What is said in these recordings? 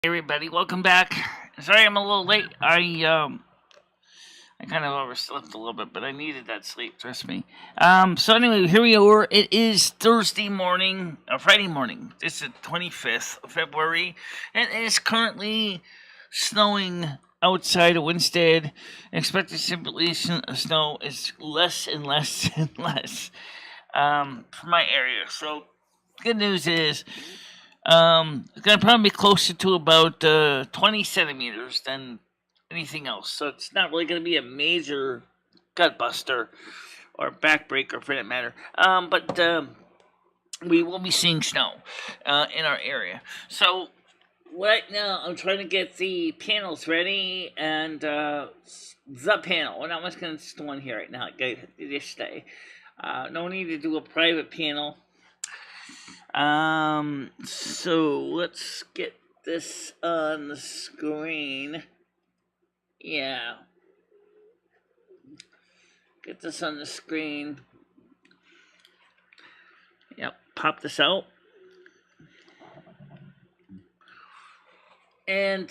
Everybody, welcome back. Sorry I'm a little late. I kind of overslept a little bit, but I needed that sleep, trust me. So anyway, here we are. It is Thursday morning, or Friday morning. It's the 25th of February, and it is currently snowing outside of Winstead. Expected simulation of snow is less and less and less for my area. So good news is it's going to probably be closer to about 20 centimeters than anything else. So it's not really going to be a major gut buster or backbreaker for that matter. But we will be seeing snow in our area. So right now I'm trying to get the panels ready and the panel. We're not much going to install in here right now. Just stay. No need to do a private panel. So let's get this on the screen. Yeah. Get this on the screen. Yep, pop this out. And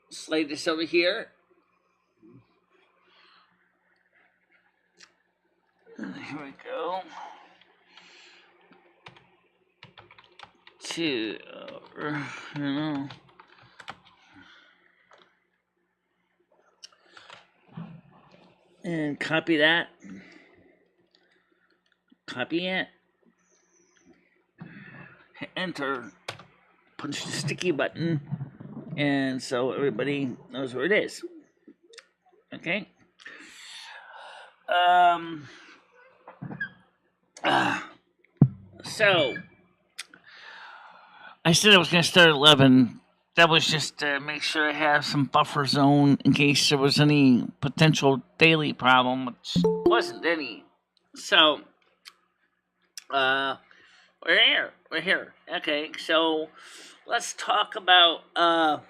slide this over here. Here we go. And copy that. Copy it. Hit enter. Punch the sticky button. And so everybody knows where it is. Okay. So I said I was going to start at 11. That was just to make sure I have some buffer zone in case there was any potential daily problem, which wasn't any. So, we're here. We're here. Okay, so let's talk about an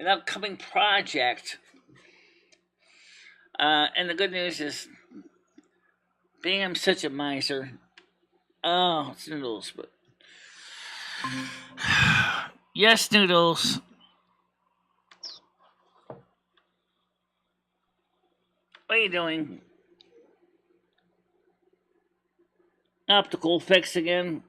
upcoming project. And the good news is, being I'm such a miser. Oh, it's noodles, but yes, noodles. What are you doing? Optical fix again.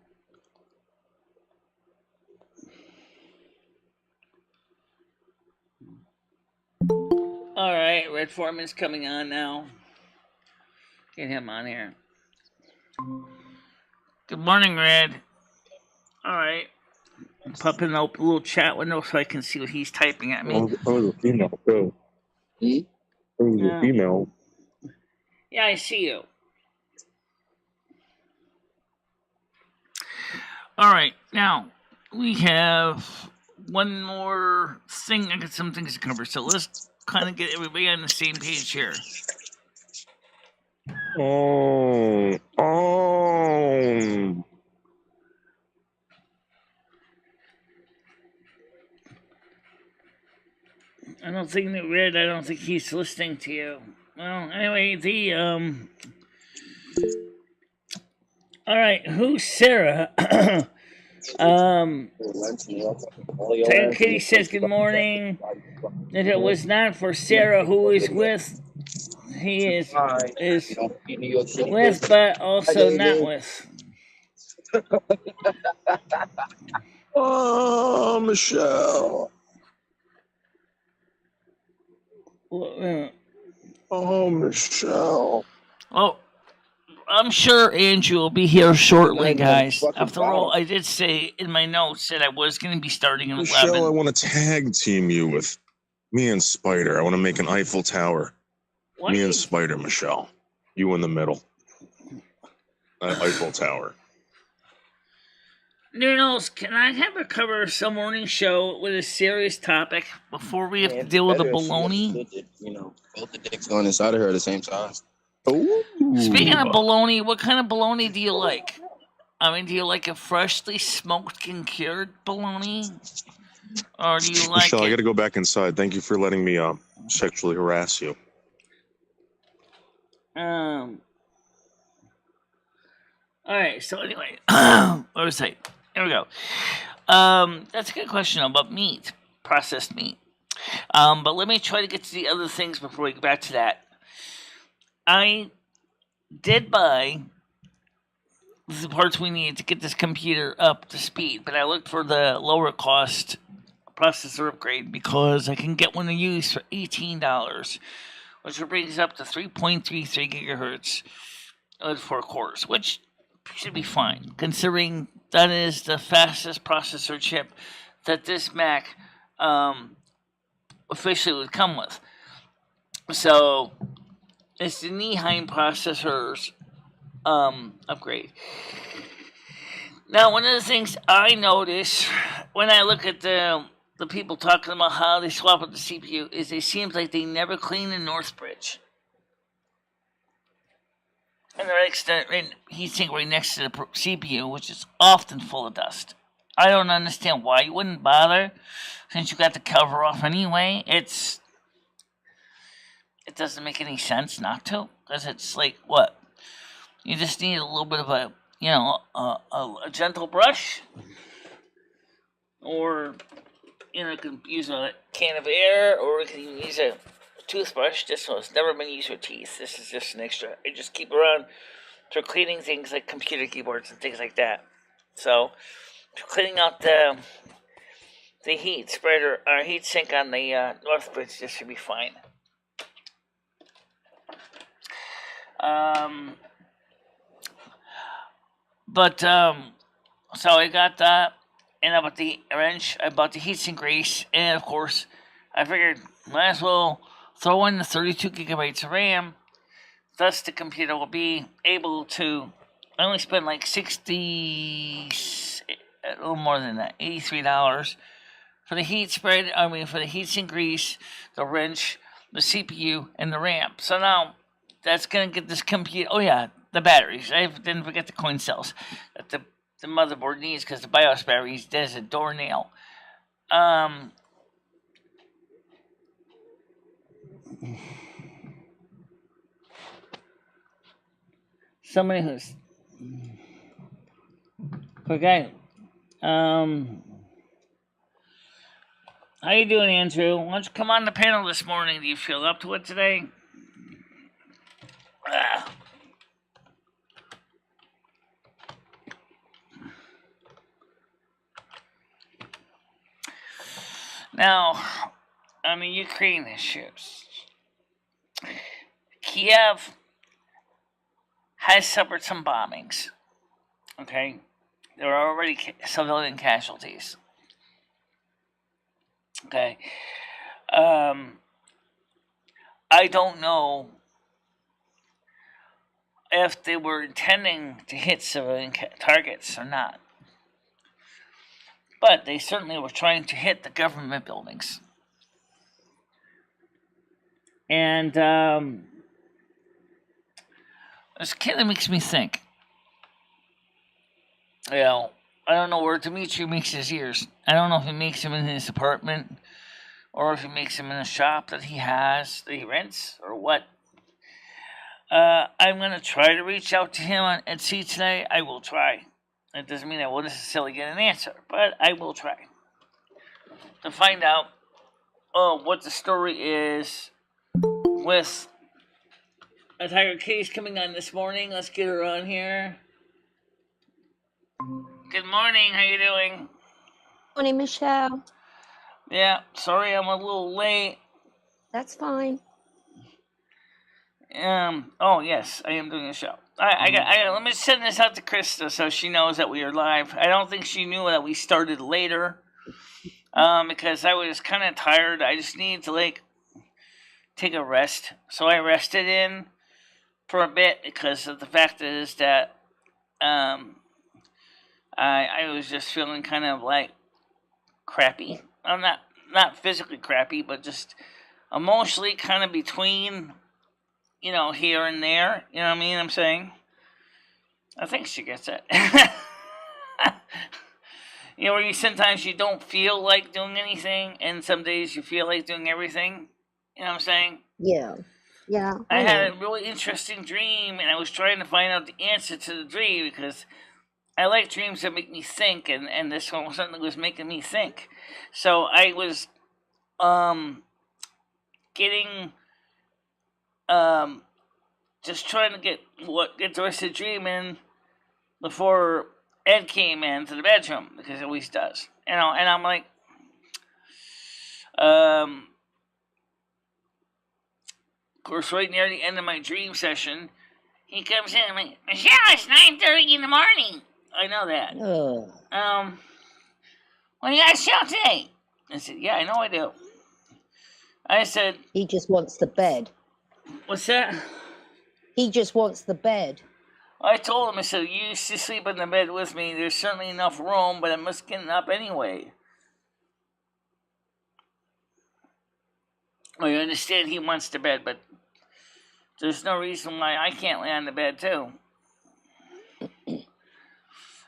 Alright, Red Foreman's coming on now. Get him on here. Good morning, Red. Alright. Popping up a little chat window so I can see what he's typing at me. Oh, the female, too. The female. Yeah, I see you. Alright, now, we have one more thing. I got some things to cover, so let's kind of get everybody on the same page here. Oh. I don't think that Red, I don't think he's listening to you. Well, anyway, alright, who's Sarah? Tiger Kitty says good morning. If it was not for Sarah, who is with, he is with, but also not with. Oh, Michelle. Oh, Michelle. Oh, I'm sure Andrew will be here shortly, guys. After all, I did say in my notes that I was going to be starting at 11. Michelle, I want to tag team you with me and Spider. I want to make an Eiffel Tower. What? Me and Spider, Michelle. You in the middle. Eiffel Tower. Noodles, can I have a cover some morning show with a serious topic before we have to deal with the baloney? Both the dicks going inside of her at the same time. Ooh. Speaking of baloney, what kind of baloney do you like? I mean, do you like a freshly smoked and cured baloney? Or do you like Michelle, I got to go back inside. Thank you for letting me sexually harass you. Alright, so anyway, what was I? Here we go. That's a good question about meat. processed meat. But let me try to get to the other things before we get back to that. I did buy the parts we need to get this computer up to speed, but I looked for the lower cost processor upgrade because I can get one to use for $18, which brings up to 3.33 gigahertz with 4 cores, which should be fine, considering that is the fastest processor chip that this Mac officially would come with. So it's the Neheim processors upgrade. Now, one of the things I notice when I look at the people talking about how they swap out the CPU is it seems like they never clean the North Bridge. And the heatsink right next to the CPU, which is often full of dust. I don't understand why you wouldn't bother, since you got the cover off anyway. It doesn't make any sense not to, because it's like, what? You just need a little bit of a gentle brush, or you can use a can of air, or you can use a toothbrush. This one's never been used with teeth. This is just an extra. I just keep around for cleaning things like computer keyboards and things like that. So, for cleaning out the heat spreader or heat sink on the North Bridge, this should be fine. So I got that, and I bought the wrench, I bought the heatsink grease, and of course, I figured might as well throw in the 32 gigabytes of RAM. Thus, the computer will be able to. I only spent like a little more than that, $83 for the heat spread. For the heatsink grease, the wrench, the CPU, and the RAM. So now that's gonna get this computer. Oh yeah, the batteries. I didn't forget the coin cells that the motherboard needs because the BIOS batteries dead as a doornail. Somebody who's okay. How you doing, Andrew? Why don't you come on the panel this morning? Do you feel up to it today? Now, on the Ukraine issues, Kiev has suffered some bombings. Okay, there are already civilian casualties. Okay, I don't know if they were intending to hit civilian targets or not, but they certainly were trying to hit the government buildings. And this kind of makes me think. I don't know where Dimitri makes his ears. I don't know if he makes them in his apartment or if he makes them in a shop that he has, that he rents, or what. I'm going to try to reach out to him and see today. I will try. It doesn't mean I will necessarily get an answer, but I will try to find out what the story is with a Tiger Case coming on this morning. Let's get her on here. Good morning. How you doing? Morning, Michelle. Yeah, sorry I'm a little late. That's fine. Oh yes, I am doing a show. I got. Let me send this out to Krista so she knows that we are live. I don't think she knew that we started later. Because I was kind of tired. I just needed to take a rest. So I rested in for a bit because of the fact is that I was just feeling kind of crappy. I'm not physically crappy, but just emotionally kind of between, here and there. You know what I mean? I'm saying. I think she gets it. Where sometimes you don't feel like doing anything, and some days you feel like doing everything. You know what I'm saying? Yeah. I had a really interesting dream, and I was trying to find out the answer to the dream because I like dreams that make me think, and this one was something that was making me think. So I was getting just trying to get the rest of the dream in before Ed came into the bedroom, because he always does. And I'm like, of course, right near the end of my dream session, he comes in and I'm like, Michelle, it's 9:30 in the morning. I know that. Well, you got a show today? I said, yeah, I know I do. I said, He just wants the bed. what's that? He just wants the bed. I told him, I said, you used to sleep in the bed with me. There's certainly enough room, but I must get up anyway. I understand he wants the bed, but there's no reason why I can't lay on the bed too.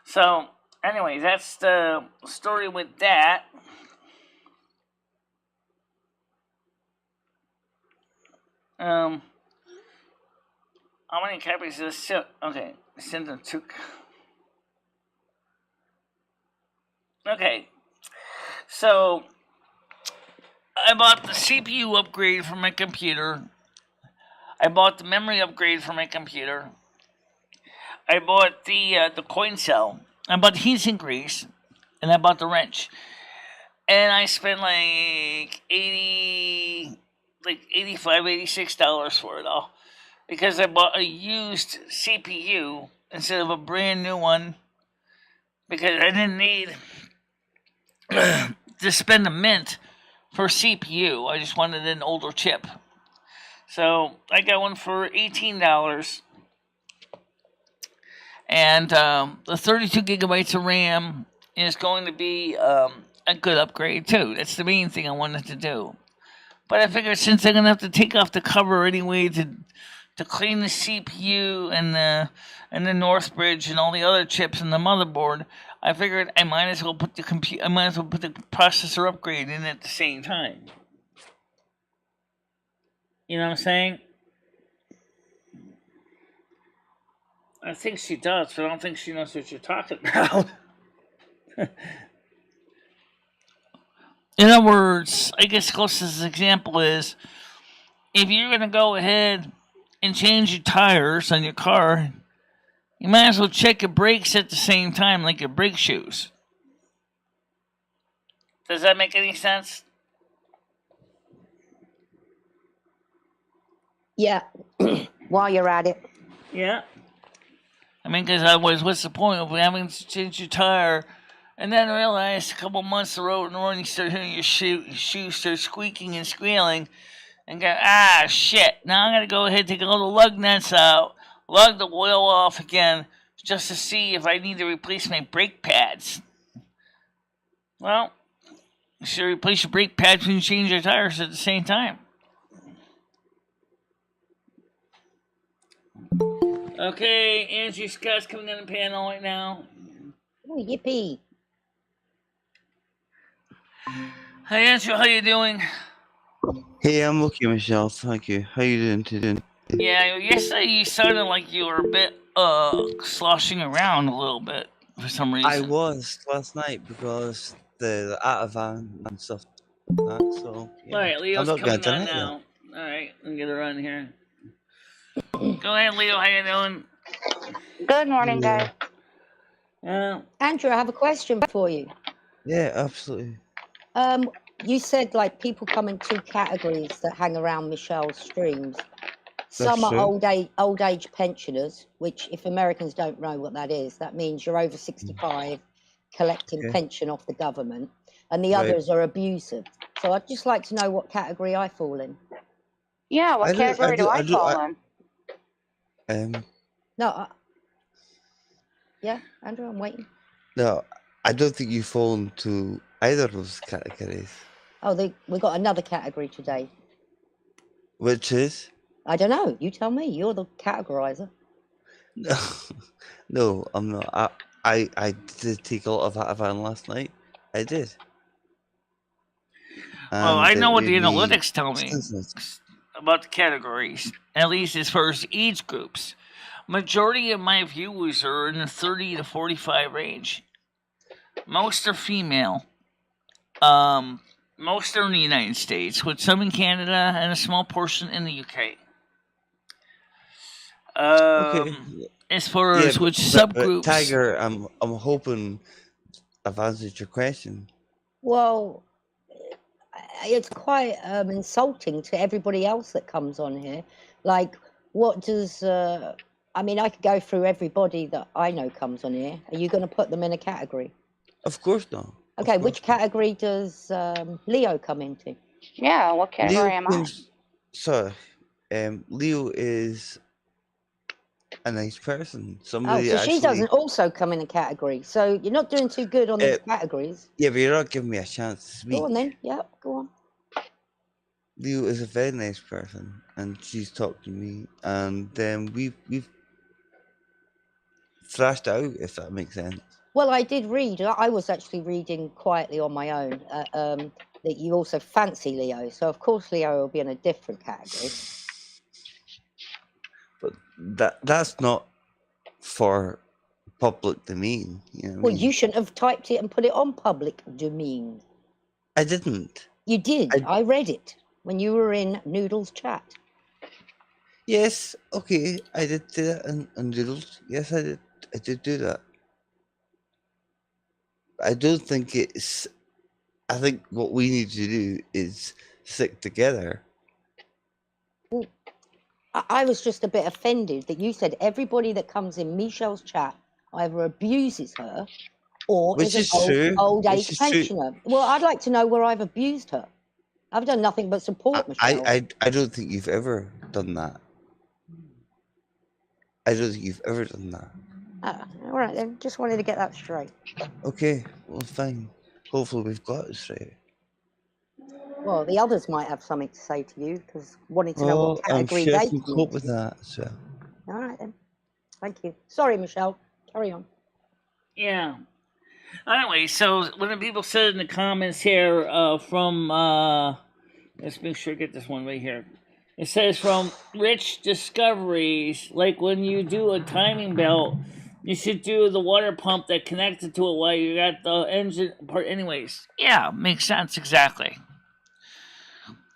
So, anyway, that's the story with that. How many copies of this? Okay, send them to. Okay, so I bought the CPU upgrade for my computer. I bought the memory upgrade for my computer. I bought the coin cell. I bought the heatsink grease, and I bought the wrench. And I spent like $85, $86 for it all, because I bought a used CPU instead of a brand new one, because I didn't need to spend a mint for CPU. I just wanted an older chip. So I got one for $18. And the 32 gigabytes of RAM is going to be a good upgrade too. That's the main thing I wanted to do. But I figured, since I'm gonna have to take off the cover anyway to clean the CPU and the Northbridge and all the other chips in the motherboard, I figured I might as well put the processor upgrade in at the same time. You know what I'm saying? I think she does, but I don't think she knows what you're talking about. In other words, I guess closest example is, if you're going to go ahead and change your tires on your car, you might as well check your brakes at the same time, like your brake shoes. Does that make any sense? Yeah. While you're at it. Yeah. I mean, because otherwise, what's the point of having to change your tire and then realize a couple months the road and run, you start hearing your shoes start squeaking and squealing, and go, shit, now I'm going to go ahead and take all the lug nuts out, lug the oil off again, just to see if I need to replace my brake pads. Well, you should replace your brake pads when you change your tires at the same time. Okay, Andrew Scott's coming on the panel right now. Oh, yippee. Hi, Andrew, how you doing? Hey, I'm okay, Michelle. Thank you. How you doing today? Yeah, yesterday you sounded like you were a bit sloshing around a little bit for some reason. I was last night because the Atavan and stuff like that, so yeah. Alright, Leo's I'm not coming gonna on deny now. Alright, let me get her on here. Go ahead, Leo, how you doing? Good morning, guys. Andrew, I have a question for you. Yeah, absolutely. You said like people come in two categories that hang around Michelle's streams. Some are true. old age pensioners, which, if Americans don't know what that is, that means you're over 65 collecting Okay. pension off the government, and the Right. others are abusive. So I'd just like to know what category I fall in. Yeah, what category do I fall in? No, yeah, Andrew, I'm waiting. No, I don't think you fall into either of those categories. Oh, we got another category today. Which is? I don't know. You tell me. You're the categorizer. No, I'm not. I did take a lot of Atavan last night. I did. Well, I And know it what the made me analytics tell me senseless. about the categories, at least as far as age groups. Majority of my viewers are in the 30 to 45 range. Most are female. Most are in the United States, with some in Canada and a small portion in the UK. Okay. As far Yeah, as which but subgroups, Tiger, I'm hoping I've answered your question. Well, it's quite insulting to everybody else that comes on here. Like, what does I mean, I could go through everybody that I know comes on here. Are you going to put them in a category? Of course not. Of Okay, course which not. category does Leo come into? Yeah, what category Leo am I? comes. Sorry, Leo is a nice person. Oh, Somebody so she actually. doesn't also come in a category. So you're not doing too good on these categories. Yeah, but you're not giving me a chance to speak. Go on then. Yep, go on. Leo is a very nice person, and she's talked to me, and we've thrashed out, if that makes sense. Well, I did read. I was actually reading quietly on my own that you also fancy Leo. So of course Leo will be in a different category. But that's not for public domain. You know what I Well, mean? you shouldn't have typed it and put it on public domain. I didn't. You did. I read it when you were in Noodle's chat. Yes, okay, I did do that on Doodles. Yes, I did. I did do that. I don't think it's. I think what we need to do is stick together. Well, I was just a bit offended that you said everybody that comes in Michelle's chat either abuses her or Which is is true. an old Which age is true. pensioner. Well, I'd like to know where I've abused her. I've done nothing but support Michelle. I don't think you've ever done that. I don't think you've ever done that. All right then. Just wanted to get that straight. Okay, well, fine. Hopefully we've got it straight. Well, the others might have something to say to you because wanting to know what I'm category sure they I can come cope with into. that. So. All right then. Thank you. Sorry, Michelle. Carry on. yeah. Anyway, so one of the people said in the comments here from let's make sure I get this one right here. It says from Rich Discoveries, like when you do a timing belt, you should do the water pump that connected to it while you got the engine part. Anyways, yeah, makes sense exactly.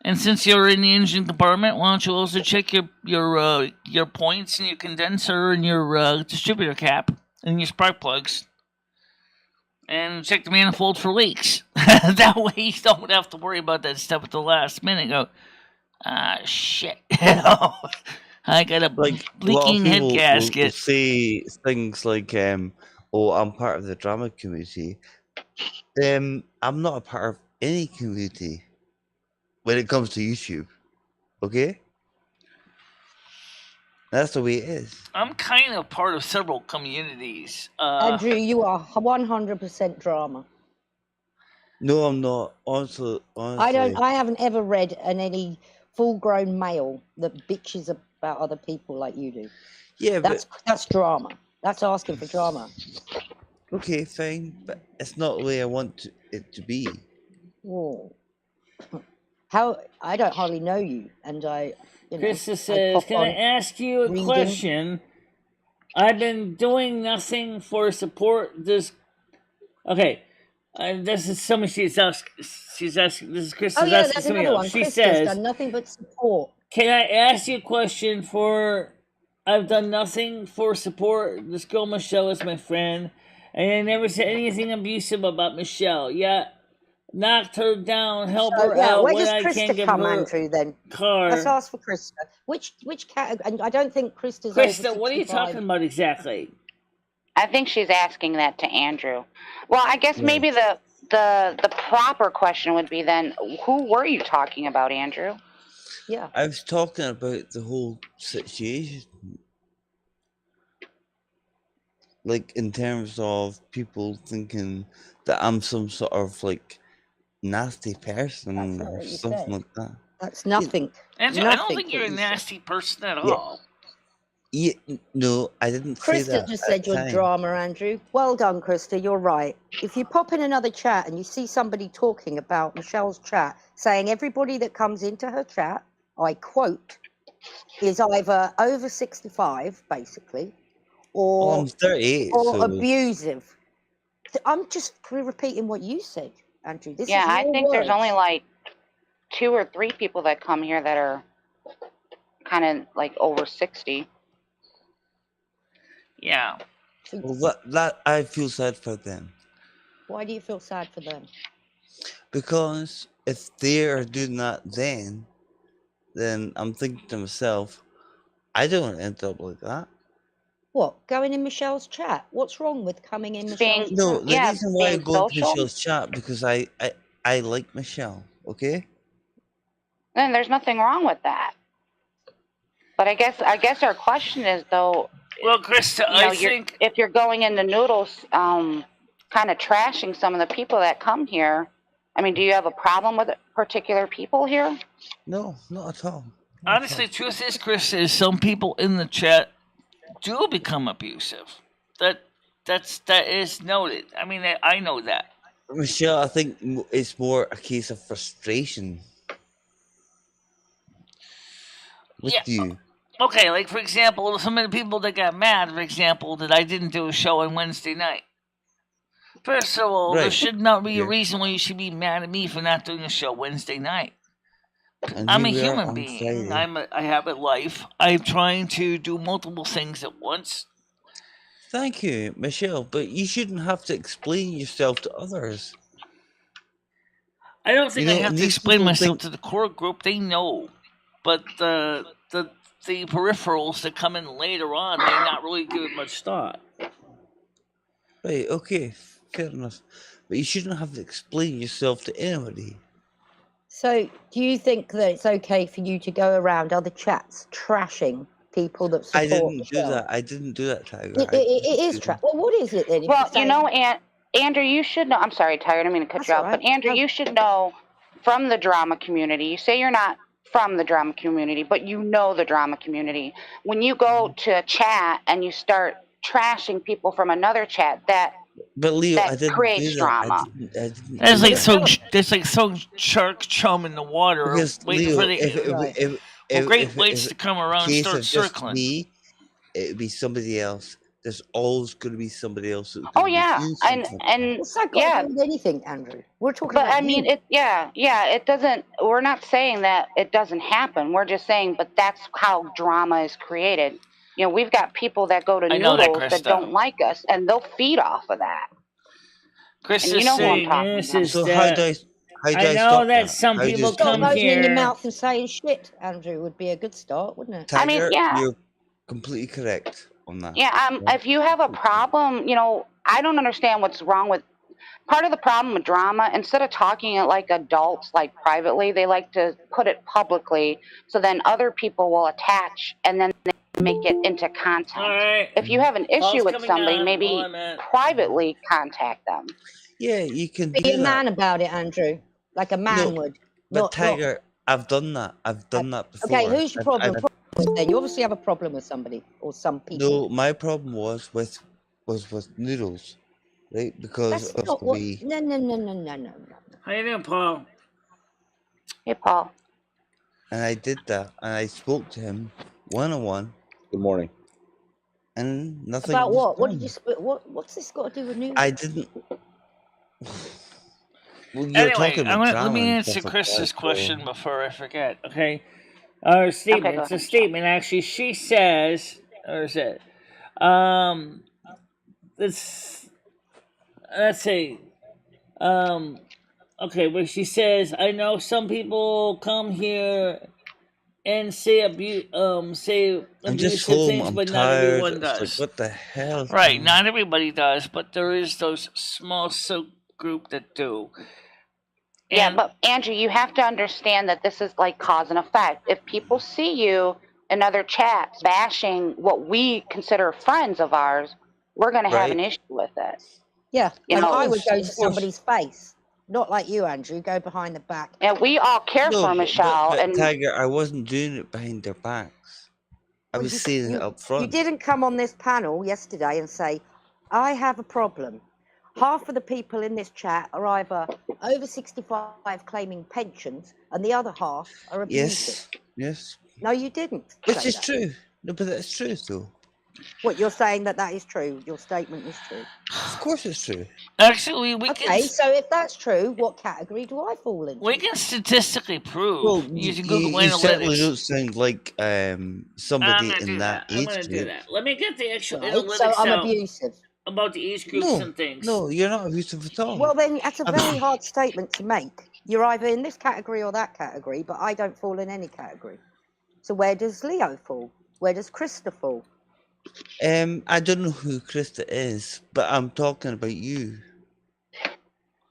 And since you're in the engine compartment, why don't you also check your points and your condenser and your distributor cap and your spark plugs, and check the manifold for leaks. That way you don't have to worry about that stuff at the last minute. Go, shit. I got a leaking head gasket. Will say things like, "Oh, I'm part of the drama community." I'm not a part of any community when it comes to YouTube. Okay, that's the way it is. I'm kind of part of several communities. Andrew, you are 100% drama. No, I'm not. Honestly, I haven't ever read any full-grown male that bitches about other people like you do. Yeah, that's drama. That's asking for drama. Okay, fine, but it's not the way I want it to be. Whoa. How? I don't hardly know you, and Krista says, "Can I ask you a question? I've been doing nothing for support this." Okay, this is somebody she's asking. This is Krista. Oh yeah, that's another one. She Krista's says, done nothing but support. "Can I ask you a question for? I've done nothing for support. This girl Michelle is my friend, and I never said anything abusive about Michelle. Yeah." Knocked her down, help her out where when does I Krista can't give come, her Andrew, then? car. Let's ask for Krista. Which category? And I don't think Krista's Krista, what are you talking about exactly? I think she's asking that to Andrew. Well, I guess maybe the proper question would be then, who were you talking about, Andrew? Yeah. I was talking about the whole situation. Like, in terms of people thinking that I'm some sort of, like, nasty person or something like that. That's nothing. Andrew, I don't think you're a nasty person at all. Yeah, no, I didn't say that. Krista just said you're drama, Andrew. Well done, Krista. You're right. If you pop in another chat and you see somebody talking about Michelle's chat, saying everybody that comes into her chat, I quote, is either over 65, basically, Well, or I'm 38, so abusive. I'm just repeating what you said, Andrew. This Yeah, is I your think there's only words. like 2 or 3 people that come here that are kind of like over 60. Yeah. well, that I feel sad for them, Why do you feel sad for them? because if they are doing that, then I'm thinking to myself, I don't want to end up like that. What, going in Michelle's chat? What's wrong with coming in Being- Michelle's No, chat? the Yeah, reason why I being go into social. Michelle's chat because I like Michelle. Okay. Then there's nothing wrong with that. But I guess our question is though, Well, Krista, you know, I think if you're going into Noodles, kind of trashing some of the people that come here. I mean, do you have a problem with particular people here? No, not at all. Not at honestly, truth is, Krista, is some people in the chat do become abusive. That is noted. I mean, I know that. all. Michelle, I think it's more a case of frustration with Yeah. you. Okay, like for example, some of the people that got mad, for example, that I didn't do a show on Wednesday night. First of all, there Right. should not be a Yeah. reason why you should be mad at me for not doing a show Wednesday night. And I'm a here we are human on being. Friday. I have a life. I'm trying to do multiple things at once. Thank you, Michelle, but you shouldn't have to explain yourself to others. I don't think You I know, have to these explain people myself think- to the core group. They know, but the peripherals that come in later on, they not really give it much thought. Right, okay, fair enough. But you shouldn't have to explain yourself to anybody. So, do you think that it's okay for you to go around other chats trashing people that support I didn't do Michelle? that. I didn't do that, Tiger. It is trash. Well, what is it then? if Well, you're you saying- know, Andrew, you should know. I'm sorry, Tired. I didn't mean to cut That's you all off. right. But Andrew, No. you should know from the drama community. You say you're not from the drama community, but you know the drama community. When you go to a chat and you start trashing people from another chat, that But Leo, that I didn't creates do that. drama. I didn't That's do like that. that's like throwing shark chum in the water, Because waiting Leo, for the great whites to come around and case start of just circling. me, it would be somebody else. There's always going to be somebody else. That's Oh gonna be yeah, doing and something. and What's that got yeah, to do with anything, Andrew? We're talking but about I mean, you. it doesn't. We're not saying that it doesn't happen. We're just saying, but that's how drama is created. You know, we've got people that go to I know that, Noodles that Krista. don't like us, and they'll feed off of that. Chris And you is know who I'm saying talking this about. is So that how do I know stop that some How do you people stop come Stop that? opening your here. mouth and saying shit, Andrew, would be a good start, wouldn't it? I mean, Tiger, yeah. you're completely correct on that. Yeah, if you have a problem, you know, I don't understand what's wrong with part of the problem with drama. Instead of talking it like adults, like privately, they like to put it publicly, so then other people will attach and then they make it into content. All right. If you have an issue Call's with coming somebody, on. maybe Hold on a minute. privately contact them. Yeah, you can Be do a that. man about it, Andrew, like a man would. But Not- Tiger, I've done that. I've done that before. Okay, who's your I've- problem? Then you obviously have a problem with somebody or some people. No, my problem was with Noodles, right? Because That's of not the what. way. No. How you doing, Paul? Hey, Paul. And I did that, and I spoke to him one-on-one, Good morning. and nothing. About was what? What did done. you? What's this got to do with news? I didn't. Well, you're Anyway, talking about let drama me and answer stuff like Chris's that, so- question before I forget. Okay, our statement. go It's a ahead. statement. Actually, she says, or is it? Let's see. Okay, where she says, I know some people come here and say I'm just abusive home. things, I'm but not tired. everyone It's like, does. what the hell? is Right, going not everybody does, but there is those small group that do. Yeah, And- but Andrew, you have to understand that this is like cause and effect. If people see you in other chats bashing what we consider friends of ours, we're going to have Right. an issue with it. Yeah, You and know- I would go Of to course. somebody's face, not like you, Andrew. Go behind the back. And we all care No, for but- Michelle. but and Tiger, I wasn't doing it behind their backs. I Well, was you- saying it up front. You didn't come on this panel yesterday and say, I have a problem. Half of the people in this chat are either over 65 claiming pensions and the other half are abusive. Yes, No, you didn't. Which say is that. true. No, but that's true, though. What you're saying that is true. Your statement is true. Of course it's true. Actually, we Okay, can so if that's true, what category do I fall into? we can statistically prove Well, using Google you certainly Analytics. don't sound like somebody I'm gonna in do that that. I'm gonna age do group. that. Let me get the actual Right, analytics so I'm out abusive. about the age groups No, and things. no, you're not abusive at all. Well, then that's a very hard statement to make. You're either in this category or that category, but I don't fall in any category. So where does Leo fall? Where does Krista fall? I don't know who Krista is, but I'm talking about you.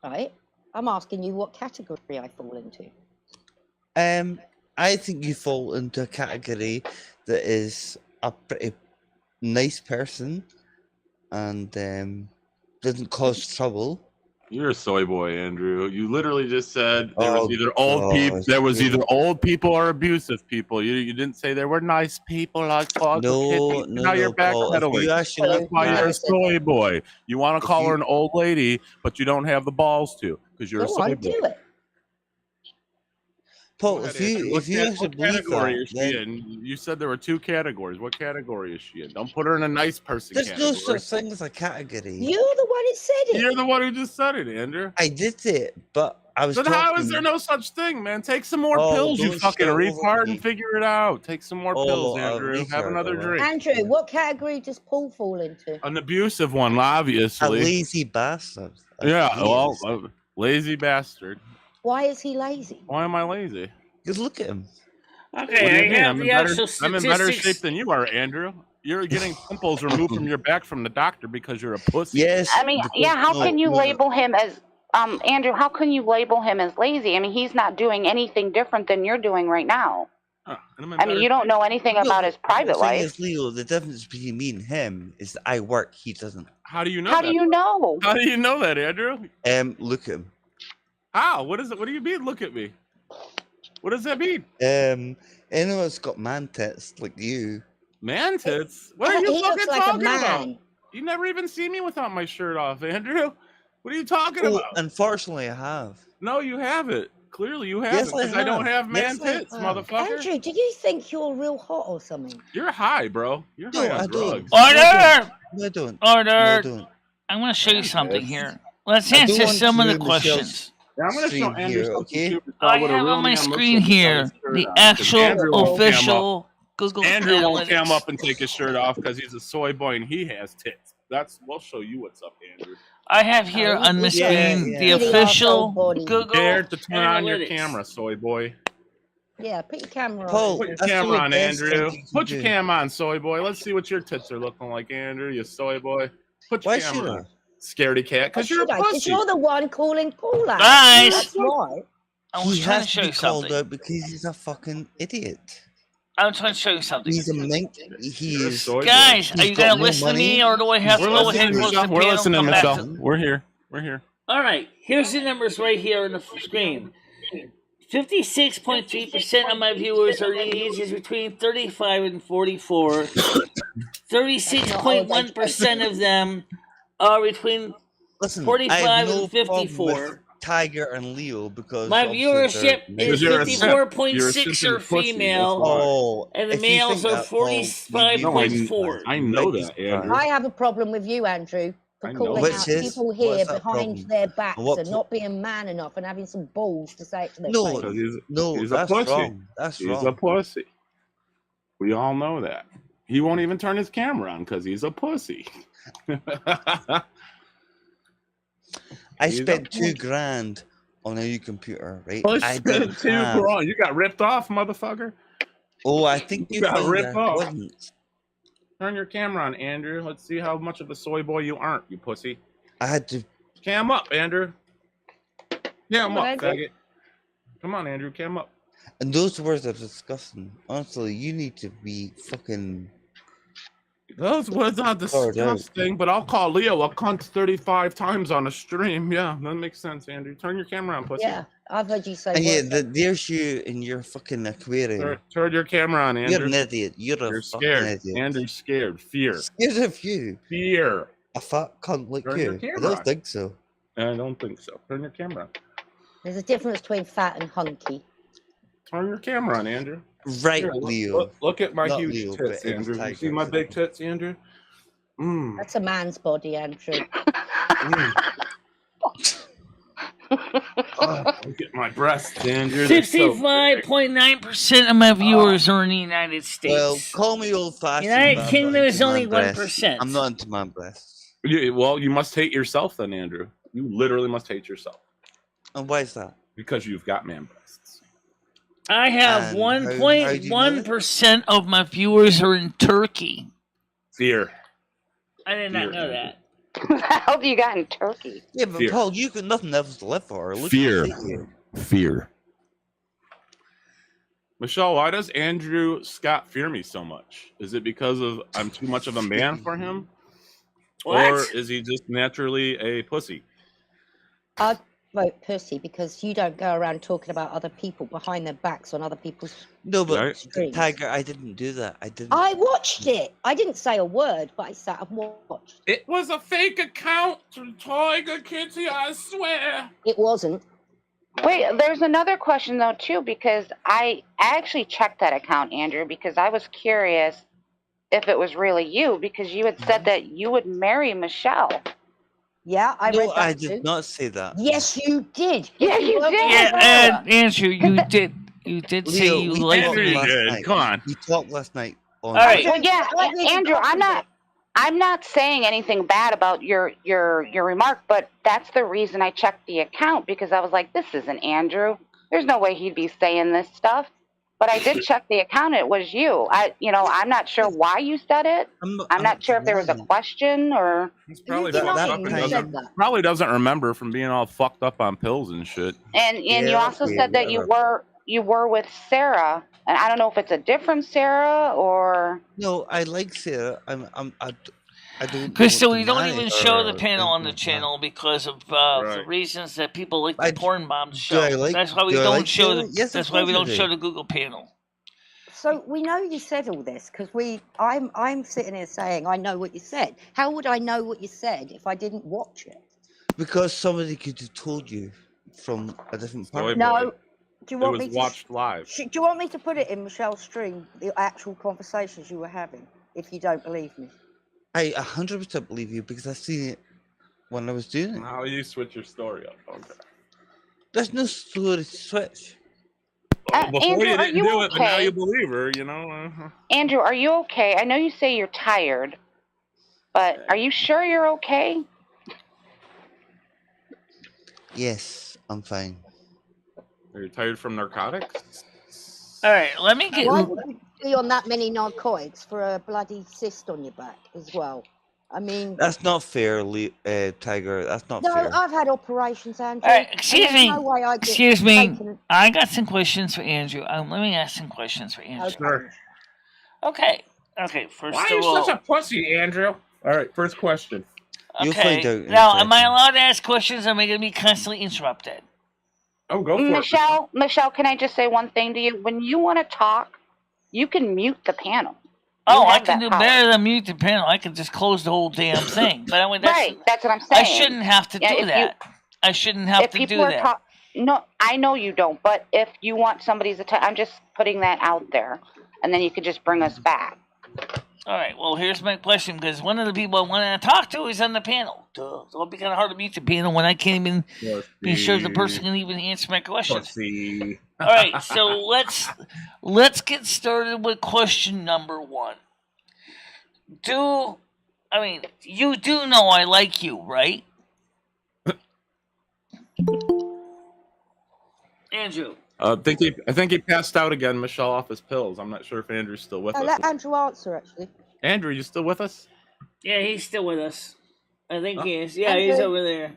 Right? I'm asking you what category I fall into. I think you fall into a category that is a pretty nice person and doesn't cause trouble. You're a soy boy, Andrew. You literally just said there was Oh, either old people, gosh, there was really? either old people or abusive people. You didn't say there were nice people like talk No, Now you're Paul. If backpedaling. you actually That's look why No, you're I a said that. soy boy. You want to If call her you- an old lady, but you don't have the balls to because you're a Go soy on, boy. do it. Paul, Go ahead, if you Andrew. if you actually what believe category that, is she then in? You said there were two categories. What category is she in? Don't put her in a nice person there's no category. such thing as a category. You're the one that said it. You're the one who just said it, Andrew. I did it, but I was Then talking. how is there no such thing, man? Take some more Oh, pills, you don't fucking start over retard, me. and figure it out. Take some more Oh, pills, a Andrew. Have retard, another alright. drink. Andrew, what category does Paul fall into? An abusive one, A obviously. lazy bastard. That's Yeah, what he well, is. lazy bastard. Why is he lazy? Why am I lazy? Just look at him. What do you Okay, I mean? have I'm in the better, actual I'm in better statistics. shape than you are, Andrew. You're getting pimples removed from your back from the doctor because you're a pussy. Yes. I mean, yeah, how can you label him as Andrew, how can you label him as lazy? I mean, he's not doing anything different than you're doing right now. Huh, and I'm in I mean, better you don't shape. know anything about his The private thing life. is, Leo, the difference between me and him is that I work, he doesn't. How do you know How that? do you know? How do you know that, Andrew? Look at him. How? What is it? What do you mean? Look at me. What does that mean? Anyone that's got man tits like you. Man tits? What are you He fucking looks like a talking about? man. You never even see me without my shirt off, Andrew. What are you talking Oh, about? unfortunately, I have. No, you haven't. Clearly, you Yes, haven't. Because I don't have. have man Yes, I tits, have. motherfucker. Andrew, do you think you're real hot or something? You're high, bro. You're No, high on I don't. drugs. Order! No, I don't. No, I Order! don't. I'm going to show you something here. Let's I don't answer want some to of the do Michelle's questions. Yeah, I'm gonna show stream Andrew here, something okay? too. to I tell what a have real on my man looks screen like without here his shirt the on, 'cause actual Andrew won't cam up. official Google Andrew won't cam Analytics. up and take his shirt off because he's a soy boy and he has tits. We'll show you what's up, Andrew. I have here Oh, on my yeah, screen yeah. the Really official arsehole body. Google Dare to turn on your Analytics. camera, soy boy. Yeah, put your camera Paul, on. Put your that's camera the on, best thing Andrew. you can Put your do. cam on, soy boy. Let's see what your tits are looking like, Andrew. You soy boy. Put your Why should camera I? on. Scaredy cat, Why because you're a should I? Because pussy. you're the one calling Paul out. Guys, That's why. I was He trying has to show to you be called something. out because he's a fucking idiot. I'm trying to show you something. He's a mink. He You're a is. soy boy. Guys, are He's you got going to no listen to me money. or do I have to We're go ahead listening, and close the Michelle. We're piano and listening, come back Michelle. to We're here. We're here. All right, here's the numbers right here on the screen. 56.3% of my viewers are ages between 35 and 44. 36.1% of them are between Listen, I 45 have no and problem 54. with Tiger and Leo because My obviously viewership they're is You're a nice. simp. You're a 54.6 simp are and pussy, female, that's why. Oh, and the if you think males are that, Paul, you'd be 45.4. I You know might be that, Andrew. surprised. I have a problem with you, Andrew, for I know calling that. out Which is? people here What's that behind problem? their backs What and pro- not being man enough and having some balls to say it to their No, face. Because no, he's a that's pussy. wrong. That's He's wrong. a pussy. We all know that. He won't even turn his camera on because he's a pussy. I He's a spent pussy. $2,000 on a new computer, right? Let's I spend didn't two have. grand. You got ripped off, motherfucker. Oh, I think You you got found ripped that. off. Wasn't. Turn your camera on, Andrew. Let's see how much of a soy boy you aren't, you pussy. I had to. Cam up, Andrew. Cam Come on, up, Andrew. faggot. Come on, Andrew. Cam up. And those words are disgusting. Honestly, you need to be fucking. Those words are disgusting, but I'll call Leo a cunt 35 times on a stream. Yeah, that makes sense, Andrew. Turn your camera on, pussy. Yeah, I've heard you say And yeah, worse. there's you in your fucking aquarium. Turn your camera on, You're Andrew. an idiot. You're a You're fucking scared. idiot. Andrew's scared. Fear. Scared of you. Fear. A fat cunt like Turn your you. I camera don't on. think so. I don't think so. Turn your camera on. There's a difference between fat and hunky. Turn your camera on, Andrew. Right, Here, Leo. look at my Not huge Leo, tits, but it was Andrew. You Tiger. see my big tits, Andrew? Mm. That's a man's body, Andrew. Mm. Oh, look at my breasts, Andrew. They're so big. 65.9% of my viewers are in the United Well, States. call me old-fashioned, United but I'm Kingdom not is into only man breasts. 1%. I'm not into man breasts. Well, you must hate yourself then, Andrew. You literally must hate yourself And why is that? because you've got man breasts. I have And how do you know that? 1.1% of my viewers are in Turkey. Fear. I did not Fear, know Andrew. that. What the hell do you got in Turkey? Yeah, but Fear. Paul, you've got nothing else to live for. Look Fear. at you. Fear. Michelle, why does Andrew Scott fear me so much? Is it because of I'm too much of a man for him? What? Or is he just naturally a pussy? I vote pussy because you don't go around talking about other people behind their backs on other people's. No, but Right. streams. Tiger, I didn't do that. I didn't. I watched it. I didn't say a word, but I sat and watched. It was a fake account, Tiger Kitty, I swear. It wasn't. Wait, there's another question though too, because I actually checked that account, Andrew, because I was curious if it was really you, because you had said that you would marry Michelle. Yeah, I No, read that I too. did not say that. Yes, you did. Yeah, you weren't did. Yeah, there. and Andrew, you did. You did say Leo, you we liked talked Andrew, me. you last did. night. Come on. We talked last night. On All right. Well, yeah, I really Andrew, I'm not saying anything bad about your remark, but that's the reason I checked the account, because I was like, this isn't Andrew. There's no way he'd be saying this stuff. But I did check the account. It was you. I'm not sure why you said it. I'm not sure if there was a denying it. question or. He's probably You fucked that up and time- doesn't, that. probably doesn't remember from being all fucked up on pills and shit. And you Yeah, also okay, said that whatever. you were with Sarah, and I don't know if it's a different Sarah or. No, I like Sarah. I don't. Crystal, want to we don't marry even show the her or panel on anything the like that. channel because of the Right. reasons that people like I the d- porn bombs do show. I like- That's why we do I don't like show Sarah? the. Yes, of that's why we course I don't do. show the Google panel. So we know you said all this because I'm sitting here saying I know what you said. How would I know what you said if I didn't watch it? Because somebody could have told you from a different Soy part. boy. No. Do you It want was me to? watched live. Do you want me to put it in Michelle's stream? The actual conversations you were having. If you don't believe me. I 100% believe you because I seen it when I was doing it. How you switch your story up? Okay. There's no story to switch. Before Andrew, you are didn't you do it, but now okay? you believe her. You know. Andrew, are you okay? I know you say you're tired, but are you sure you're okay? Yes, I'm fine. Are you tired from narcotics? All right, let me get. Why would you be on that many narcotics for a bloody cyst on your back as well? I mean, That's not fair, Tiger. That's not no, fair. I've had operations, Andrew. All right, and excuse there's me. No way I get Excuse me. taken- I got some questions for Andrew. Let me ask some questions for Andrew. Sure. Okay. Okay. First Why are of you all, such a pussy, Andrew? All right, first question. You'll okay. find out in a Now, am I second. allowed to ask questions? Or am I going to be constantly interrupted? Oh, go for it. Michelle, can I just say one thing to you? When you want to talk, you can mute the panel. Oh, I have can that do power. better than mute the panel. I can just close the whole damn thing. But I mean, that's, Right, that's what I'm saying. I shouldn't have to Yeah, do if you- that. I shouldn't have If to do people are that. no, I know you don't, but if you want somebody's attention, I'm just putting that out there, and then you could just bring us back. All right. Well, here's my question because one of the people I want to talk to is on the panel. So it'll be kind of hard to mute the panel when I can't even be sure the person can even answer my questions. Pussy. All right, so let's get started with question number one. You do know I like you, right? Andrew. I think he passed out again, Michelle, off his pills. I'm not sure if Andrew's still with No, us. let Andrew answer, actually. Andrew, you still with us? Yeah, he's still with us. I think Oh. he is. Yeah, he's Okay. over there.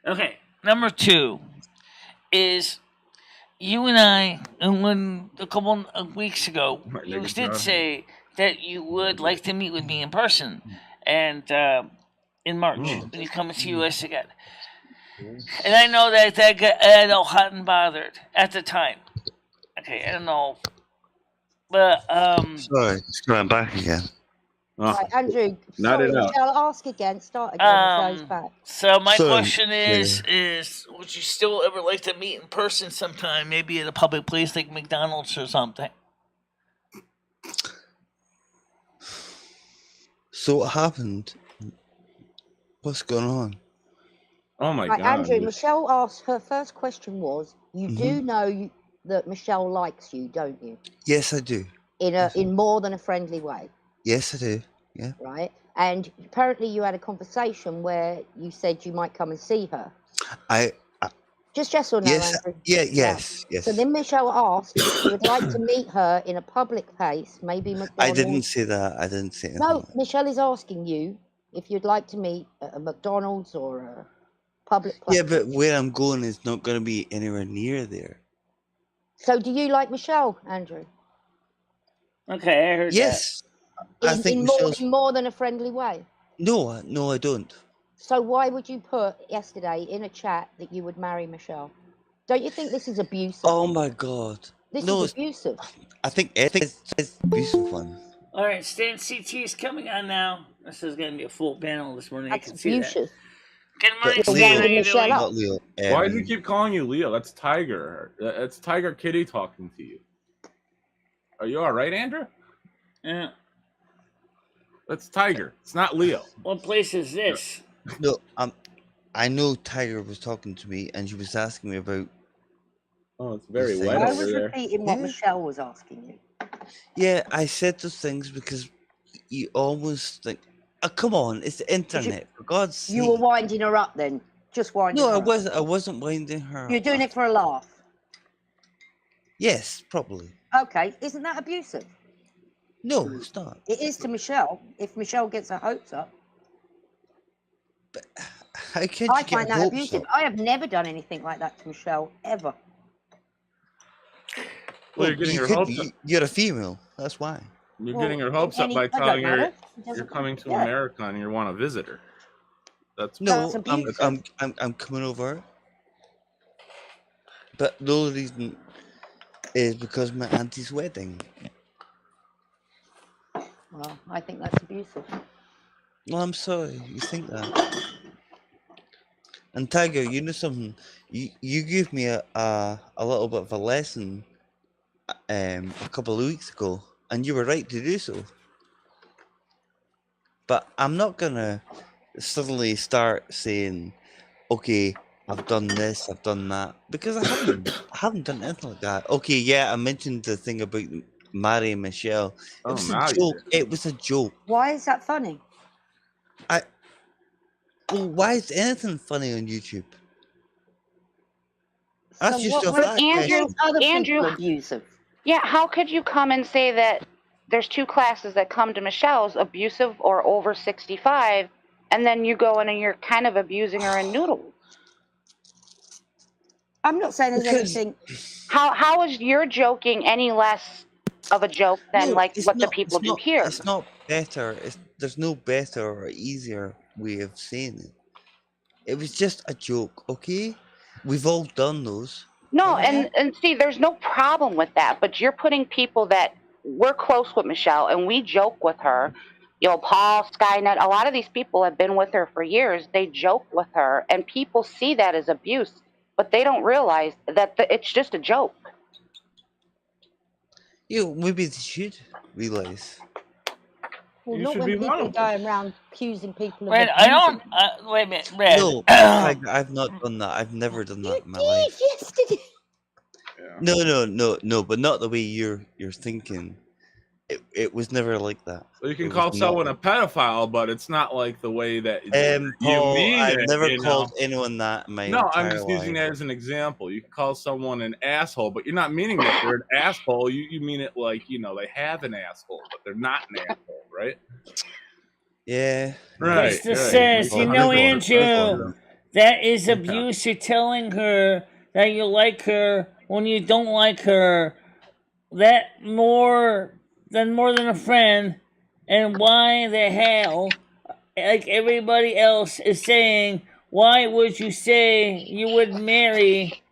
Okay, number two is you and I, and when a couple of weeks ago, My you nigga did John. say that you would like to meet with me in person, and in March when you come to U.S. again. And I know that got all hot and bothered at the time. Okay, I don't know, but Sorry, I'm back again. Right, Andrew. Not Sorry, enough. Michelle. Ask again. Start again. It goes back. So my Sorry, question is would you still ever like to meet in person sometime, maybe at a public place like McDonald's or something? So what happened? What's going on? Oh my Right, God. Andrew. Michelle asked. Her first question was: you Mhm. do know that Michelle likes you, don't you? Yes, I do. In more than a friendly way, Yes, I do. Yeah. right? And apparently, you had a conversation where you said you might come and see her. I Just yes or no, yes. Andrew? Yeah. Yes. Yes. So then Michelle asked if you would like to meet her in a public place, maybe I McDonald's. didn't say that. I didn't say anything. No, like that. Michelle is asking you if you'd like to meet at a McDonald's or a public place. Yeah, but where I'm going is not going to be anywhere near there. So do you like Michelle, Andrew? Okay, I heard Yes. I think Michelle's. In more than a friendly way. No, I don't. So why would you put yesterday in a chat that you would marry Michelle? Don't you think this is abusive? Oh my God. This No, is abusive. I think it's abusive one. All right, Stan CT is coming on now. This is going to be a full panel this morning. That's I can see that. abusive. Good morning, But Stan. Leo, How you Michelle doing? up. not Leo. Why do you keep calling you Leo? That's Tiger. That's Tiger Kitty talking to you. Are you all right, Andrew? Yeah. That's Tiger. It's not Leo. What place is this? No, I know Tiger was talking to me and she was asking me about. Oh, it's very Thing. wet I over was there. repeating what Yeah. Michelle was asking you. Yeah, I said those things because you almost think, oh, come on, it's the internet, for God's sake. You were winding her up then. Just winding No, her I up. wasn't. I wasn't winding her. You're doing it for a laugh. Yes, probably. Okay, isn't that abusive? No, it's not. It is to Michelle. If Michelle gets her hopes up, How can I you get find that hopes abusive. up? I have never done anything like that to Michelle ever. Well, you're getting you your could hopes be. up. You're a female. That's why. You're Well, getting your hopes up any- by that don't telling her matter. It you're doesn't coming matter. to Yeah. America and you want to visit her. That's No, That's I'm abusive. coming over. But the only reason is because my auntie's wedding. Well, I think that's abusive. Well, I'm sorry. You think that? And Tiger, you know something? You gave me a little bit of a lesson a couple of weeks ago, and you were right to do so. But I'm not gonna suddenly start saying, "Okay, I've done this, I've done that," because I haven't done anything like that. Okay, yeah, I mentioned the thing about marrying Michelle. It was now a you joke. did. It was a joke. Why is that funny? Well, why is anything funny on YouTube? Ask So yourself what that Andrew- question. makes other Andrew- people abusive? Yeah, how could you come and say that there's two classes that come to Michelle's, abusive or over 65, and then you go in and you're kind of abusing her in noodles? I'm not saying there's Because- anything. How is your joking any less of a joke than No, like it's what the not- people it's do not- here? It's not better. There's no better or easier way of saying it. It was just a joke, okay? We've all done those. No, Yeah. and see, there's no problem with that, but you're putting people that we're close with Michelle and we joke with her. You know, Paul, Skynet, a lot of these people have been with her for years. They joke with her, and people see that as abuse, but they don't realize that it's just a joke. Maybe they should realize. Well, You not should when be people one are of them. going around accusing people of Wait, I don't. abusing. Wait a minute, Red. No, I've not done that. I've never done You that in my did life. yesterday. No, but not the way you're thinking. It was never like that. So you can It was call not someone a like- pedophile, but it's not like the way that Paul, you mean I've it, never you know? called anyone that in my No, I'm entire just using life. that as an example. You can call someone an asshole, but you're not meaning that they're an asshole. You mean it like, they have an asshole, but they're not an asshole, right? Yeah. Right. Krista right. says, Well, you I've know, never- Andrew, that is Yeah. abuse. You're telling her that you like her when you don't like her. That more than a friend. And why the hell, like everybody else is saying, why would you say you would marry?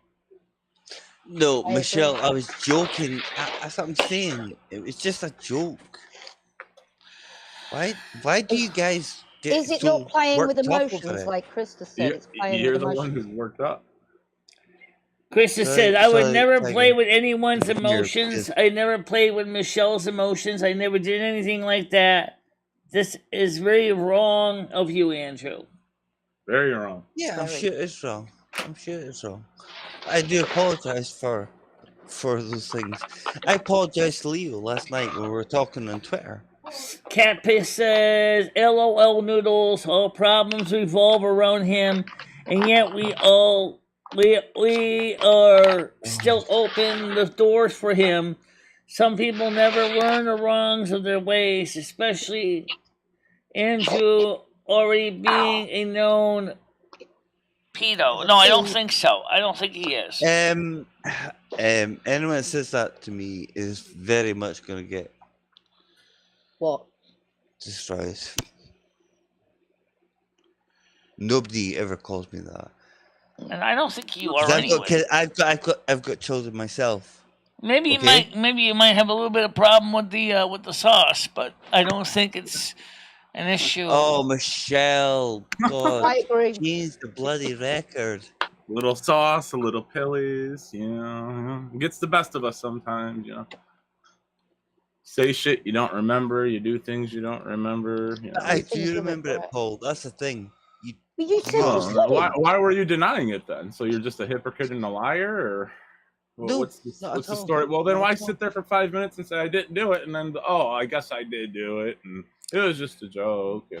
No, I Michelle, agree. I was joking. That's what I'm saying. It was just a joke. Why do you guys get Is it so not playing with worked up over emotions, it? like Krista said? It's playing You're with the one emotions. who's worked up. Krista Sorry- said, I would sorry, never Tiger. play with anyone's You're emotions. just- I never played with Michelle's emotions. I never did anything like that. This is very wrong of you, Andrew. Very wrong. Yeah, I'm Very. sure it's wrong. I do apologize for those things. I apologized to Leo last night when we were talking on Twitter. Catpiss says, LOL Noodles, all problems revolve around him, and yet we are still open the doors for him. Some people never learn the wrongs of their ways, especially Andrew already being a known pedo. No, I don't think so. I don't think he is. Anyone that says that to me is very much going to get What? destroyed. Nobody ever calls me that. And I don't think you 'Cause are I've anyway. got kids, I've got children myself. Maybe you Okay. might have a little bit of problem with the sauce, but I don't think it's an issue. Oh, Michelle, God, I agree. change the bloody record. A little sauce, a little pillies, it gets the best of us sometimes, Say shit you don't remember, you do things you don't remember. I things do you remember it, regret. Paul. That's the thing. But you said No, you couldn't. Why were you denying it then? So you're just a hypocrite and a liar, or No, what's not the at all. story? Well, then Not why at all. sit there for 5 minutes and say I didn't do it, and then I guess I did do it, and it was just a joke,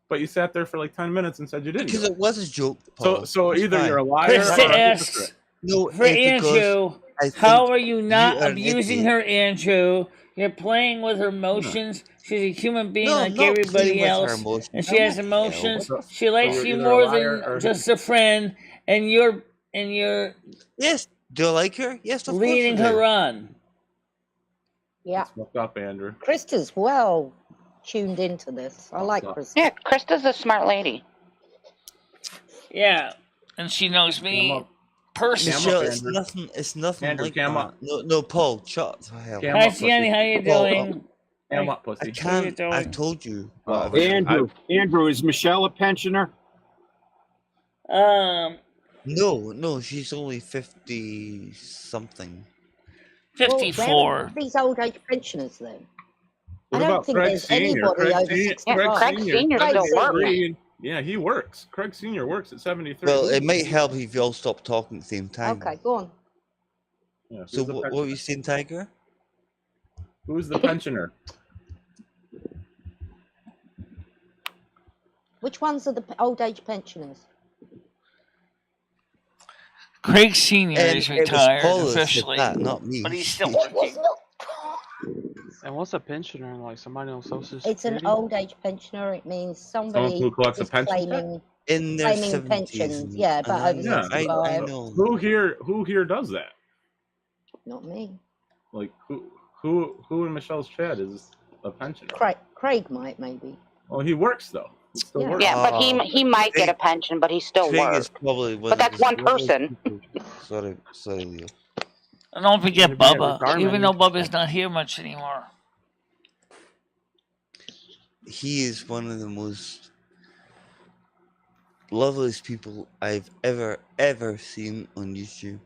but you sat there for like 10 minutes and said you didn't. Because do it. it was a joke, Paul. So It's either fine. you're a liar or Krista a hypocrite. asks, No, for it's because Andrew, I think how are you not are an abusing idiot. her, Andrew? You're playing with her emotions. She's a human being No, like I'm not playing everybody with her else. emotions. And she I'm has not emotions. So- She likes you're you either a more liar or than just a friend, and you're Yes. Do I like her? Yes, of leading course I do. her on. Yeah. Look up, Andrew. Krista's well tuned into this. I like Krista. Yeah, Krista's a smart lady. Yeah. And she knows Cam me up. personally. Michelle, Andrew. it's nothing Andrew, like cam that. up. No, Paul, shut the hell Cam up. Hi, up, Gianni. How you Well, doing? Cam up, I pussy. can't. doing? I told you. Oh, Whatever. Andrew, is Michelle a pensioner? No, she's only 50 something. Well, 54. where are these old age pensioners then? What I don't about think Craig there's Senior? anybody Craig over Senior. 65. Yeah, Craig Senior Craig still Senior. works. Yeah, he works. Craig Senior works at 73. Well, it might help if you all stop talking at the same time. Okay, go on. Yeah, So who's the what were pensioner? you saying, Tiger? Who's the pensioner? Which ones are the old age pensioners? Craig Senior is It was retired Paul that said officially, that, not me. but he's still It was working. not. And what's a pensioner? Like somebody on Social Security? It's an old age pensioner. It means somebody who collects a is pension check? claiming in their claiming 70s. pensions. Yeah, about over Yeah. 65. I know. Who here does that? Not me. Like who in Michelle's chat is a pensioner? Craig might, maybe. Well, he works though. He still Yeah. works. Yeah, but he might get a pension, but he still Craig works. is probably one But of that's the one smartest person. people. Sorry, Leo. And don't forget Maybe at Bubba, retirement even though age. Bubba's not here much anymore. He is one of the most loveliest people I've ever seen on YouTube,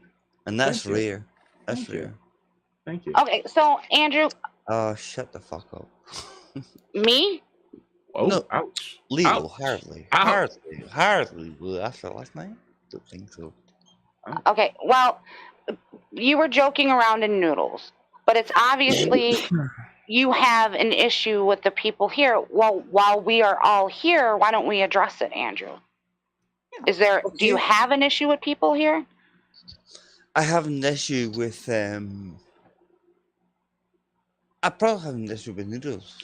and that's Thank you. rare. That's Thank you. rare. Thank you. Okay, so Andrew, Oh, shut the fuck up. me? Oh, No. ouch. Leo, Ouch. hardly. Well, after last night? Don't think so. Okay, well, you were joking around in Noodles, but it's obviously you have an issue with the people here. Well, while we are all here, why don't we address it, Andrew? Do you have an issue with people here? I have an issue with I probably have an issue with Noodles.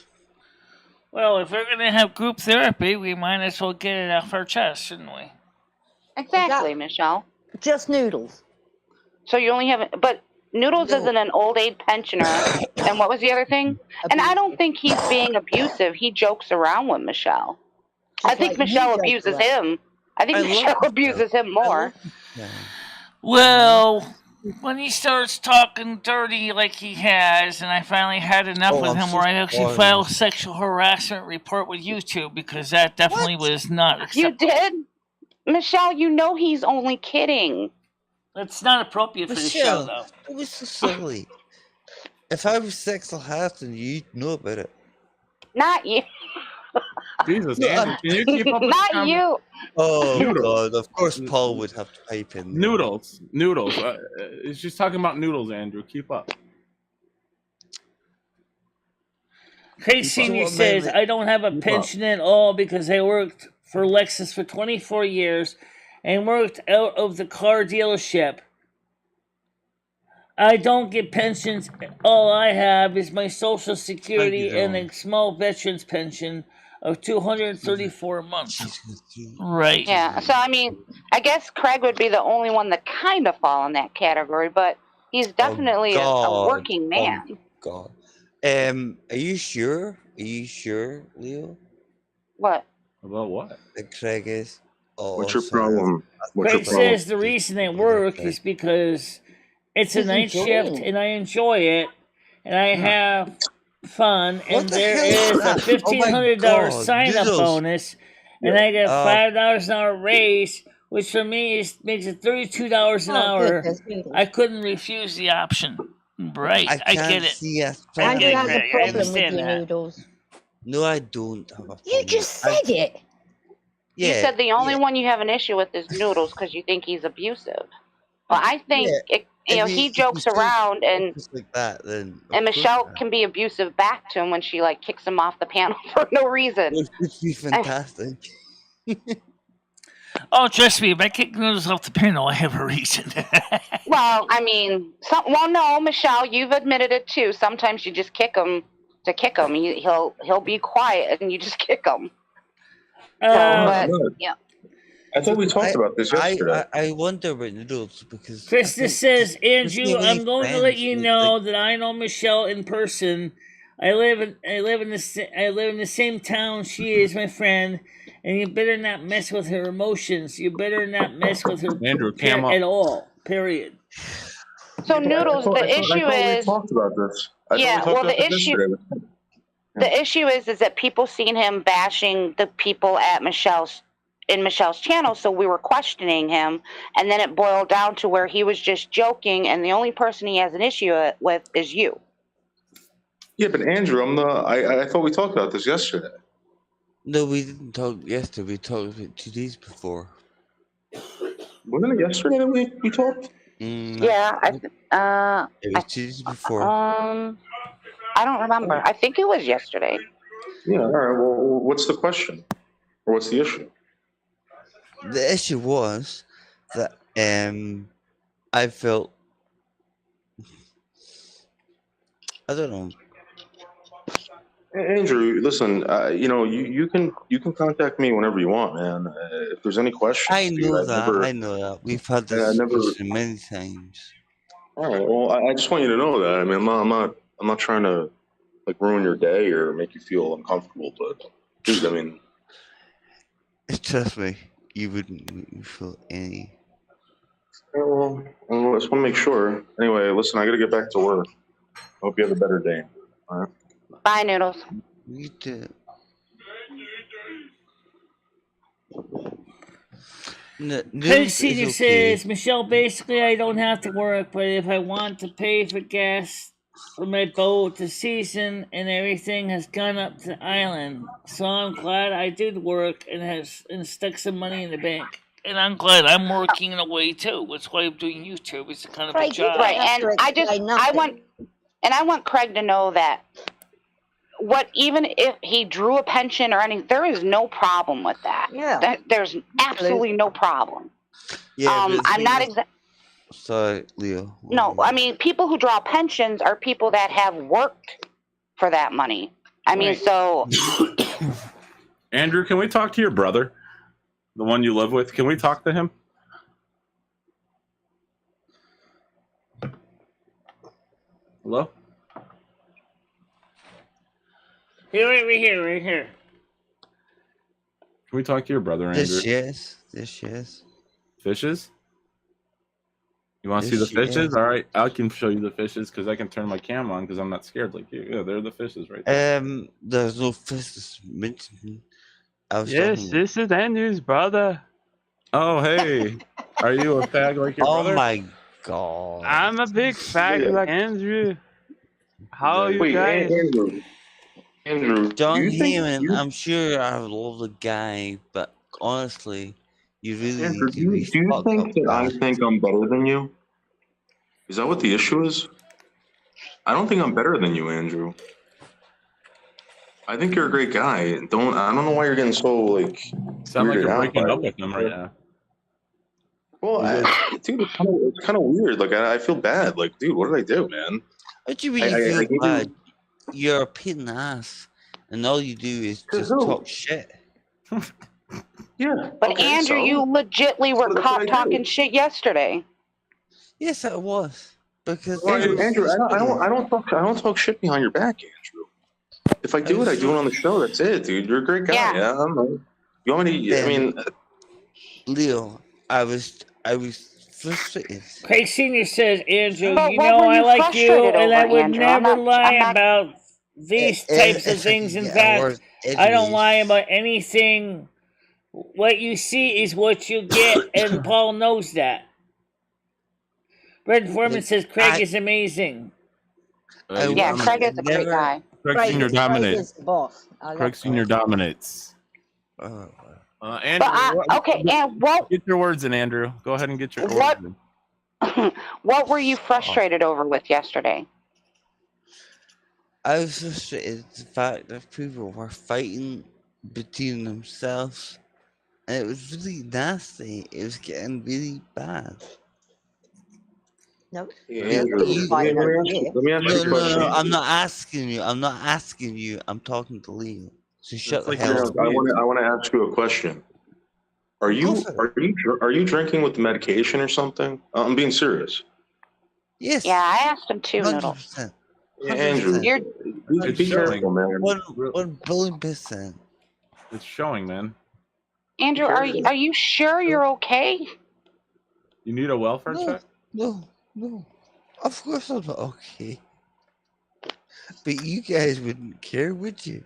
Well, if we're gonna have group therapy, we might as well get it off our chest, shouldn't we? Exactly, Michelle. Just Noodles. So you only have, but Noodles No. isn't an old age pensioner. And what was the other thing? And I don't think he's being abusive. He jokes around with Michelle. I Just think like you Michelle joke abuses around. him. I think I love Michelle Michelle. abuses him more. Yeah. Well, when he starts talking dirty like he has, and I finally had enough with I'm him so where I actually sorry. filed a sexual harassment report with YouTube because that definitely was not You acceptable. did? Michelle, you know he's only kidding. It's not appropriate for the show, Michelle, though. it was so silly. If I was sexual harassing you, you'd know about it. Not you. Jesus, No, Andrew, can you keep up with Not the you. Oh Noodles. God! Of course, Paul would have to pipe in. There. Noodles. She's talking about noodles, Andrew. Keep up. Craig Senior says, I don't have a pension at all because I worked for Lexus for 24 years and worked out of the car dealership. I don't get pensions. All I have is my Social Security and a small veterans pension of $234 a month. Right. Yeah. So I mean, I guess Craig would be the only one that kind of fall in that category, but he's definitely a working man. Oh God. Are you sure? Are you sure, Leo? What? About what? That Craig is. Oh, What's your problem? Craig says the reason I work is because it's a He's night enjoying shift it. and I enjoy it and I have fun and What the there hell is is a that? Oh my $1,500 God, sign up noodles. bonus and I get $5 an hour raise, which for me makes it $32 an hour. Good, there's I couldn't refuse the option. Right, I can't get it. see a I And get you it, have a Craig. I problem with understand your that. noodles. No, I don't have a problem. You just said it. Yeah, You said the only one you have an issue with is Noodles because you think he's abusive. Well, I think he jokes around and just like that. Then and Michelle can be abusive back to him when she like kicks him off the panel for no reason. Which would be fantastic. Oh, trust me, if I kick noodles off the panel, I have a reason. Well, I mean, no, Michelle, you've admitted it too. Sometimes you just kick him to kick him. He'll be quiet and you just kick him. Yeah. I thought we talked about this yesterday. I wonder about noodles because Krista says, Andrew, really I'm going to let friends you with, know that I know Michelle in person. I live in the same town she is, my friend, and you better not mess with her emotions. You better not mess with her Andrew, cam up. at all. Period. So Noodles, the issue is we talked about this. The issue is that people seen him bashing the people at Michelle's channel, so we were questioning him, and then it boiled down to where he was just joking, and the only person he has an issue with is you. Yeah, but Andrew, I thought we talked about this yesterday. No, we didn't talk yesterday. We talked about 2 days before. Wasn't it yesterday that we talked? Yeah, it was 2 days before. I don't remember. I think it was yesterday. Yeah. All right. Well, what's the question, or what's the issue? The issue was that I felt I don't know. Andrew, listen. You can contact me whenever you want, man. If there's any questions, I know that. We've had this discussion many times. All right. Well, I just want you to know that. I mean, I'm not trying to like ruin your day or make you feel uncomfortable, but dude, I mean, trust me, you wouldn't make me feel any. Well, I just want to make sure. Anyway, listen, I got to get back to work. Hope you have a better day. All right. Bye, Noodles. You too. Craig Senior says, Michelle, basically I don't have to work, but if I want to pay for gas for my boat, the season and everything has gone up to the island. So I'm glad I did work and stuck some money in the bank. And I'm glad I'm working in a way too. That's why I'm doing YouTube. It's a kind of a job. Right, and I want Craig to know that even if he drew a pension or anything, there is no problem with that. Yeah. There's absolutely no problem. Yeah. I'm not Sorry, Leo. No, I mean, people who draw pensions are people that have worked for that money. I mean, so. Andrew, can we talk to your brother? The one you live with? Can we talk to him? Hello? Right here. Can we talk to your brother, Andrew? Yes. Fishes? You want to see Yes, the she fishes? is. All right, I can show you the fishes because I can turn my cam on because I'm not scared like you. Yeah, they're the fishes right there. There's no fishes mentioned. I was Yes, talking. this is Andrew's brother. Oh, hey. Are you a fag like your Oh brother? my god. I'm a big fag like Andrew. How are you Wait, guys? Andrew, do John you think Heyman, I'm sure I love the guy, but honestly, you really Andrew, need to be do you fucked up think that I fast. think I'm better than you? Is that what the issue is? I don't think I'm better than you, Andrew. I think you're a great guy. I don't know why you're getting so like Sound like weirded you're out breaking by up it. with them right now. Well, dude, it's kind of weird. Like I feel bad. Like, dude, what did I do, man? What do you I mean you feel gave bad? you You're a pain in the ass, and all you do is to just who? talk shit. Yeah. But Okay, Andrew, so you legitly were that's what caught I talking do. shit yesterday. Yes, it was because Why it are was Andrew, just I being. don't talk shit behind your back, Andrew. If I I do it, was I do it so. on the show. That's it, dude. You're a great guy. Yeah. Yeah, I don't know. You want me to? I mean, Leo, I was frustrated. Craig Senior says, Andrew, But you what know were I you like you, frustrated and over, I would Andrew? I'm never not. lie I'm not. about these types of If I things. could In get a fact, word I don't edgeways. lie about anything. What you see is what you get, and Paul knows that. Red Foreman Like, says Craig is amazing. I Yeah, was Craig is a great never. guy. Craig Craig, Senior Craig dominates. is the boss. I love Craig Senior Craig. dominates. Oh, Andrew, Okay, and what get your words in, Andrew. Go ahead and get your what words in. what were you frustrated over with yesterday? I was frustrated at the fact that people were fighting between themselves, and it was really nasty. It was getting really bad. No, Andrew, You, fighting over let here. me ask you a no, question. I'm not asking you. I'm not asking you. I'm talking to Leo. So shut It's the like hell you're up. I want to ask you a question. Are Go for it. you drinking with the medication or something? I'm being serious. Yes. Yeah, I asked him too, Noodles. 100%. Andrew, 100%. You're be careful, man. 1,000,000,000%. It's showing, man. Andrew. Are you sure you're okay? You need a welfare No, check? no. Of course I'm not okay. But you guys wouldn't care, would you?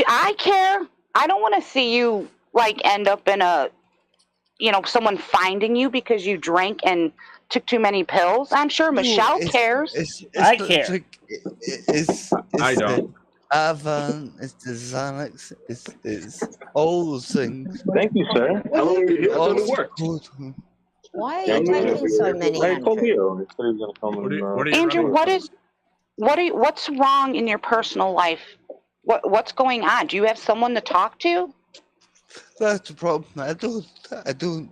I care. I don't want to see you like end up in a, someone finding you because you drank and took too many pills. I'm sure Michelle cares. I care. It's I the don't. Avan, it's the Xanax, it's all those things. Thank you, sir. How long have you All done the work? Why are you taking so many, I told Andrew? Leo. He said he was gonna come. What are you Andrew, running? what's wrong in your personal life? What's going on? Do you have someone to talk to? That's the problem. I don't.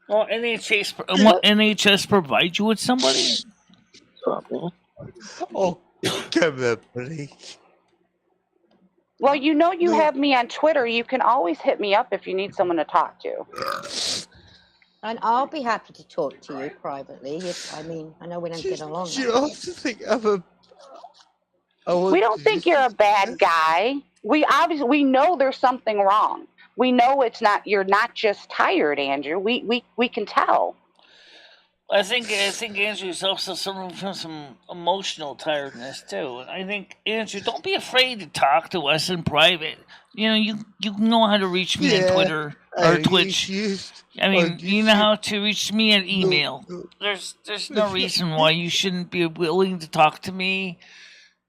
Well, NHS provide you with somebody? Stop, man. Oh, give me a break. Well, you have me on Twitter. You can always hit me up if you need someone to talk to. And I'll be happy to talk to you privately. I know we don't get along. You also think I'm We don't think you're a bad guy. We know there's something wrong. We know you're not just tired, Andrew. We can tell. I think Andrew's also suffering from some emotional tiredness too. I think Andrew, don't be afraid to talk to us in private. You know how to reach me on Twitter or Twitch. I mean, you know how to reach me on email. There's no reason why you shouldn't be willing to talk to me.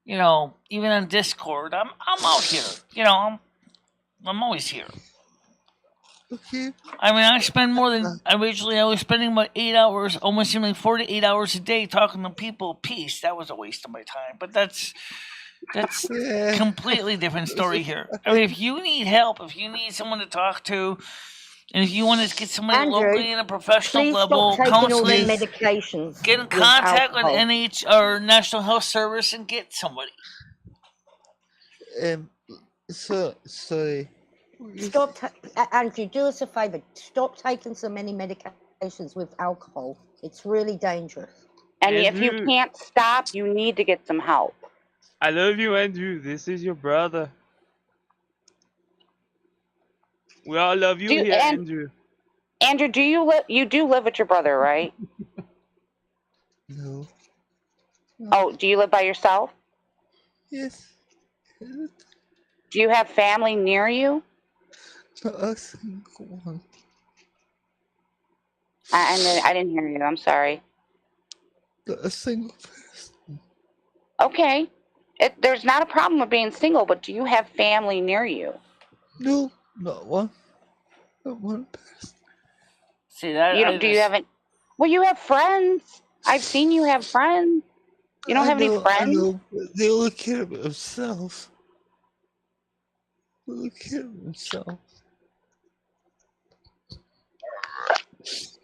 Even on Discord. I'm out here. I'm always here. Okay. I mean, I spend more than originally. I was spending about 8 hours, almost seemingly 4 to 8 hours a day talking to people. Peace. That was a waste of my time. But that's completely different story here. I mean, if you need help, if you need someone to talk to, and if you want to get somebody Andrew, locally in a professional please level, stop taking all counseling, them medications. get in contact with alcohol. NH or National Health Service and get somebody. Sorry. Stop, Andrew. Do us a favor. Stop taking so many medications with alcohol. It's really dangerous. And if you can't stop, you need to get some help. I love you, Andrew. This is your brother. We all love you here, Andrew. Andrew, do you live? You do live with your brother, right? No. Oh, do you live by yourself? Yes. Do you have family near you? Not a single one. I didn't hear you. I'm sorry. Not a single person. Okay. There's not a problem with being single, but do you have family near you? No, not one. Not one person. See that? You don't? Do you have any? Well, you have friends. I've seen you have friends. You don't have any I friends? know, but they only care about themselves. They only care about themselves.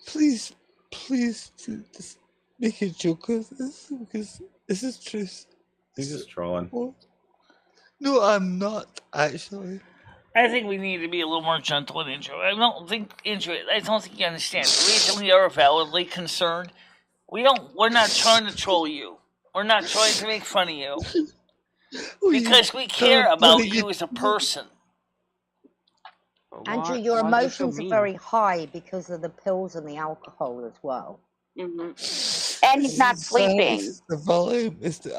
Please, just make a joke of this, because this is truth. He's just trolling. No, I'm not, actually. I think we need to be a little more gentle with Andrew. I don't think you understand. The reason we are validly concerned, we're not trying to troll you. We're not trying to make fun of you. Because we care about you as a person. Andrew, your emotions are very high because of the pills and the alcohol as well. Mm-hmm. And he's not sleeping. It's the volume, it's the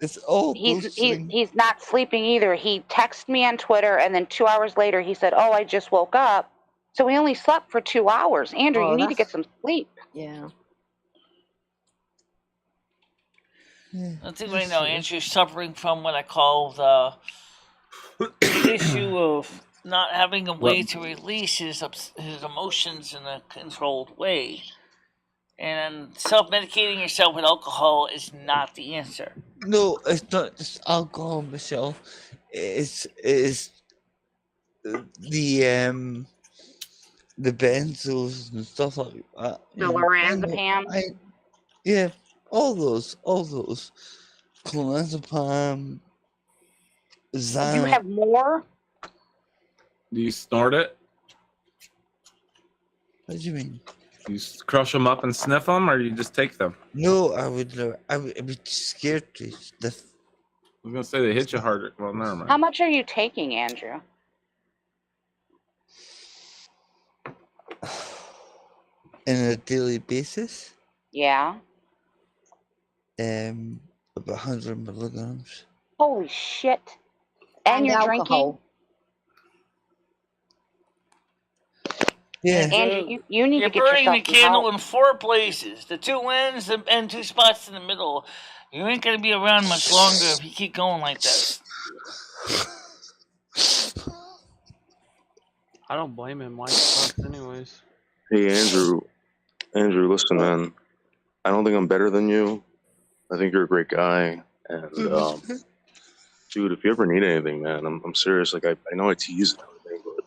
it's all those things. He's not sleeping either. He texted me on Twitter, and then 2 hours later he said, "Oh, I just woke up." So he only slept for 2 hours. Andrew, you need to get some sleep. Yeah. I think right now Andrew's suffering from what I call the issue of not having a way to release his emotions in a controlled way. And self-medicating yourself with alcohol is not the answer. No, it's not just alcohol, Michelle. It's the benzos and stuff like that. The lorazepam. Yeah, all those. Clonazepam, Xanax. Do you have more? Do you snort it? What do you mean? You crush them up and sniff them, or you just take them? No, I would be scared to sniff. I was gonna say they hit you harder. Well, never mind. How much are you taking, Andrew? On a daily basis? Yeah. About 100 milligrams. Holy shit. And you're alcohol. drinking? Yeah. Andrew, you need to get You're burning the yourself some candle help. in 4 places. The 2 ends and 2 spots in the middle. You ain't gonna be around much longer if you keep going like this. I don't blame him. Mike sucks anyways. Hey, Andrew, listen, man. I don't think I'm better than you. I think you're a great guy. And, dude, if you ever need anything, man, I'm serious. Like, I know I tease and everything, but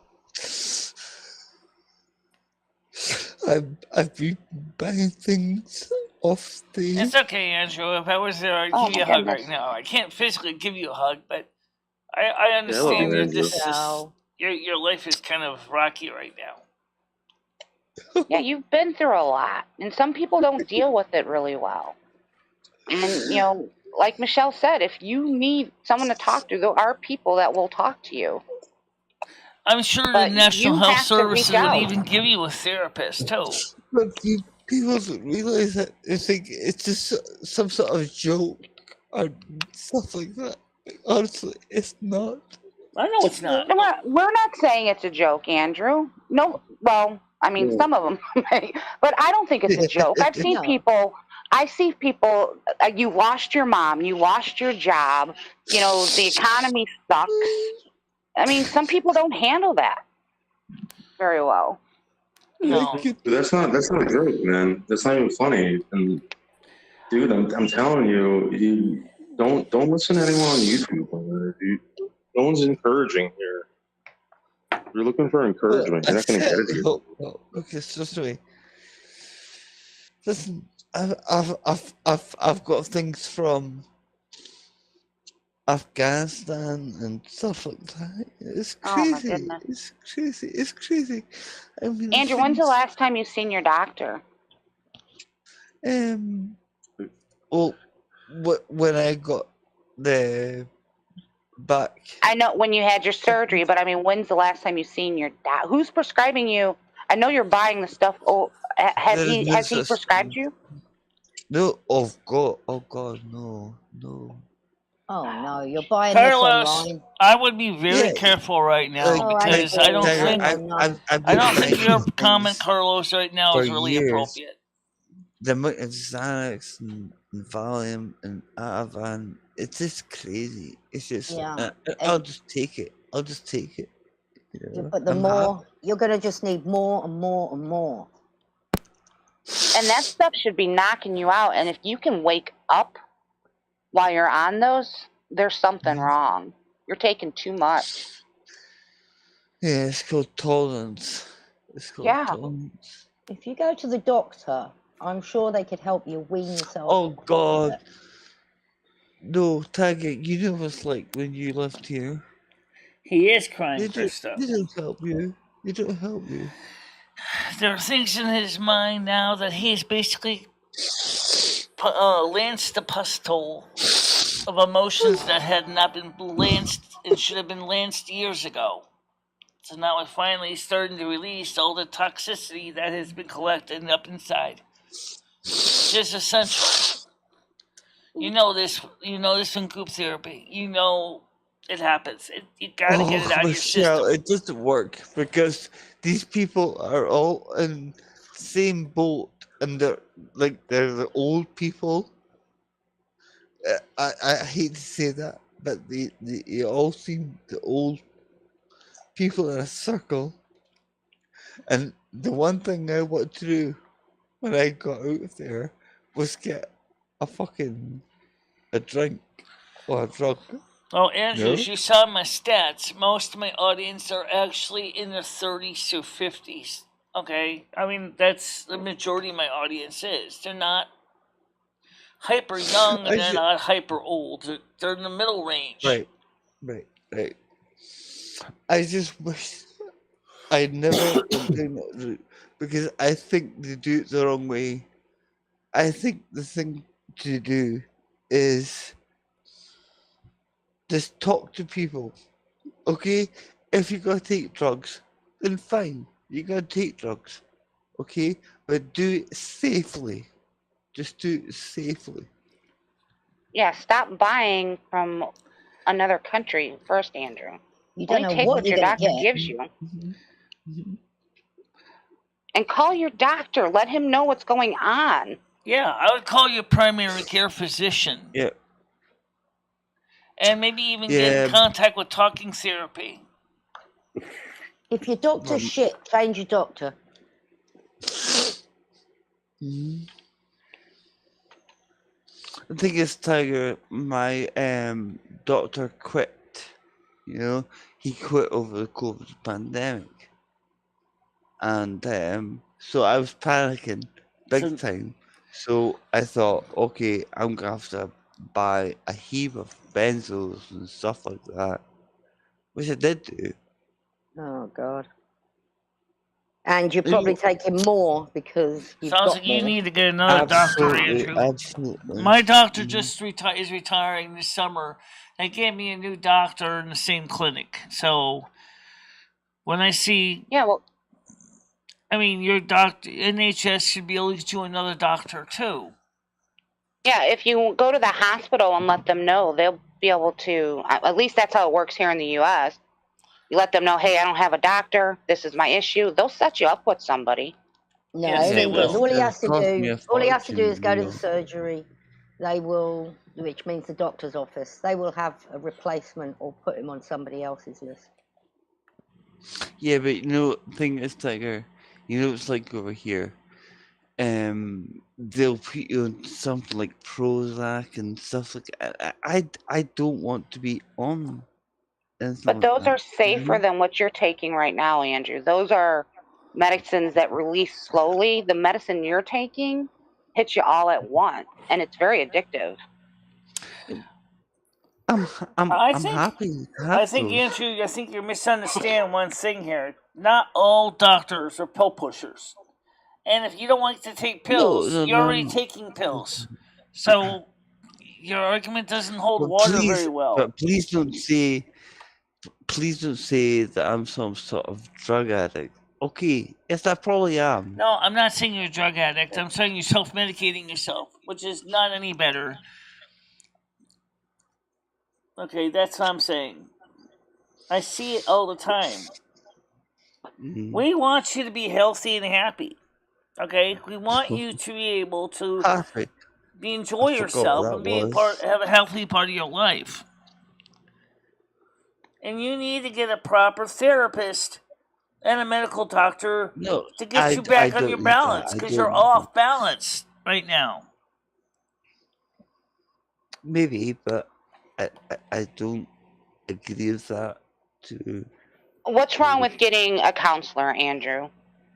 I've been buying things off the. It's okay, Andrew. If I was there, I'd give you a hug right now. I can't physically give you a hug, but I understand that this is, your life is kind of rocky right now. Yeah, you've been through a lot, and some people don't deal with it really well. And, like Michelle said, if you need someone to talk to, there are people that will talk to you. I'm sure the National Health Services would even give you a therapist, too. But people don't realize that. They think it's just some sort of joke or stuff like that. Honestly, it's not. I know it's not. We're not saying it's a joke, Andrew. No, well, I mean, some of them may, but I don't think it's a joke. I've seen people. You lost your mom, you lost your job, the economy sucks. I mean, some people don't handle that very well. No. that's not a joke, man. That's not even funny. And dude, I'm telling you, don't listen to anyone on YouTube. No one's encouraging here. You're looking for encouragement. You're not going to get it here. Okay, so sorry. Listen, I've got things from Afghanistan and stuff like that. It's crazy. Oh my goodness. It's crazy. I mean, Andrew, when's the last time you seen your doctor? Well, when I got the back. I know when you had your surgery, but I mean, when's the last time you seen your doctor? Who's prescribing you? I know you're buying the stuff. Oh, has There is he no has he such prescribed thing. you? No, oh God, no. Oh no, you're buying this Carlos, online. I would be very Yeah, careful right now like, Oh, because I don't Tiger, think no. I've I been don't think buying your these comment, things Carlos, right now for is really years. appropriate. The amount of Xanax and Valium and Ativan, it's just crazy. It's just, Yeah. I'll And just take it. You know? but the I'm happy. more you're gonna just need more and more and more. And that stuff should be knocking you out. And if you can wake up while you're on those, there's something wrong. You're taking too much. Yeah, it's called tolerance. Yeah. If you go to the doctor, I'm sure they could help you wean yourself. Oh off of God. it. No, Tiger, you know what's like when you lived here. He is crying for They stuff. don't help you. They don't help you. There are things in his mind now that he's basically lanced a pistol of emotions that had not been lanced and should have been lanced years ago. So now it's finally starting to release all the toxicity that has been collected up inside. Just essential. You know this in group therapy. You know it happens. You gotta get it out of your Michelle, system. it doesn't work because these people are all in the same boat and they're the old people. I hate to say that, but they all seem the old people in a circle. And the one thing I wanted to do when I got out of there was get a drink or a drug. Oh, Andrew, No? as you saw my stats, most of my audience are actually in their 30s to 50s. Okay? I mean, that's the majority of my audience is. They're not hyper young and they're not hyper old. They're in the middle range. Right. I just wish I'd never went down that route because I think they do it the wrong way. I think the thing to do is just talk to people. Okay? If you gotta take drugs, then fine. You gotta take drugs. Okay? But do it safely. Just do it safely. Yeah, stop buying from another country first, Andrew. You don't Only know take what what you're your gonna doctor get. gives you. And call your doctor. Let him know what's going on. Yeah, I would call your primary care physician. Yeah. And maybe even get in contact with talking therapy. If your doctor's shit, change your doctor. The thing is, Tiger, my doctor quit. You know, he quit over the COVID pandemic, and so I was panicking big time. So I thought, okay, I'm gonna have to buy a heap of benzos and stuff like that, which I did do. Oh God. And you're probably taking more because you've Sounds got like you more. need to get another doctor, Andrew. Absolutely. My doctor just is retiring this summer. They gave me a new doctor in the same clinic. So when I see, I mean, your doctor, NHS should be able to get you another doctor too. Yeah, if you go to the hospital and let them know, they'll be able to. At least that's how it works here in the U.S. You let them know, hey, I don't have a doctor. This is my issue. They'll set you up with somebody. No, Yes, in they England, will. all he has to Cost me do, a all he has to do is go to fortune, the surgery. They will, which means the doctor's office. They will have a replacement or put him on somebody else's list. Yeah, but you know, the thing is, Tiger, you know, it's like over here. They'll put you on something like Prozac and stuff like that. I don't want to be on. But those are safer than what you're taking right now, Andrew. Those are medicines that release slowly. The medicine you're taking hits you all at once, and it's very addictive. I'm happy. I think, Andrew, I think you're misunderstanding one thing here. Not all doctors are pill pushers. And if you don't like to take pills, you're already taking pills. So your argument doesn't hold water very well. But please don't say that I'm some sort of drug addict Okay, yes, I probably am. No, I'm not saying you're a drug addict. I'm saying you're self-medicating yourself, which is not any better. Okay, that's what I'm saying. I see it all the time. Mhm. We want you to be healthy and happy. Okay, we want you to be able to Perfect. enjoy I forgot what yourself that and be was. have a healthy part of your life. And you need to get a proper therapist and a medical doctor No, to get you I back on your don't need that. balance I because you're don't need that. off balance right now. Maybe, but I don't agree with that. To What's wrong with getting a counselor, Andrew?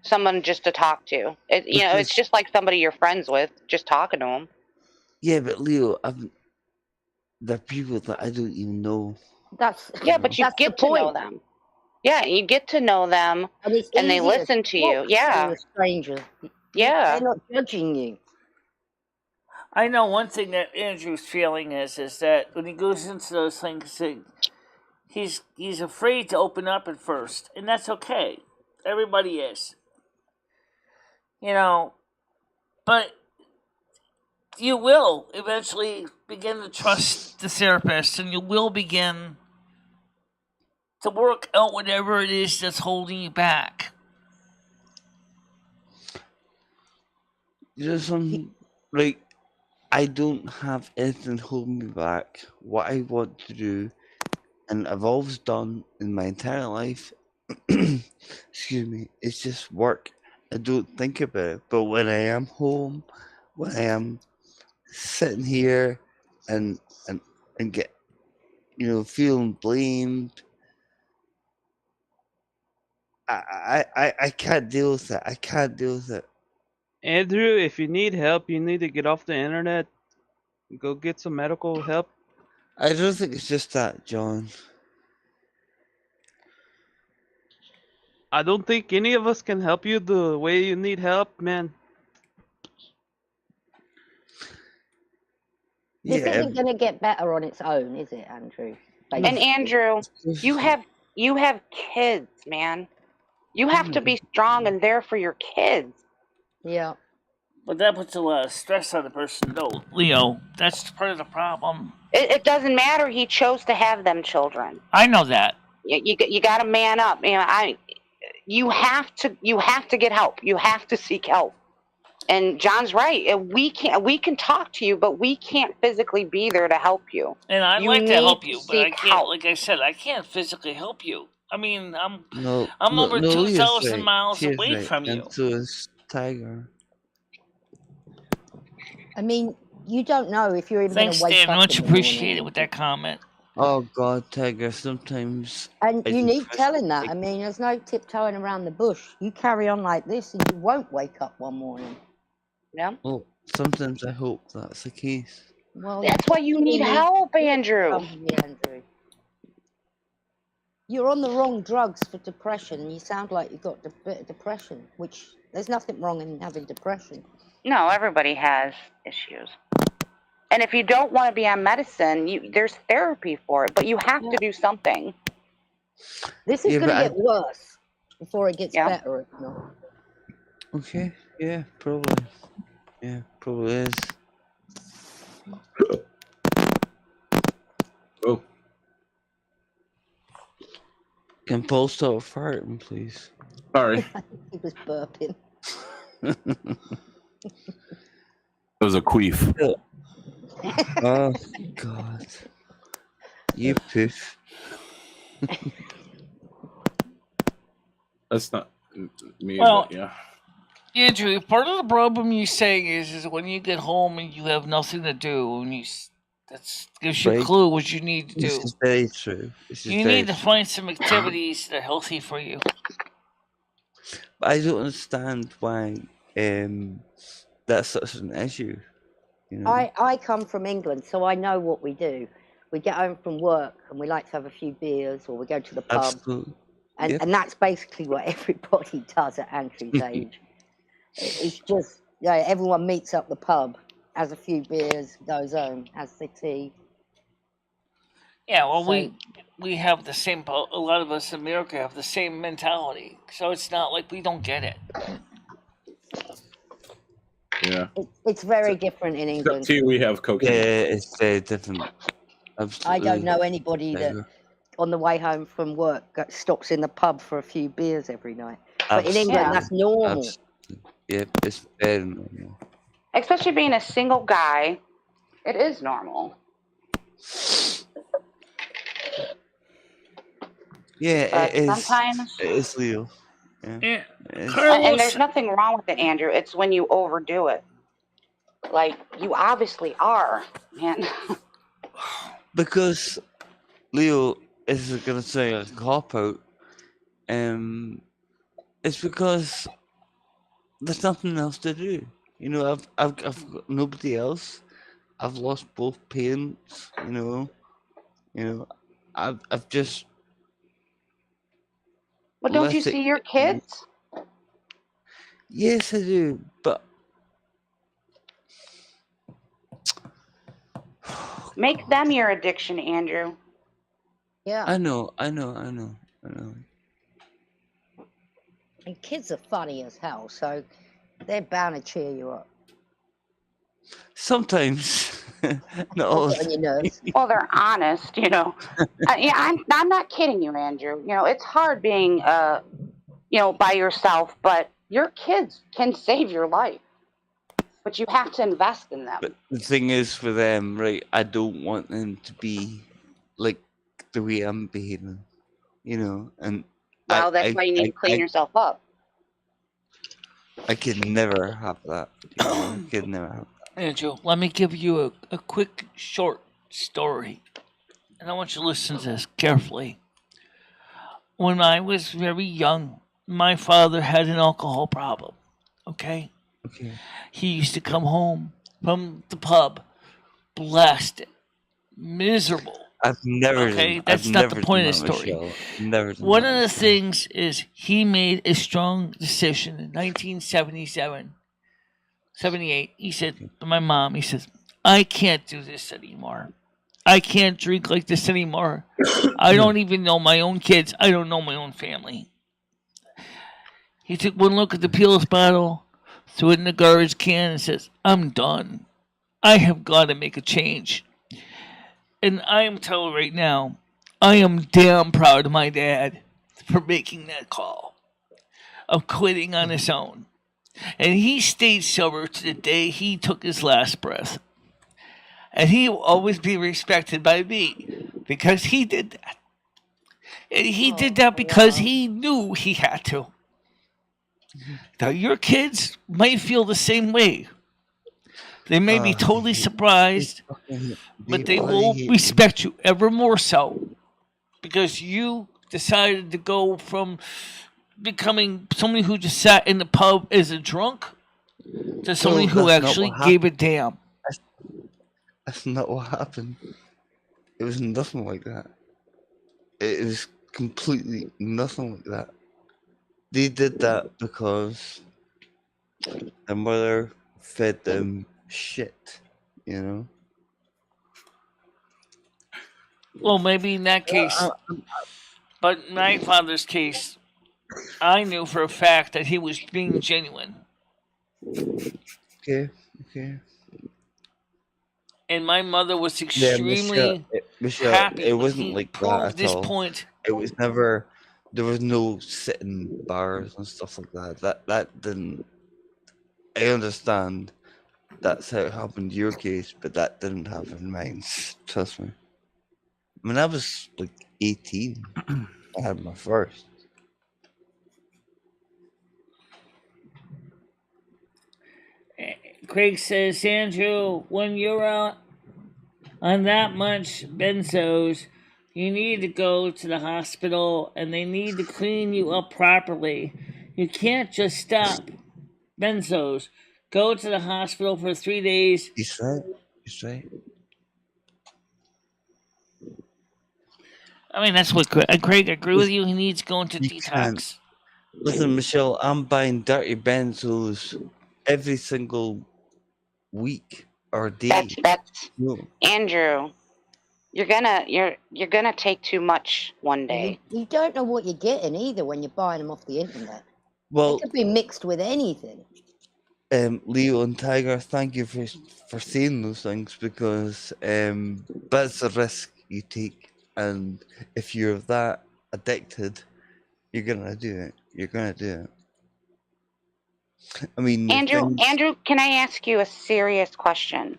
Someone just to talk to. It's because just like somebody you're friends with, just talking to them. yeah, but Leo, there are people that I don't even know. That's Yeah, but you that's the get to know point. them. Yeah, you get to know them, And it's and they easier listen to you. talk Yeah, to a stranger. yeah. They're not judging you. I know one thing that Andrew's feeling is that when he goes into those things, he's afraid to open up at first, and that's okay. Everybody is, but you will eventually begin to trust the therapist, and you will begin to work out whatever it is that's holding you back. You know, some like I don't have anything holding me back. What I want to do, and I've always done in my entire life, excuse me, it's just work. I don't think about it. But when I am home, when I am sitting here and and get feeling blamed, I can't deal with it. I can't deal with it. Andrew, if you need help, you need to get off the internet. Go get some medical help. I don't think it's just that, John. I don't think any of us can help you the way you need help, man. This Yeah, isn't going to get better on its own, is it, Andrew? And Basically. Andrew, you have kids, man. You have to be strong and there for your kids. Yeah. But that puts a lot of stress on the person, though, Leo. That's part of the problem. It doesn't matter. He chose to have them children. I know that. You got to man up. You have to get help. You have to seek help. And John's right. We can talk to you, but we can't physically be there to help you. And I'd You like to need help you, but I seek can't. help. Like I said, I can't physically help you. I mean, I'm no, over Leah's 2,000 right. miles She is away right. from And you. so is Tiger. I mean, you don't know if you're even going Thanks, to wake Dan. up Much in the morning. appreciated with that comment. Oh God, Tiger. Sometimes And I you do need question, telling that. like, I mean, there's no tiptoeing around the bush. You carry on like this and you won't wake up one morning. Yeah. well, sometimes I hope that's the case. Well, That's why you need help, Andrew. Andrew. You're on the wrong drugs for depression. You sound like you've got a bit of depression, which there's nothing wrong in having depression. No, everybody has issues. And if you don't want to be on medicine, there's therapy for it, but you have to do something. This is going to get worse before it gets better. If not. Okay. Yeah. Probably. Yeah. Probably is. Oh. Can Paul stop farting, please? Sorry. He was burping. It was a queef. Oh God. You poof. That's not me. Well, but yeah. Andrew, part of the problem you're saying is when you get home and you have nothing to do, and that gives you a Right. clue what you need to do. This is very true. You need to find some activities that are healthy for you. I don't understand why that's such an issue. You know? I come from England, so I know what we do. We get home from work and we like to have a few beers, or we go to the pub. Absolutely. And that's basically what everybody does at Andrew's age. It's just, everyone meets up the pub, has a few beers, goes home, has the tea. Yeah, well, So we have the same. A lot of us in America have the same mentality, so it's not like we don't get it. Yeah. it's very different in Except England. to you, we have Yeah, cocaine. it's very different. I Absolutely. don't know anybody I that agree. on the way home from work stops in the pub for a few beers every night. But in England, Yeah. that's normal. Absolutely. Yep, it's very normal. Especially being a single guy, it is normal. Yeah, But it is. sometimes, It is, Leo. Yeah. Yeah, It is. and there's Carlos. nothing wrong with it, Andrew. It's when you overdo it. Like you obviously are, man. Because Leo is gonna say a cop out. It's because there's nothing else to do. You know, I've got nobody else. I've lost both parents. You know, I've just Well, don't you let it. see your kids? Yes, I do, but Make them your addiction, Andrew. Yeah. I know. And kids are funny as hell, so they're bound to cheer you up. Sometimes, not all Or the get on your nerves. Well, they're honest, you know. Yeah, I'm not kidding you, Andrew. You know, it's hard being, by yourself, but your kids can save your life. But you have to invest in them. But the thing is, for them, right? I don't want them to be like the way I'm behaving, and Well, that's why you need to clean yourself up. I could never have that. I could never have that. Andrew, let me give you a quick, short story. And I want you to listen to this carefully. When I was very young, my father had an alcohol problem. Okay? Okay. He used to come home from the pub blasted, miserable. I've never. Okay, done, that's I've not never the point done of the that, story. Michelle. Never. Done One that, of the Michelle. things is he made a strong decision in 1977, 78. He said to my mom, he says, I can't do this anymore. I can't drink like this anymore. I don't even know my own kids. I don't know my own family. He took one look at the Peel's bottle, threw it in the garbage can, and says, I'm done. I have got to make a change. And I am telling you right now, I am damn proud of my dad for making that call of quitting on his own. And he stayed sober to the day he took his last breath. And he will always be respected by me because he did that. And he did that because he knew he had to. Now, your kids might feel the same way. They may be totally surprised, but they will respect you ever more so because you decided to go from becoming somebody who just sat in the pub as a drunk to somebody who actually gave a damn. That's not what happened. It was nothing like that. It was completely nothing like that. They did that because their mother fed them shit, Well, maybe in that case, but in my father's case, I knew for a fact that he was being genuine. Okay. And my mother was extremely Michelle, happy. it wasn't like that proved at this all. point. It was never. There was no sitting bars and stuff like that. That didn't. I understand. That's how it happened in your case, but that didn't happen in mine. Trust me. I mean, I was like 18. I had my first. Craig says, Andrew, when you're out on that much benzos, you need to go to the hospital and they need to clean you up properly. You can't just stop benzos. Go to the hospital for 3 days. He's right. I mean, that's what Craig, I agree with you. He needs to go into detox. Listen, Michelle, I'm buying dirty benzos every single week or day. That's Andrew. you're gonna take too much one You, day. you don't know what you're getting either when you're buying them off the internet. Well, It could be mixed with anything. Leo and Tiger, thank you for saying those things, because that's a risk you take, and if you're that addicted, you're gonna do it. You're gonna do it. I mean, Andrew, can I ask you a serious question?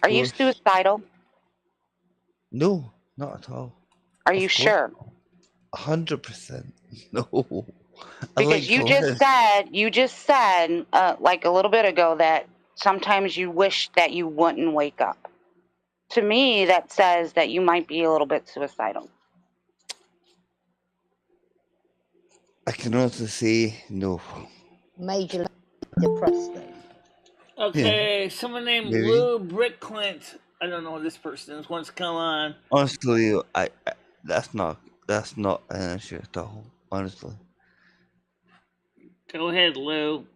Are you suicidal? No, not at all. Are you sure? 100%. No. Because you just said like a little bit ago that sometimes you wish that you wouldn't wake up. To me, that says that you might be a little bit suicidal. I can honestly say no. Major depressed then. Okay, someone named maybe. Lou Brickclint. I don't know who this person is. Wants to come on. Honestly, I that's not an issue at all. Honestly. Go ahead, Lou.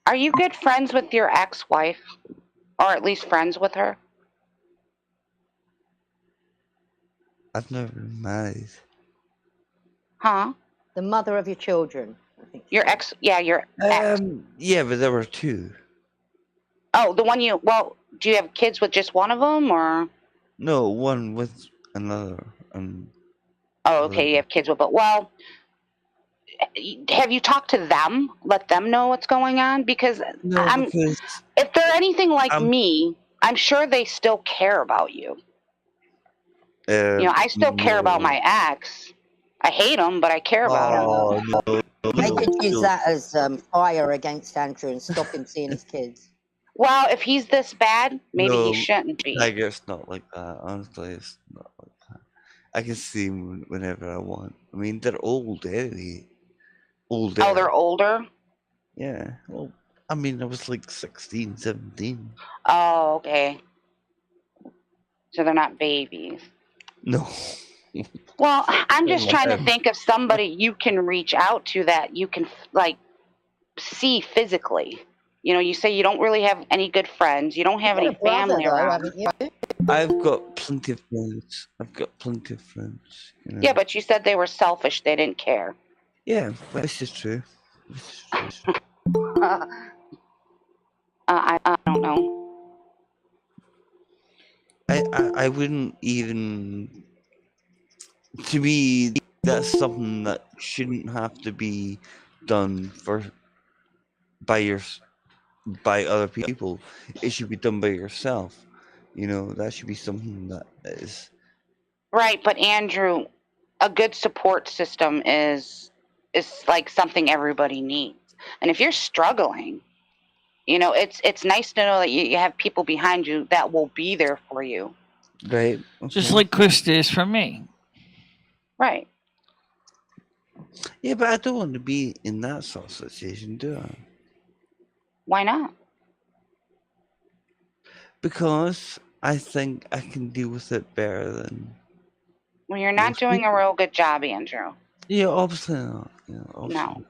Are you good friends with your ex-wife, or at least friends with her? I've never been married. Huh? The mother of your children, I think. Your ex? Yeah, your ex. Yeah, but there were two. Oh, the one you. Well, do you have kids with just one of them, or? No, one with another. Oh, okay. You have kids with, but well, have you talked to them? Let them know what's going on, because no, if they're anything like me, I'm sure they still care about you. I still care about my ex. I hate him, but I care about him. No, They could use that as fire against Andrew and stop him seeing his kids. Well, if he's this bad, maybe he shouldn't be. Tiger, it's not like that. Honestly, it's not like that. I can see him whenever I want. I mean, they're old anyway. Older. Oh, they're older? Yeah. Well, I mean, I was like 16, 17. Oh, okay. So they're not babies. No. Well, I'm just trying to think of somebody you can reach out to that you can like see physically. You say you don't really have any good friends. You don't have any family around. I've got plenty of friends. Yeah, but you said they were selfish. They didn't care. Yeah, this is true. I don't know. I wouldn't even. To me, that's something that shouldn't have to be done by other people. It should be done by yourself. That should be something that is right. But Andrew, a good support system is like something everybody needs. And if you're struggling, it's nice to know that you have people behind you that will be there for you. Right. Okay. Just like Chris is for me. Right. Yeah, but I don't want to be in that sort of situation, do I? Why not? Because I think I can deal with it better than. Well, you're not doing a real good job, Andrew. Yeah, obviously not. No.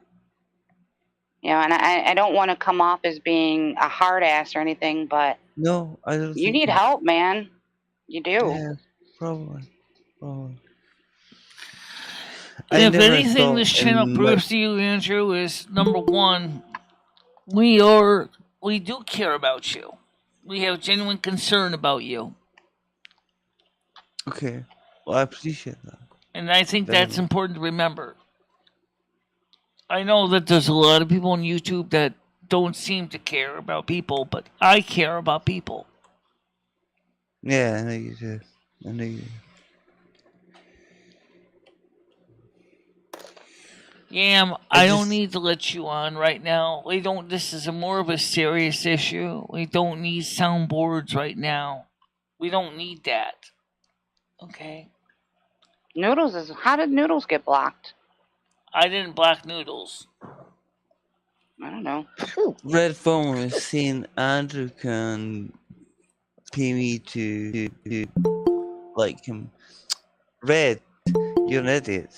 And I don't want to come off as being a hard ass or anything, but no, I don't. You need help, man. You do. Yeah, probably. If anything, this channel proves to you, Andrew, is number one, we do care about you. We have genuine concern about you. Okay. Well, I appreciate that. And I think that's important to remember. I know that there's a lot of people on YouTube that don't seem to care about people, but I care about people. Yeah, I know you do. Yam, I don't need to let you on right now. This is more of a serious issue. We don't need soundboards right now. We don't need that. Okay? How did Noodles get blocked? I didn't block Noodles. I don't know. Red Phone is saying Andrew can pay me to like him. Red, you're an idiot.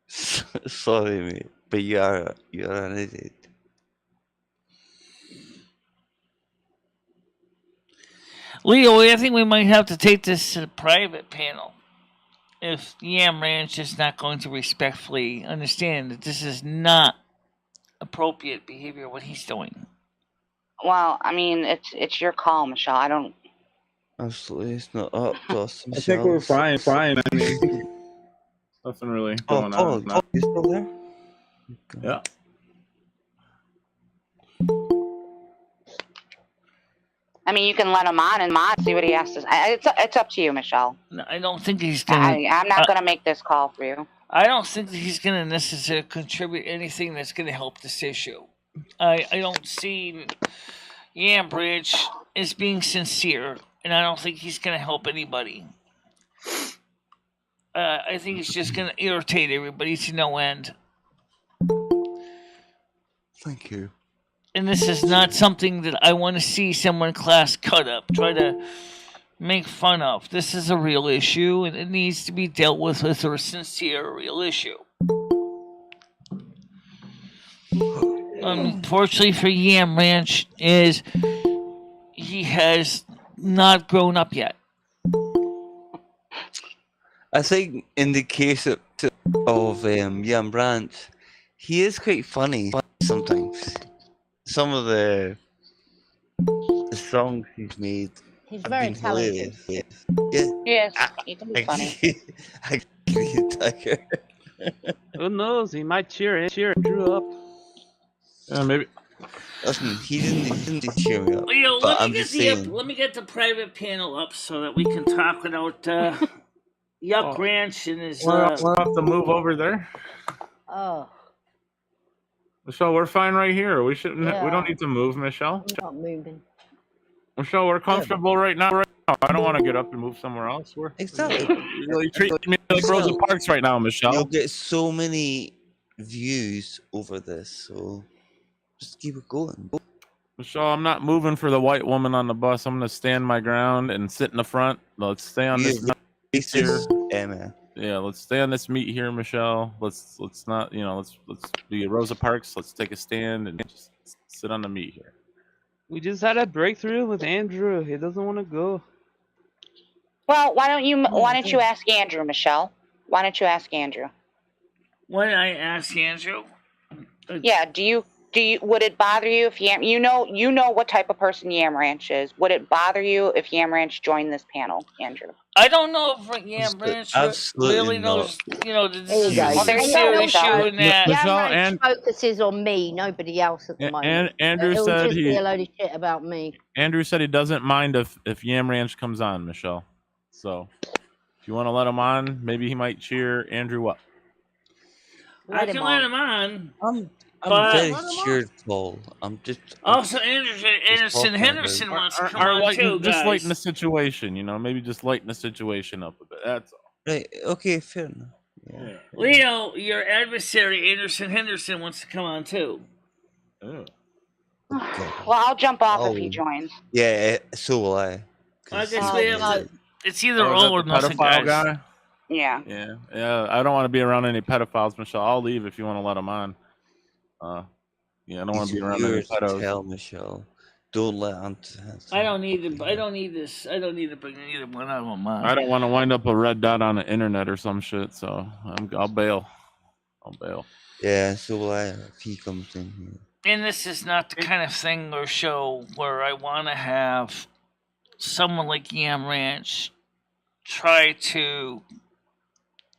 Sorry, mate, but you're an idiot. Leo, I think we might have to take this to the private panel. If Yam Ranch is not going to respectfully understand that this is not appropriate behavior, what he's doing. Well, I mean, it's your call, Michelle. I don't. Absolutely, it's not up to us, I think we're Michelle. fine. I mean, nothing really going on. Paul, you still there? Yeah. I mean, you can let him on and see what he has to say. It's up to you, Michelle. No, I don't think he's gonna. I'm not gonna make this call for you. I don't think that he's gonna necessarily contribute anything that's gonna help this issue. I don't see Yam Bridge as being sincere, and I don't think he's gonna help anybody. I think he's just gonna irritate everybody to no end. Thank you. And this is not something that I want to see someone class cut up, try to make fun of. This is a real issue, and it needs to be dealt with a sincere, real issue. Unfortunately for Yam Ranch, is he has not grown up yet. I think in the case of Yam Ranch, he is quite funny sometimes. Some of the songs he's made. He's have very been talented. hilarious. Yeah. Yes, he can be funny. I agree, Tucker. Who knows? He might cheer Andrew up. Yeah, maybe. Listen, he didn't cheer me up. Leo, but I'm just saying. let me get the private panel up so that we can talk about Yuck Ranch and his. We'll have to move over there. Oh, Michelle, we're fine right here. We shouldn't. We Yeah. don't need to move, Michelle. I'm not moving. Michelle, we're comfortable right now. I don't want to get up and move somewhere else. We're Exactly. you really treat me like Rosa Parks right now, Michelle. You'll get so many views over this, so just keep it going. Michelle, I'm not moving for the white woman on the bus. I'm gonna stand my ground and sit in the front. Let's stay on this meat here. Emma. Yeah, let's stay on this meat here, Michelle. Let's not, let's be Rosa Parks. Let's take a stand and just sit on the meat here. We just had a breakthrough with Andrew. He doesn't want to go. Well, why don't you ask Andrew, Michelle? Why don't you ask Andrew? When I ask Andrew, Yeah. Do you? Would it bother you if you know what type of person Yam Ranch is? Would it bother you if Yam Ranch joined this panel, Andrew? I don't know if Yam Ranch Absolutely really knows, not. this There you is go. a Well, there you sincere go, issue Michelle. in that. Michelle, Yam Ranch focuses on me, nobody else at the moment. And Andrew It'll said just be a load of shit about me. Andrew said he doesn't mind if Yam Ranch comes on, Michelle. So if you want to let him on, maybe he might cheer Andrew up. I can let him on. I'm But- very scared, Paul. I'm just. Also, Anderson Henderson wants to come on too, Just guys. lighten the situation, maybe just lighten the situation up a bit. That's all. Right. Okay. Fair enough. Yeah. Leo, your adversary Anderson Henderson wants to come on too. Oh. Okay. Well, I'll jump off if Oh. he joins. Yeah. So will I. I 'Cause- guess we have no. to, it's either Oh, is all or that the nothing, pedophile guys. guy? Yeah. Yeah. I don't want to be around any pedophiles, Michelle. I'll leave if you want to let him on. I don't want to These be are around any yours to pedos. tell, Michelle. Don't let on to I don't need to bring either one of them on. I don't want to wind up a red dot on the internet or some shit, so I'll bail. Yeah. So will I if he comes in here. And this is not the kind of thing or show where I want to have someone like Yam Ranch try to.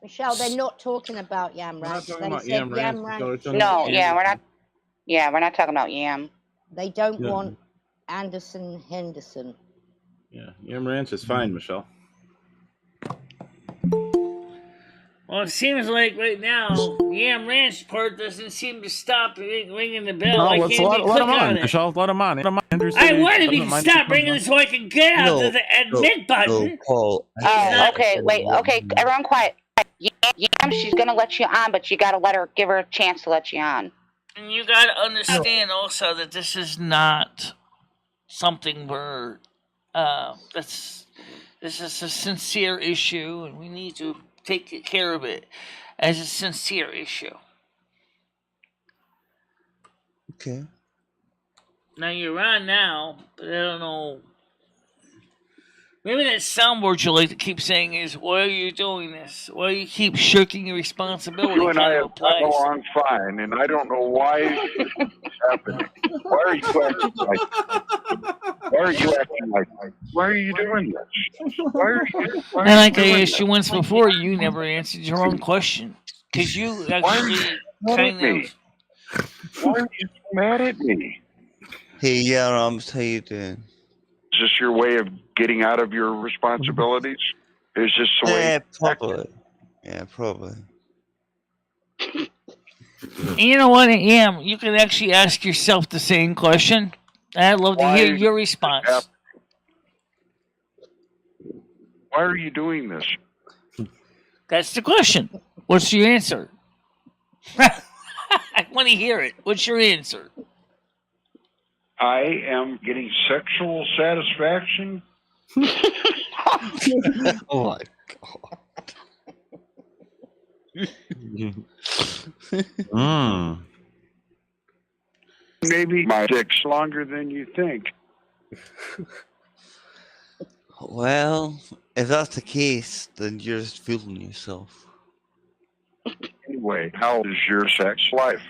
Michelle, they're not talking about Yam We're not Ranch. talking They about said Yam Yam Ranch, Ranch. so it's No. Yam Yeah, we're Ranch. not. Yeah, we're not talking about Yam. They don't Yeah. want Anderson Henderson. Yeah, Yam Ranch is fine, Michelle. Well, it seems like right now, Yam Ranch part doesn't seem to stop ringing the bell. I let's can't let click him on on, it. Michelle. Let him on. Andrew said I he wanted doesn't to mind if stop he comes ringing on. so I can get out No, the admit button. No, Paul. Oh, okay. Wait. Okay, everyone, quiet. Yam, she's gonna let you on, but you gotta give her a chance to let you on. And you gotta understand also that this is not something where this is a sincere issue, and we need to take care of it as a sincere issue. Okay. Now you're on now, but I don't know. Maybe that soundboard you like to keep saying is, "Why are you doing this? Why do you keep shirking your responsibility?" You and I Kind have of gotten applies. along fine, and I don't know why this is happening. Why are you acting like? Why are you acting like? Why are you doing this? Why are you? Why And are like you I doing asked you this? once before, you never answered your own question because you Why are you actually mad at kind me? of. Why are you so mad at me? Hey, yeah, Rams, how you doing? Is this your way of getting out of your responsibilities? Is this the way? Yeah, probably. Yeah, probably. And you know what? You can actually ask yourself the same question. I'd love to Why hear your is this response. happening? Why are you doing this? That's the question. What's your answer? I want to hear it. What's your answer? I am getting sexual satisfaction. Oh my Mm. Maybe my dick's longer than you think. Well, if that's the case, then you're just fooling yourself. Anyway, how is your sex life?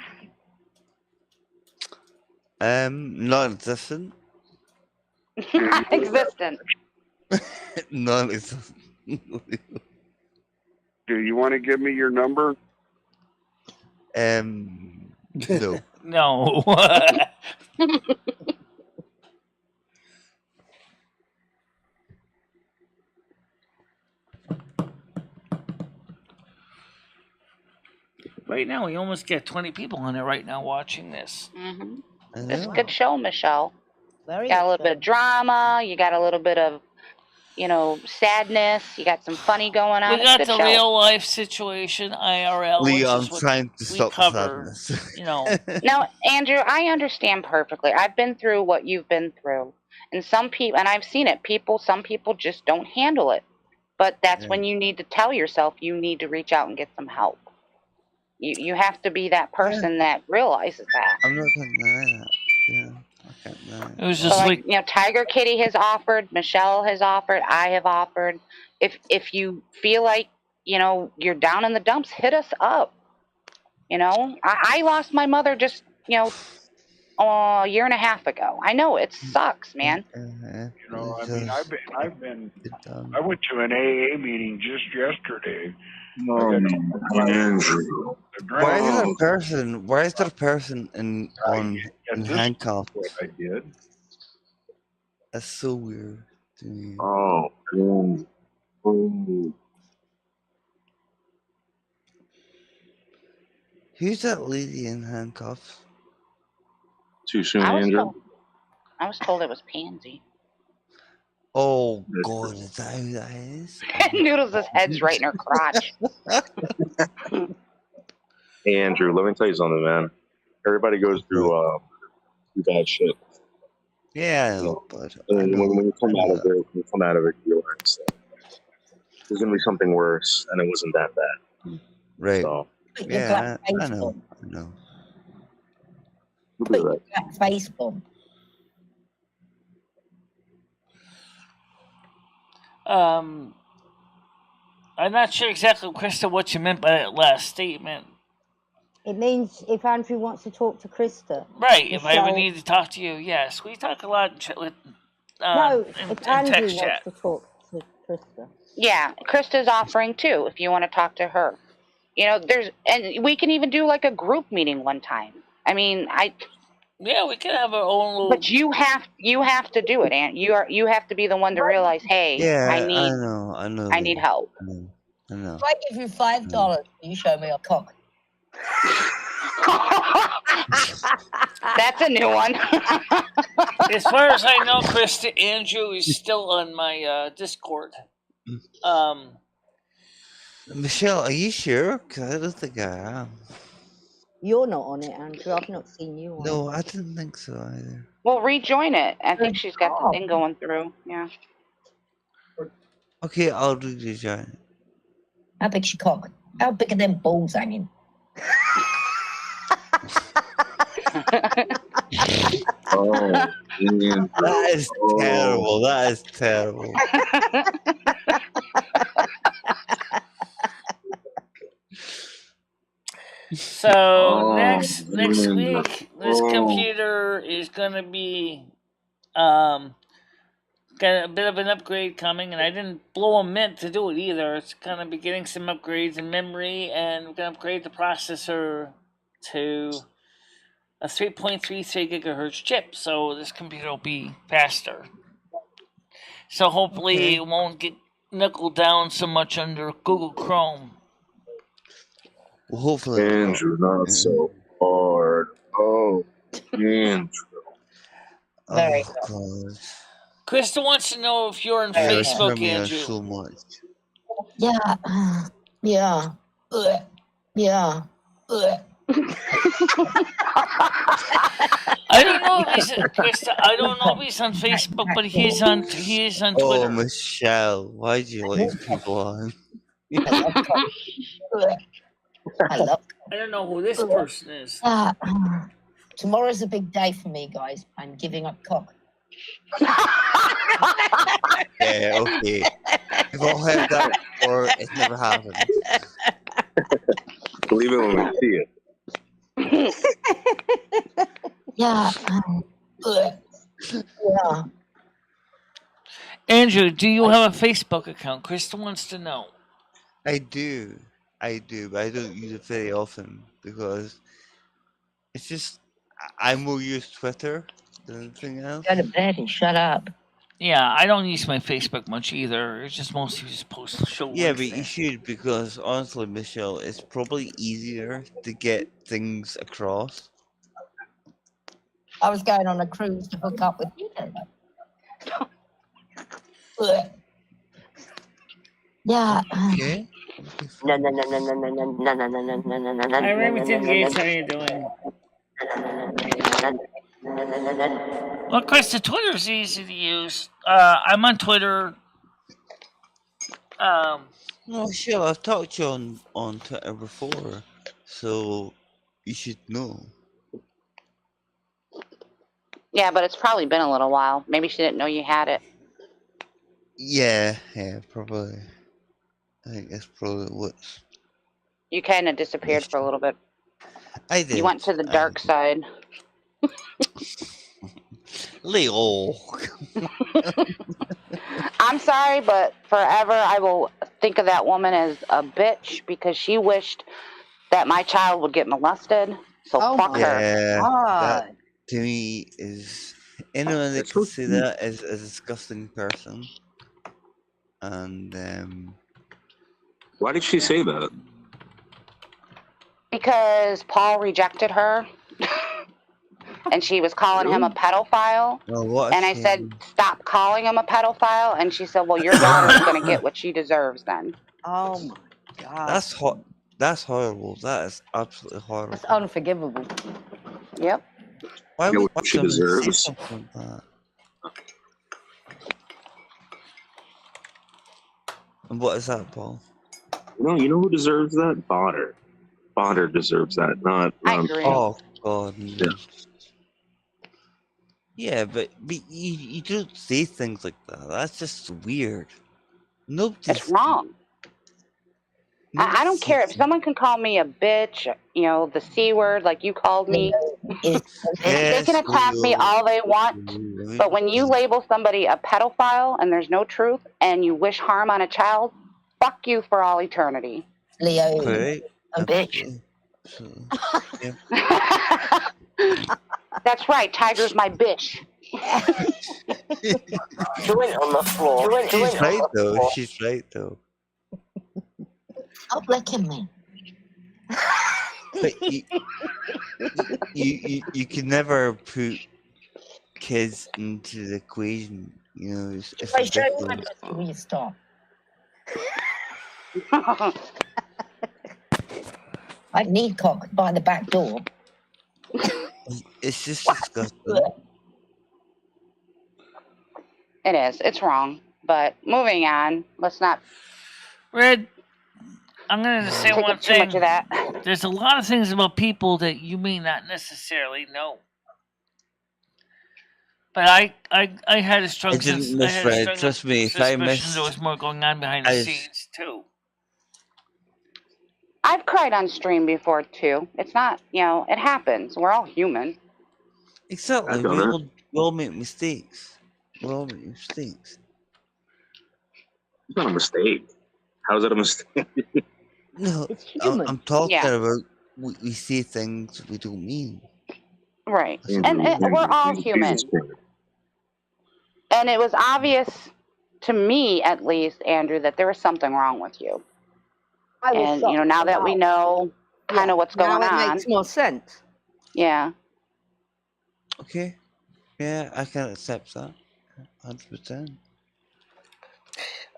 Non-existent. Non-existent. Non-existent. Do you want to give me your number? No. No. Right now, we almost get 20 people on there right now watching this. Mm-hmm. I It's a know. good show, Michelle. Very Got a little good. bit of drama. You got a little bit of, sadness. You got some funny going on. We It's a got good the show. real life situation, IRL, Lee, which I'm is what trying to we stop the cover. sadness. Now, Andrew, I understand perfectly. I've been through what you've been through. And some people, and I've seen it, some people just don't handle it. But that's Yeah. when you need to tell yourself you need to reach out and get some help. You have to be that person that realizes that. I'm not going to deny that. Yeah, I can't deny It was So just like, Tiger Kitty has offered, Michelle has offered, I have offered. If you feel like, you're down in the dumps, hit us up. I lost my mother just, a year and a half ago. I know it sucks, man. I went to an AA meeting just yesterday. Andrew. Why is there a person in handcuffs? What I did. That's so weird to me. Oh, Who's that lady in handcuffs? too soon, I Andrew. was told it was Pansy. Oh God, is that who that is? Noodles' head's right in her crotch. Hey, Andrew, let me tell you something, man. Everybody goes through bad shit. Yeah, I know, but when you come out of it, you realize there's gonna be something worse, and it wasn't that bad. Right. So, yeah, I know. Put your black face on. I'm not sure exactly, Krista, what you meant by that last statement. It means if Andrew wants to talk to Krista. Right, if I would Michelle- need to talk to you, yes. We talk a lot with No, in if Andrew text wants chat. to talk to Krista. Yeah, Krista's offering too, if you want to talk to her. And we can even do like a group meeting one time. I mean, Yeah, we can have our own little. But you have to do it, Aunt. You have to be the one to realize, hey, Yeah, I know. I need help. I know. If I give you $5, you show me a cock. That's a new one. As far as I know, Krista, Andrew is still on my Discord. Michelle, are you sure? Because I don't think I am. You're not on it, Andrew. I've not seen you on it. No, I didn't think so either. Well, rejoin it. I think she's got the thing going through. Yeah. Okay, I'll rejoin it. How big's your cock? How big are them balls hanging? oh, Andrew. That is Oh, terrible. That is terrible. So oh, next Andrew. week, this Oh, computer is gonna be got a bit of an upgrade coming, and I didn't blow a mint to do it either. It's gonna be getting some upgrades in memory, and we're gonna upgrade the processor to a 3.33 gigahertz chip, so this computer will be faster. So hopefully Okay. it won't get knuckled down so much under Google Chrome. Well, hopefully Andrew, not not. so hard. Oh, Andrew. Very Oh God. Krista wants to know if you're on Yeah, very it's Facebook, turned me on Andrew. so much. Yeah. Yeah. Yeah. I don't know if he's Krista. I don't know if he's on Facebook, but he is on Oh, Twitter. Michelle, why do you let these people on? I love. I don't know who this person is. Tomorrow's a big day for me, guys. I'm giving up cock. Yeah, okay. I've all heard that before. It's never happened. Believe it when we see it. Yeah. Yeah. Andrew, do you have a Facebook account? Krista wants to know. I do, but I don't use it very often because it's just I more use Twitter than anything else. Go to bed and shut up. Yeah, I don't use my Facebook much either. It's just mostly just post show Yeah, links but there. you should because honestly, Michelle, it's probably easier to get things across. I was going on a cruise to hook up with you. Yeah. Okay. No. Hi, Remington Gates. How are you doing? Well, Krista, Twitter's easy to use. I'm on Twitter. No, sure, I've talked to you on Twitter before, so you should know. Yeah, but it's probably been a little while. Maybe she didn't know you had it. Yeah, probably. I think that's probably what's. You kind of disappeared for a little bit. I did. You went to the dark side. Leo. I'm sorry, but forever I will think of that woman as a bitch because she wished that my child would get molested. So fuck her. Yeah, that to me is anyone that can say that is a disgusting person. And Why did she say that? Because Paul rejected her. And she was calling him a pedophile. Oh, what and I said, stop calling him a pedophile. And she said, well, your daughter's going to get what she deserves then. Oh, my God. That's horrible. That is absolutely horrible. That's unforgivable. Yep. Why Yeah, would what she someone say deserves. something like that? And what is that, Paul? You know who deserves that? Bodder. Bodder deserves that, not. I agree. Oh, God. No. Yeah. Yeah, but you don't say things like that. That's just weird. It's wrong. I don't care if someone can call me a bitch, the C word like you called me. They can attack me all they want, but when you label somebody a pedophile and there's no truth and you wish harm on a child, fuck you for all eternity. Leo, Okay. a bitch. That's right, Tiger's my bitch. On the floor. She's right though. She's right though. Stop licking me. But you can never put kids into the equation. It's ridiculous. Will you stop? I need cock by the back door. It's just disgusting. It is. It's wrong. But moving on. Let's not Red, I'm going to say take one up too thing. much of that. There's a lot of things about people that you may not necessarily know. But I had a strong I didn't sense. I had a misread. strong Trust me, if I suspicion missed, there was more going on behind the I scenes too. I've cried on stream before too. It's not, it happens. We're all human. exactly. I've done it. We all make mistakes. We all make mistakes. It's not a mistake. How's that a mistake? No, It's human. I'm talking Yeah. about we say things we don't mean. Right. Andrew, And we're all human. Jesus Christ. And it was obvious to me, at least, Andrew, that there was something wrong with you. I was And, shocked. now that we know kind of what's now going it on. makes more sense. Yeah. Okay. Yeah, I can accept that. 100%.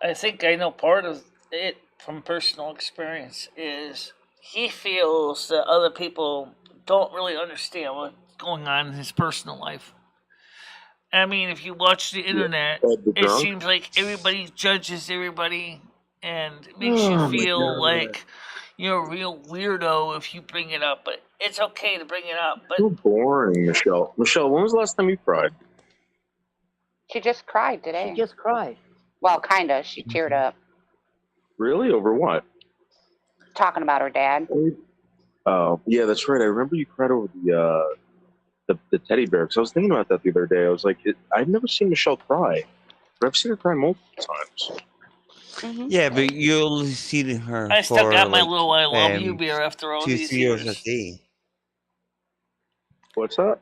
I think I know part of it from personal experience is he feels that other people don't really understand what's going on in his personal life. I mean, if you watch the internet, it seems like everybody judges everybody, and it makes you feel like you're a real weirdo if you bring it up. But it's okay to bring it up. But So boring, Michelle. Michelle, when was the last time you cried? She just cried today. She just cried. Well, kind of. She teared up. Really? Over what? Talking about her dad. Oh, yeah, that's right. I remember you cried over the teddy bear. Because I was thinking about that the other day. I was like, I've never seen Michelle cry, but I've seen her cry multiple times. Mm-hmm. Yeah, but you only seen her I still for got my like, little I love you beer after all 2-3 these hours a years. day. What's that?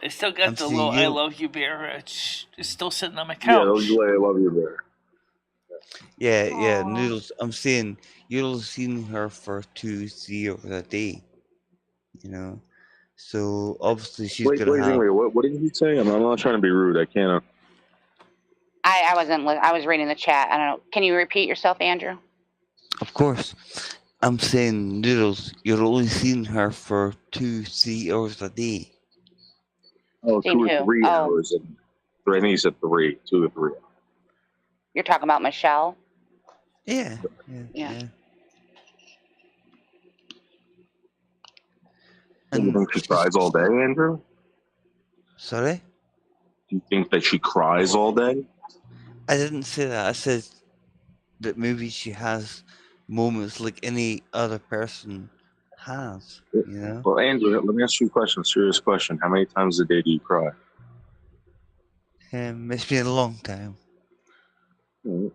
I still got I'm the seeing little I you. love you beer. It's still sitting on my Yeah, couch. those I love you there. Yeah, Noodles. I'm saying you only seen her for 2-3 hours a day. So obviously she's Wait, gonna have. what did you say? I'm not trying to be rude. I can't. I wasn't. I was reading the chat. I don't know. Can you repeat yourself, Andrew? Of course, I'm saying Noodles. You're only seeing her for 2-3 hours a day. Oh, Seen 2 or who? 3 Oh. hours. I think you said 3, 2 or 3. You're talking about Michelle? Yeah. Do you think she cries all day, Andrew? Sorry? Do you think that she cries all day? I didn't say that. I said that maybe she has moments like any other person has. Well, Andrew, let me ask you a question, a serious question. How many times a day do you cry? It's been a long time.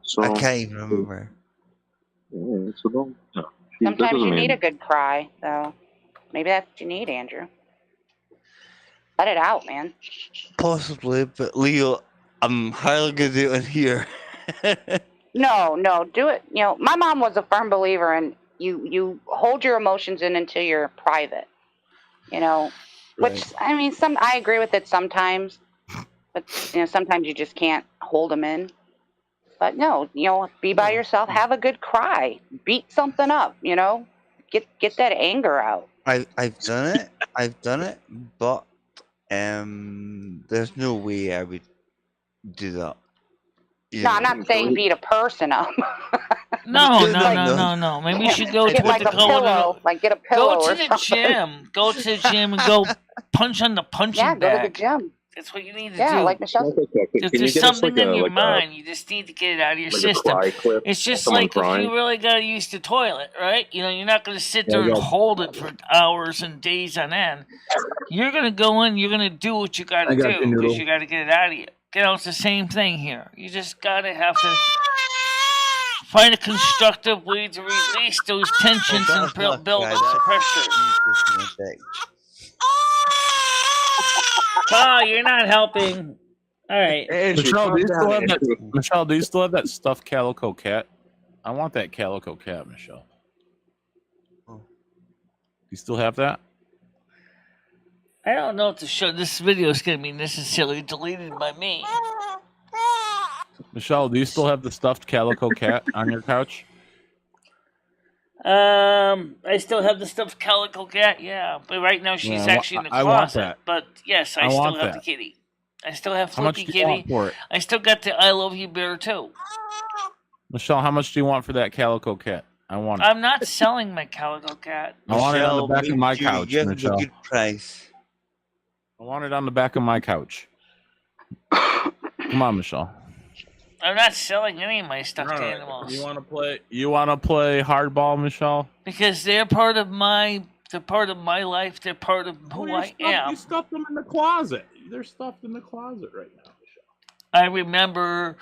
So, I can't even remember. Sometimes you need a good cry, so maybe that's what you need, Andrew. Let it out, man. Possibly, but Leo, I'm highly gonna do it here. No, do it. My mom was a firm believer in you hold your emotions in until you're private. Which I mean, I agree with it sometimes, but sometimes you just can't hold them in. But no, be by yourself, have a good cry, beat something up, get that anger out. I've done it, but there's no way I would do that. No, I'm not saying beat a person up. No. Maybe you should go to get like a pillow, get a pillow. Go to or the something. gym. Go to the gym and go punch on the punching bag. Yeah, go to the gym. That's what you need to Yeah, do. like Michelle. If there's something in your mind, you just need to get it out of your system. It's just like if you really got to use the toilet, right? You're not going to sit there and hold it for hours and days on end. You're going to go in, you're going to do what you got to do because you got to get it out of you. It's the same thing here. You just got to have to find a constructive way to release those tensions and build up pressure. Oh, you're not helping. All right. Michelle, do you still have that stuffed calico cat? I want that calico cat, Michelle. You still have that? I don't know if this video is going to be necessarily deleted by me. Michelle, do you still have the stuffed calico cat on your couch? I still have the stuffed calico cat, yeah. But right now she's actually in the closet. I want that. But yes, I still have the kitty. I still have Flippy Kitty. How much do you want for it? I still got the I Love You bear too. Michelle, how much do you want for that calico cat? I want it. I'm not selling my calico cat. I want it on the back of my couch, You have a Michelle. good price. I want it on the back of my couch. Come on, Michelle. I'm not selling any of my stuffed All right. animals. You want to play? You want to play hardball, Michelle? Because they're part of my. They're part of my life. They're part of who I am. You stuffed them in the closet. They're stuffed in the closet right now, Michelle. I remember,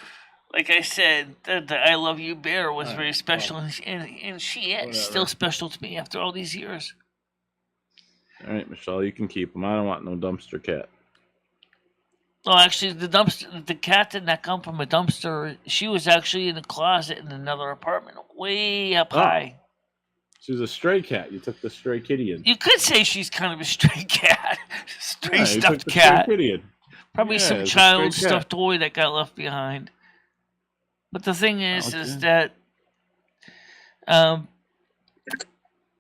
like I said, that the I Love You bear was very special, and she is still special to me after all these years. All right, Michelle, you can keep them. I don't want no dumpster cat. Well, actually, the cat did not come from a dumpster. She was actually in a closet in another apartment, way up high. She's a stray cat. You took the stray kitty in. You could say she's kind of a stray cat, stray Yeah, you took stuffed the cat. stray kitty in. Probably Yeah, some it's a child stray cat. stuffed toy that got left behind. But the thing is that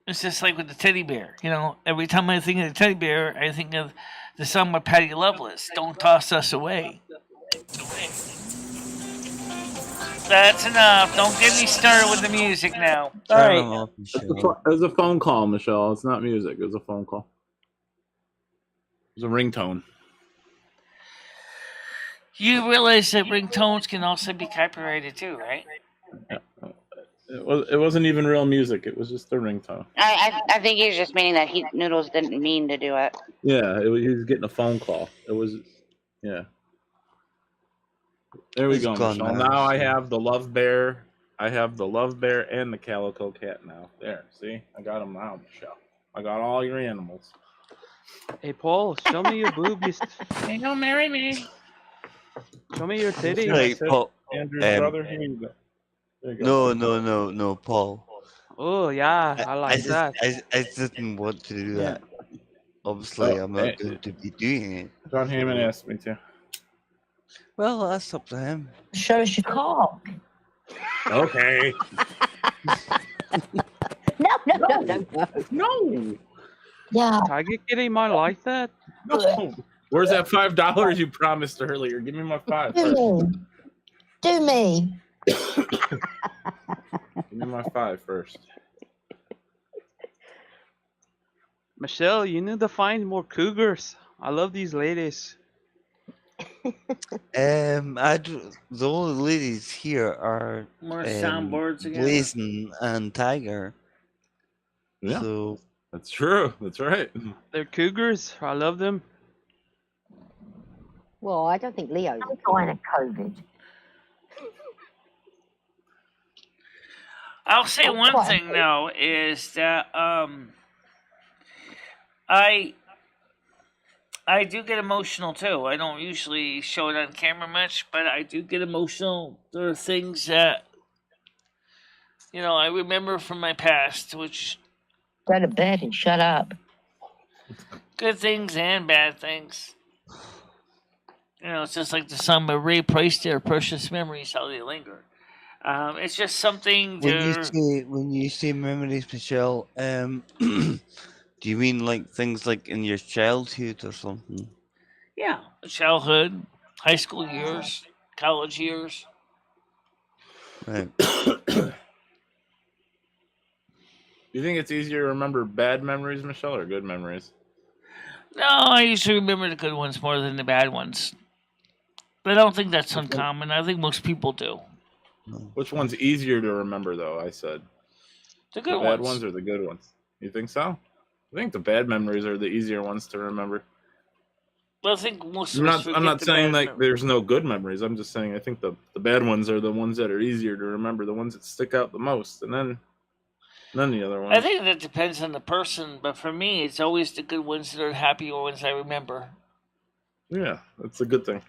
it's just like with the teddy bear. You know, every time I think of the teddy bear, I think of the song by Patti Loveless, "Don't Toss Us Away." That's enough. Don't get me started with the music now. All right. It was a phone call, Michelle. It's not music. It was a phone call. It was a ringtone. You realize that ringtones can also be copyrighted too, right? Yeah. It wasn't even real music. It was just a ringtone. I think he's just meaning that Noodles didn't mean to do it. Yeah, he was getting a phone call. It was, yeah. There we go, Michelle. Now I have the love bear. I have the love bear and the calico cat now. There, see? I got them now, Michelle. I got all your animals. Hey, Paul, show me your boobies. Hey, don't marry me. Show me your titties. Hey, Paul. Andrew's brother, here you go. There you go. No, Paul. Oh, yeah, I like that. I didn't want to do that. Obviously, I'm not going to be doing it. John Heyman asked me to. Well, that's up to him. Show us your cock. Okay. No. Yeah. Tiger Kitty might like that. No. Where's that $5 you promised earlier? Give me my $5 first. Do me. Give me my $5 first. Michelle, you need to find more cougars. I love these ladies. The only ladies here are More soundboards again. Blazing and Tiger. Yeah, so that's true. That's right. They're cougars. I love them. Well, I don't think Leo's kind of COVID. I'll say one thing though is that I do get emotional too. I don't usually show it on camera much, but I do get emotional. There are things that I remember from my past, which go to bed and shut up. Good things and bad things. It's just like the song by Ray Price there, "Precious Memories, How They Linger." It's just something when you say memories, Michelle, do you mean like things like in your childhood or something? Yeah, childhood, high school years, college years. Right. Do you think it's easier to remember bad memories, Michelle, or good memories? No, I usually remember the good ones more than the bad ones. But I don't think that's uncommon. I think most people do. Which one's easier to remember, though? I said the good bad ones or the good ones. You think so? I think the bad memories are the easier ones to remember. Well, I think most of I'm not saying like there's no good memories. I'm just saying I think the bad ones are the ones that are easier to remember, the ones that stick out the most, and then the other ones. I think that depends on the person, but for me, it's always the good ones that are happy or ones I remember. Yeah, that's a good thing.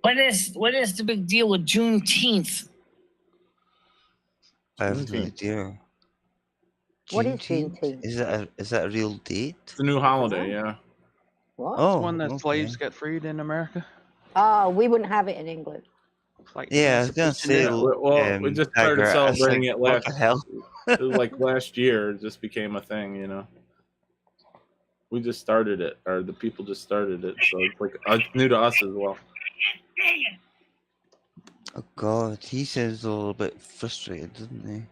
What is the big deal with Juneteenth? I have no idea. What is Juneteenth? Is that a real date? It's a new holiday, yeah. What? Oh, One that slaves get freed in America. Oh, we wouldn't have it in England. Like yeah, I was gonna say. Well, we just started celebrating it what last. the hell? It was like last year. It just became a thing, We just started it, or the people just started it, so it's like new to us as well. Oh God, he sounds a little bit frustrated, doesn't he?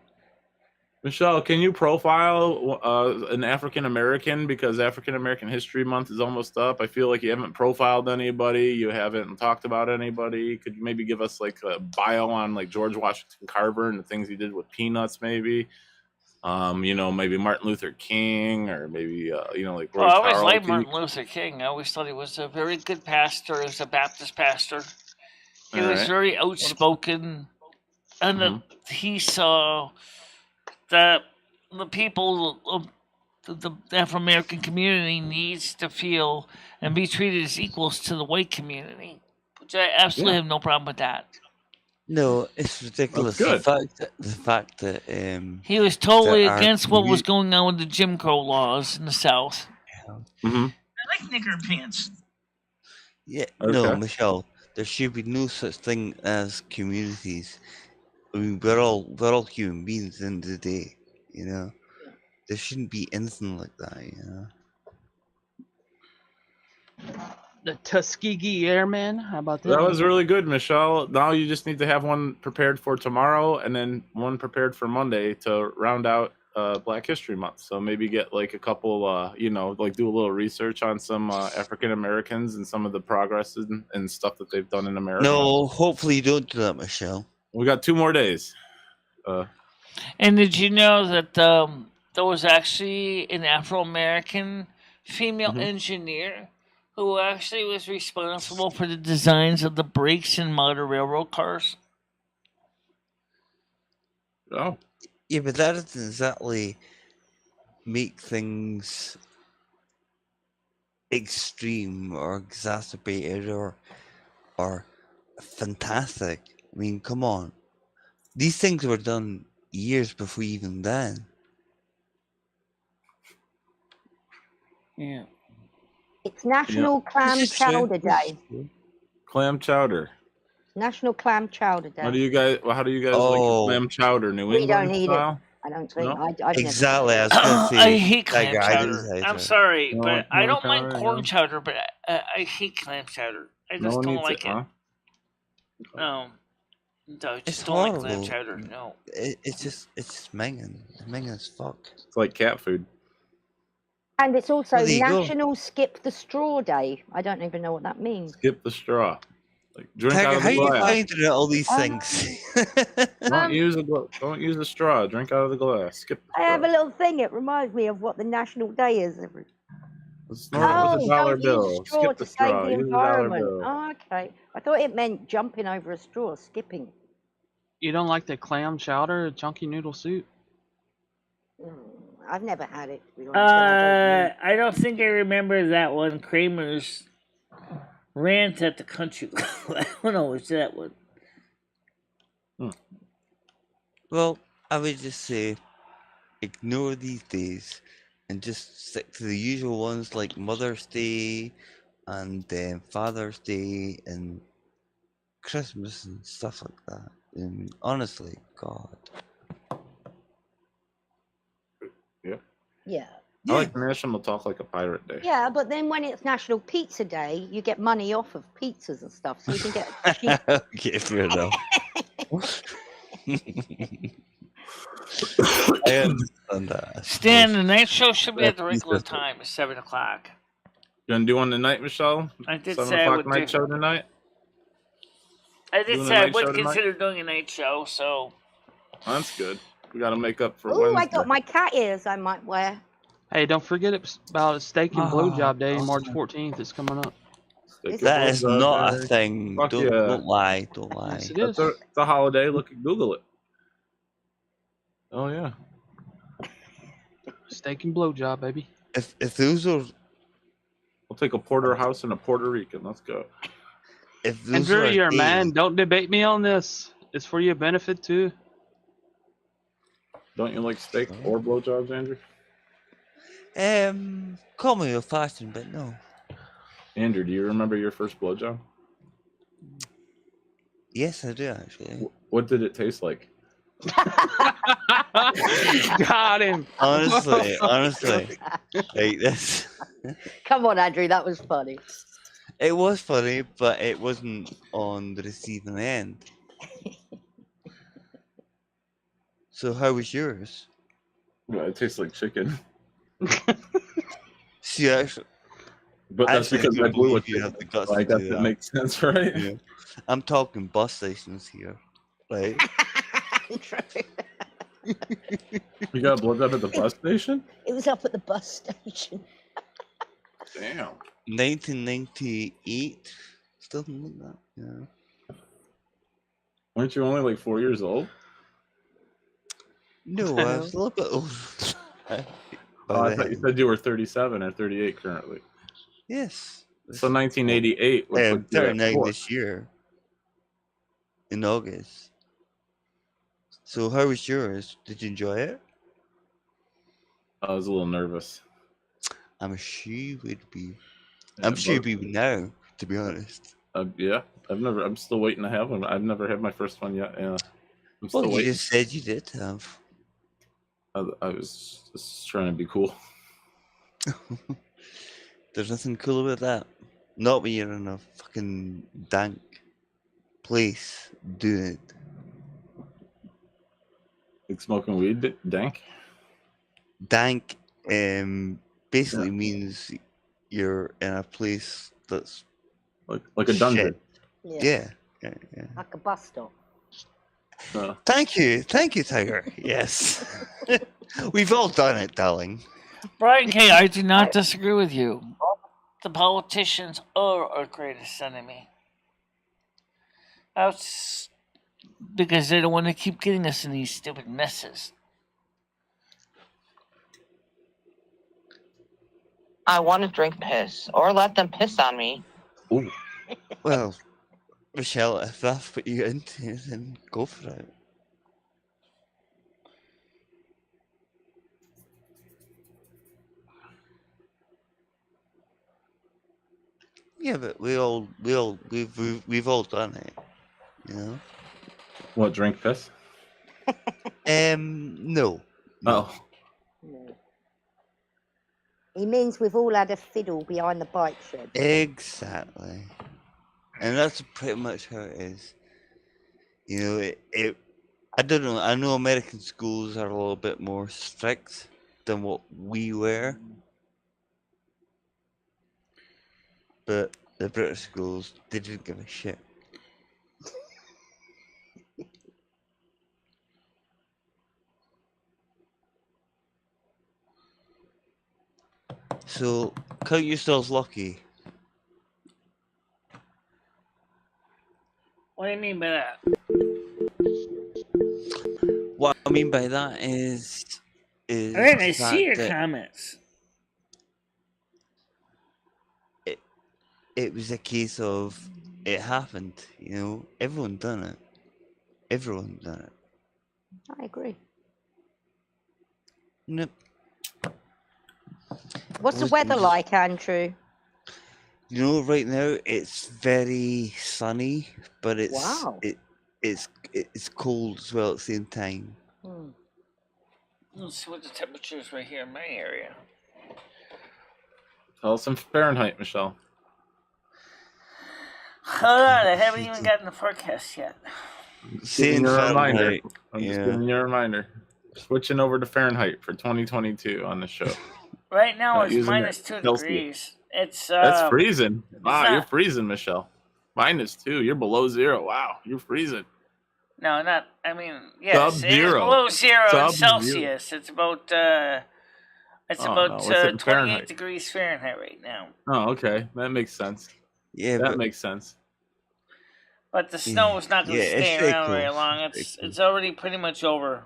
Michelle, can you profile an African American, because African American History Month is almost up? I feel like you haven't profiled anybody, you haven't talked about anybody. Could you maybe give us like a bio on like George Washington Carver and the things he did with peanuts, maybe? Maybe Martin Luther King, or maybe like Roy I always Charles. liked Martin Luther King. I always thought he was a very good pastor. He was a Baptist pastor. He was very outspoken, and he saw that the people of the Afro American community needs to feel and be treated as equals to the white community, which I absolutely have no problem with that. No, it's ridiculous. That's good. The fact that He was totally there are against what was commu- going on with the Jim Crow laws in the South. Mm-hmm. I like knicker pants. Yeah, Okay. no, Michelle. There should be no such thing as communities. I mean, we're all human beings at the end of the day. You know, there shouldn't be anything like that. You know. The Tuskegee Airmen. How about that? That was really good, Michelle. Now you just need to have one prepared for tomorrow and then one prepared for Monday to round out Black History Month. So maybe get like a couple, like do a little research on some African Americans and some of the progress and stuff that they've done in America. No, hopefully you don't do that, Michelle. We got 2 more days. And did you know that there was actually an Afro American female engineer who actually was responsible for the designs of the brakes in modern railroad cars? Oh. Yeah, but that doesn't exactly make things extreme or exacerbated or fantastic. I mean, come on. These things were done years before even then. Yeah. It's National Clam Chowder Day. Clam chowder. National Clam Chowder Day. How do you guys like your clam chowder? New We England don't eat style? it. I don't think. No? I've Exactly. I Never was going to say. I hate clam Tiger, I do chowder. hate I'm it. sorry, You don't but like I clam don't mind chowder, corn yeah? chowder, but I hate clam chowder. I No just one don't eats like it. huh? No, I It's just don't like clam horrible. chowder. No. It's just minging. It's minging as fuck. It's like cat food. And it's also Well, there you go. National Skip the Straw Day. I don't even know what that means. Skip the straw. Like drink Tiger, out of how the are you glass. finding out all these things? Don't use a straw. Drink out of the glass. Skip the I straw. have a little thing. It reminds me of what the National Day is. Snort it with a dollar don't bill. use straw Skip to the straw. save the Use a dollar environment. bill. Oh, okay. I thought it meant jumping over a straw, skipping. You don't like the clam chowder, chunky noodle soup? I've never had it. To be honest, and I don't think I remember that one. Kramer's rant at the country. I don't know. Is that one? Well, I would just say ignore these days and just stick to the usual ones like Mother's Day and Father's Day and Christmas and stuff like that. And honestly, God. Yeah. Yeah. I like National Talk Like a Pirate Day. Yeah, but then when it's National Pizza Day, you get money off of pizzas and stuff, so you can get cheap. Okay, fair enough. I understand that. Stan, the night show should be at the regular time. It's 7 o'clock. You gonna do one tonight, Michelle? I did 7 say I o'clock would night do. show tonight? I did Doing a say I night would show tonight? consider doing a night show. So That's good. We gotta make up for Oh, Wednesday. I got my cat ears I might wear. Hey, don't forget about Steak and Blowjob Day, awesome. March 14th. It's coming up. That is not a thing. Fuck Don't yeah. don't lie. Don't lie. Yes, it That's is. it's a holiday. Look, Google it. Oh yeah. Steak and Blowjob, baby. If those are We'll take a porterhouse and a Puerto Rican. Let's go. if those Andrew, are you're a days- man. Don't debate me on this. It's for your benefit too. Don't you like steak or blowjobs, Andrew? Call me old fashioned, but no. Andrew, do you remember your first blowjob? Yes, I do actually. What did it taste like? Got him. Honestly, like this. Come on, Andrew, that was funny. It was funny, but it wasn't on the receiving end. So how was yours? Yeah, it tastes like chicken. See, actually, But that's actually, I because I don't blew a believe you chicken. have the guts So I to guess do it that. makes sense, right? Yeah. I'm talking bus stations here, right? You got blood up at the bus station? It was up at the bus station. Damn. 1998, something like that. Yeah. Weren't you only like 4 years old? No, I was a little bit older. Oh, I thought you said you were 37 or 38 currently. Yes. So 1988 would I'm put you at 39 4. this year. In August. So how was yours? Did you enjoy it? I was a little nervous. I'm sure you would be. Yeah, I'm sure you'd but- be now, to be honest. Yeah, I'm still waiting to have one. I've never had my first one yet. Yeah, I'm still Well, you waiting. just said you did have. I was just trying to be cool. There's nothing cool about that. Not when you're in a fucking dank place doing it. Like smoking weed, dank. Dank basically means you're in a place that's like a dungeon. Yeah. Yeah. Like a bus stop. Thank you, Tiger. Yes, we've all done it, darling. Brian K., I do not disagree with you. The politicians are our greatest enemy. That's because they don't want to keep getting us in these stupid messes. I want to drink piss, or let them piss on me. Ooh. Well, Michelle, if that's what you're into, then go for it. Yeah, but we've all done it, you know. What, drink piss? No. Oh. No. He means we've all had a fiddle behind the bike shed. Exactly. And that's pretty much how it is. You know, I don't know. I know American schools are a little bit more strict than what we were. But the British schools, they didn't give a shit. So, count yourselves lucky. What do you mean by that? What I mean by that is I didn't see your that comments. it was a case of it happened, you know. Everyone done it. Everyone done it. I agree. Nope. What's the weather like, Andrew? You know, right now it's very sunny, but it's Wow. it's cold as well at the same time. Let's see what the temperature is right here in my area. Tell us in Fahrenheit, Michelle. Hold on, I haven't even gotten the forecast yet. Giving you a reminder. I'm just yeah. giving you a reminder. Switching over to Fahrenheit for 2022 on the show. Right now Not it's using minus it. 2 Celsius. degrees. It's That's freezing. Wow, not- you're freezing, Michelle. -2. You're below 0. Wow, you're freezing. No, not. I mean, yes, it is Sub-zero. below 0 in Sub-zero. Celsius. It's about Oh, no, what's it in 28 Fahrenheit? degrees Fahrenheit right now. Oh, okay. That makes sense. Yeah, that but makes sense. But the snow is not going to Yeah, it's stay very around very cool. long. It's very It's already pretty much over.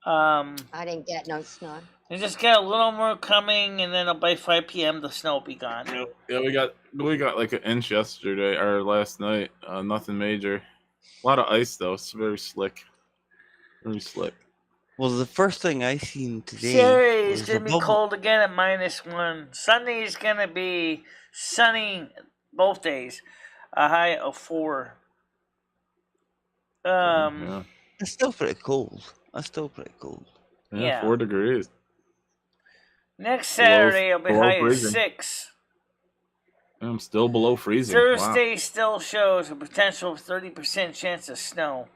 I didn't get no snow. You just get a little more coming, and then by 5 p.m. the snow will be gone. Yeah, we got like an inch yesterday or last night. Nothing major. A lot of ice though. It's very slick. Very slick. Well, the first thing I seen today Saturday is was going a to be bubble. cold again at -1. Sunday is going to be sunny both days. A high of 4. Yeah. It's still pretty cold. That's still pretty cold. Yeah. 4 degrees. Next Saturday it'll be below high of freezing. 6. I'm still below freezing. Thursday still shows a potential 30% chance of snow.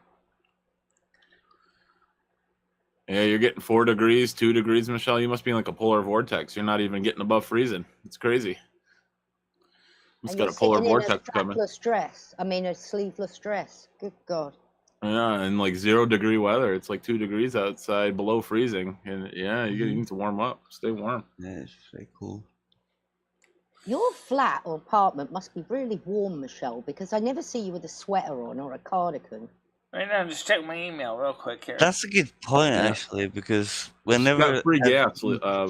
Yeah, you're getting 4 degrees, 2 degrees, Michelle. You must be in like a polar vortex. You're not even getting above freezing. It's crazy. It's And got you're a polar sitting in a vortex coming. strapless dress. I mean, a sleeveless dress. Good God. Yeah, and like 0-degree weather. It's like 2 degrees outside, below freezing, and yeah, you need to warm up. Stay warm. Yeah, it's very cool. Your flat or apartment must be really warm, Michelle, because I never see you with a sweater on or a cardigan. Right now, just check my email real quick here. That's a good point, Yeah. actually, because She's whenever got free gas,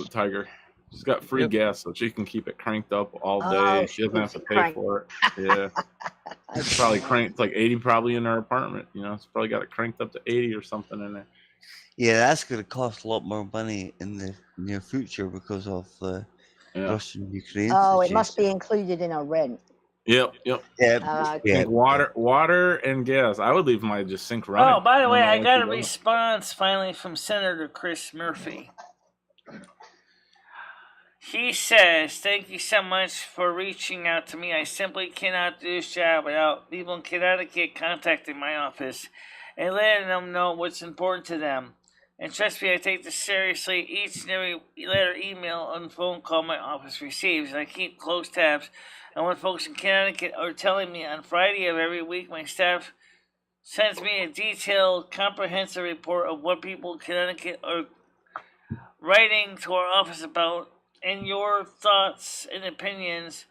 Tiger. She's got free gas, so she can keep it cranked up all day. Oh, She doesn't have to pay crank. for it. Yeah. It's probably cranked. It's like 80 probably in her apartment. You know, it's probably got it cranked up to 80 or something in there. yeah, that's going to cost a lot more money in the near future because of the Russian-Ukraine Oh, situation. it must be included in our rent. Yep. Yeah, I think water and gas. I would leave my just sink running. Oh, by the way, I got a response. response finally from Senator Chris Murphy. He says, "Thank you so much for reaching out to me. I simply cannot do this job without people in Connecticut contacting my office and letting them know what's important to them. And trust me, I take this seriously. Each and every letter, email, and phone call my office receives, and I keep close tabs on what folks in Connecticut are telling me. On Friday of every week, my staff sends me a detailed, comprehensive report of what people in Connecticut are writing to our office about, and your thoughts and opinions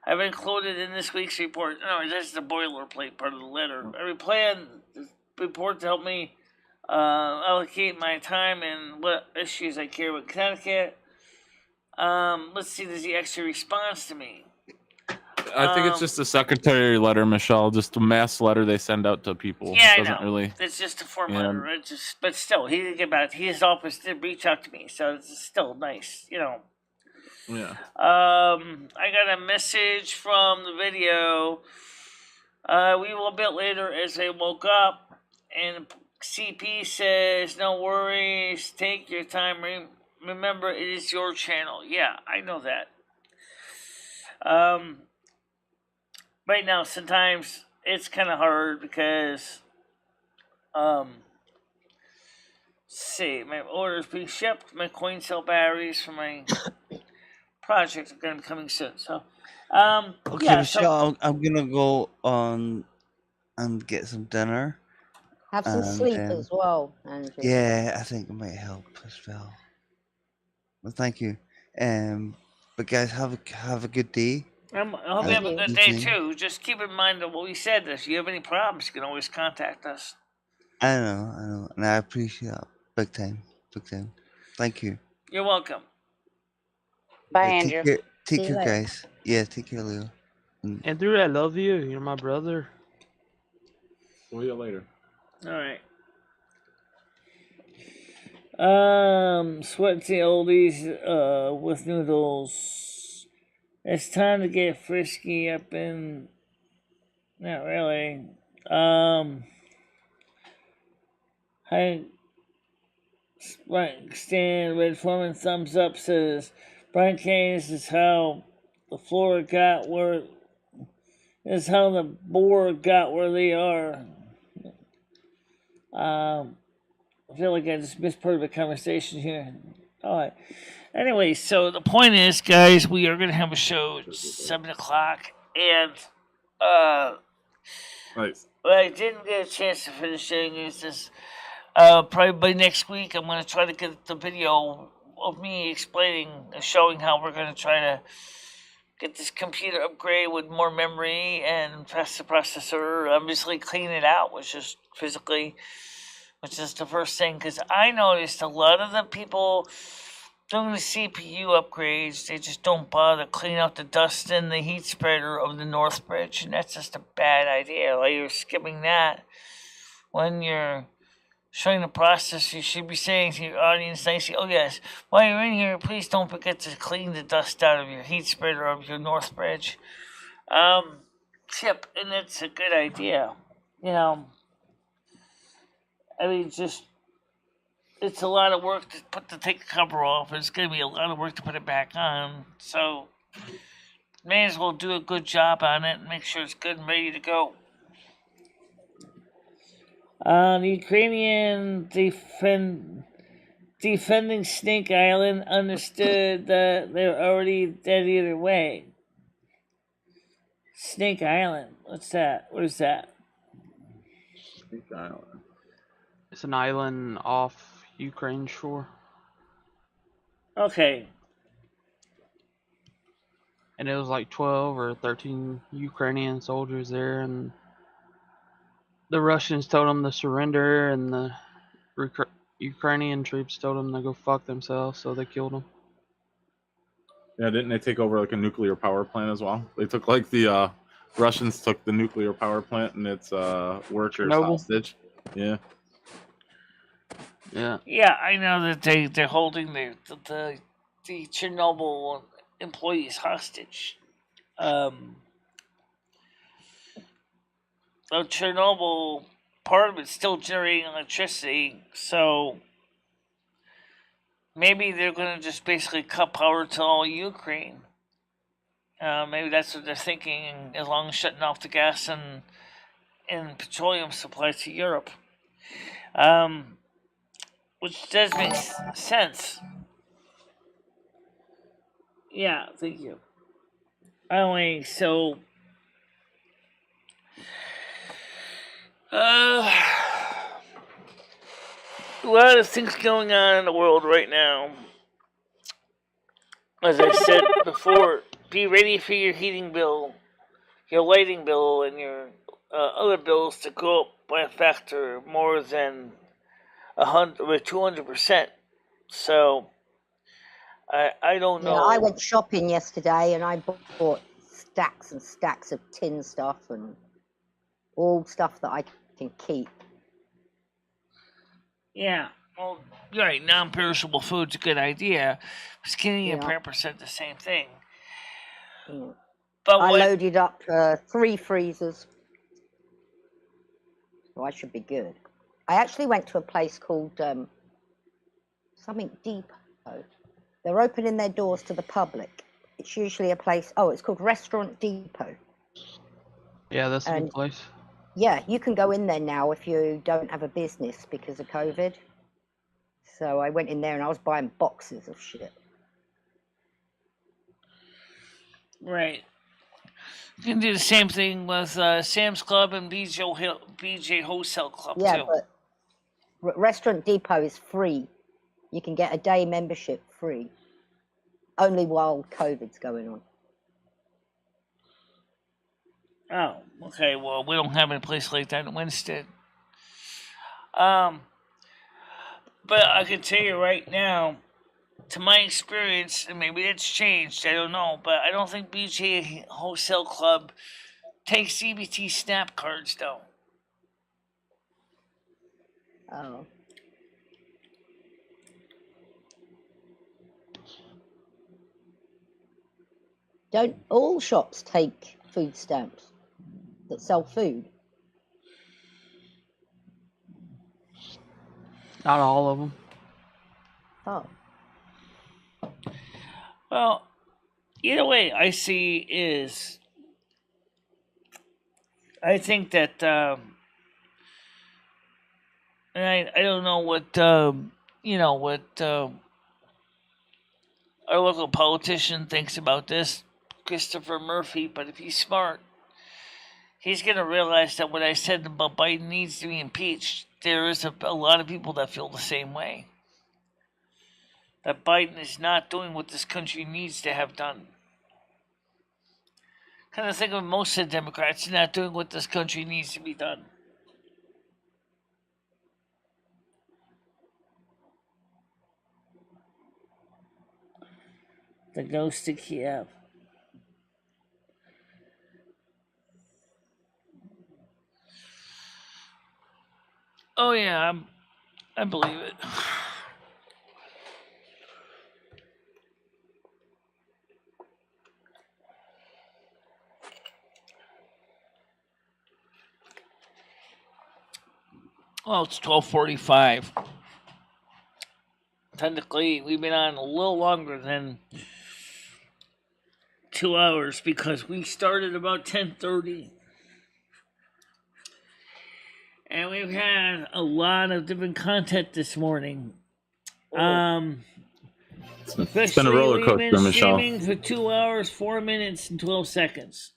have been included in this week's report." No, that's the boilerplate part of the letter. I reply on the report to help me allocate my time and what issues I care about Connecticut. Let's see, does he actually respond to me? I think it's just a secretary letter, Michelle. Just a mass letter they send out to people. Yeah, I Doesn't know. really. It's just a form letter. It just, but still, he didn't get back. His office did reach out to me, so it's still nice, you know. Yeah. I got a message from the video. We will a bit later as I woke up, and CP says, "No worries, take your time. Remember, it is your channel." Yeah, I know that. Right now, sometimes it's kind of hard because, see, my orders being shipped. My coin cell batteries for my project are going to be coming soon. So, Okay, yeah. Michelle, I'm gonna go on and get some dinner. Have some sleep as well, Andrew. Yeah, I think it might help as well. Well, thank you. But guys, have a good day. I hope you have a good day too. Just keep in mind that what we said. If you have any problems, you can always contact us. I know, and I appreciate that big time. Thank you. You're welcome. Bye, Yeah, Andrew. Take See you care, later. guys. Yeah, take care, Leo. Andrew, I love you. You're my brother. See you later. All right. Sweaty oldies with noodles. It's time to get frisky up in. Not really. Hi. Stan Red Foreman thumbs up says, "Brian Kane, this is how the floor got where. This is how the board got where they are." I feel like I just missed part of the conversation here. All right. Anyway, so the point is, guys, we are going to have a show at 7 o'clock. And Nice. what I didn't get a chance to finish saying is this. Probably by next week, I'm going to try to get the video of me explaining and showing how we're going to try to get this computer upgrade with more memory and faster processor. Obviously, clean it out, which is the first thing. Because I noticed a lot of the people doing the CPU upgrades, they just don't bother clean out the dust in the heat spreader of the North Bridge, and that's just a bad idea. Like, you're skipping that when you're showing the process. You should be saying to your audience nicely, "Oh yes, while you're in here, please don't forget to clean the dust out of your heat spreader of your North Bridge." Tip, and it's a good idea. You know, I mean, it's a lot of work to take the cover off. It's going to be a lot of work to put it back on. So, may as well do a good job on it and make sure it's good and ready to go. The Ukrainian defending Snake Island understood that they're already dead either way. Snake Island. What's that? Where's that? Snake Island. It's an island off Ukraine shore. Okay. And it was like 12 or 13 Ukrainian soldiers there, and the Russians told them to surrender, and the Ukrainian troops told them to go fuck themselves, so they killed them. Yeah, didn't they take over like a nuclear power plant as well? They took like the Russians took the nuclear power plant and its workers hostage. Yeah. Yeah. Yeah, I know that they're holding the Chernobyl employees hostage. So Chernobyl, part of it's still generating electricity, so maybe they're going to just basically cut power to all Ukraine. Maybe that's what they're thinking, as long as shutting off the gas and petroleum supply to Europe. Which does make sense. Yeah, thank you. Anyway, so a lot of things going on in the world right now. As I said before, be ready for your heating bill, your lighting bill, and your other bills to go up by a factor more than 100 or 200%. So I don't know. Yeah, I went shopping yesterday and I bought stacks and stacks of tin stuff and all stuff that I can keep. Yeah, well, you're right. Non-perishable food's a good idea. Skinny and Prepper said the same thing. Yeah. But I loaded up 3 freezers, so I should be good. I actually went to a place called something Depot. They're opening their doors to the public. It's usually a place. Oh, it's called Restaurant Depot. Yeah, that's a good place. Yeah, you can go in there now if you don't have a business because of COVID. So I went in there and I was buying boxes of shit. Right. You can do the same thing with Sam's Club and BJ Wholesale Club Yeah, too. but Restaurant Depot is free. You can get a day membership free. Only while COVID's going on. Oh, okay. Well, we don't have any place like that in Winston. But I can tell you right now, to my experience, and maybe it's changed, I don't know, but I don't think BJ Wholesale Club takes CBT Snap cards, though. Oh. Don't all shops take food stamps that sell food? Not all of them. Oh. Well, either way, I see is, I think that, and I don't know what, what our local politician thinks about this, Christopher Murphy, but if he's smart, he's going to realize that what I said about Biden needs to be impeached, there is a lot of people that feel the same way. That Biden is not doing what this country needs to have done. Kind of think of most of the Democrats not doing what this country needs to be done. The ghost of Kiev. Oh yeah, I believe it. Well, it's 12:45. Technically, we've been on a little longer than 2 hours because we started about 10:30. and we've had a lot of different content this morning. It's been a roller We've coaster, been Michelle. streaming for 2 hours, 4 minutes, and 12 seconds.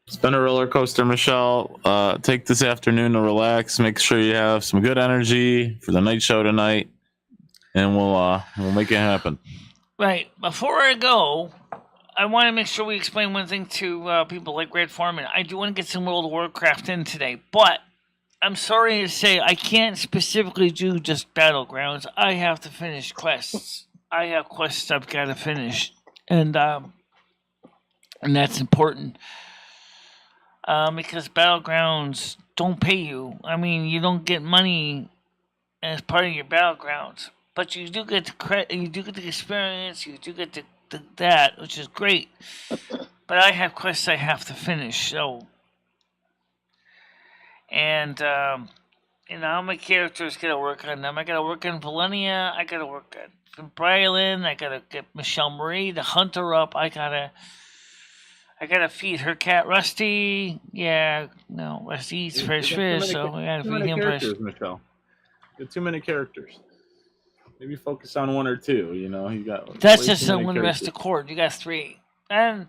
It's been a roller coaster, Michelle. Take this afternoon to relax. Make sure you have some good energy for the night show tonight, and we'll make it happen. Right. Before I go, I want to make sure we explain one thing to people like Red Foreman. I do want to get some World of Warcraft in today, but I'm sorry to say I can't specifically do just Battlegrounds. I have to finish quests. I have quests I've got to finish, and that's important. Because Battlegrounds don't pay you. I mean, you don't get money as part of your Battlegrounds, but you do get the credit, you do get the experience, you do get the that, which is great. But I have quests I have to finish, so. And, all my characters gotta work on them. I gotta work on Valenia, I gotta work on Brylan, I gotta get Michelle Marie, the hunter up, I gotta feed her cat Rusty. Yeah, no, Rusty eats fresh fish, so I gotta feed him fresh. Michelle. You have too many characters. Maybe focus on one or two. You got. That's just one rest of court. You got 3. And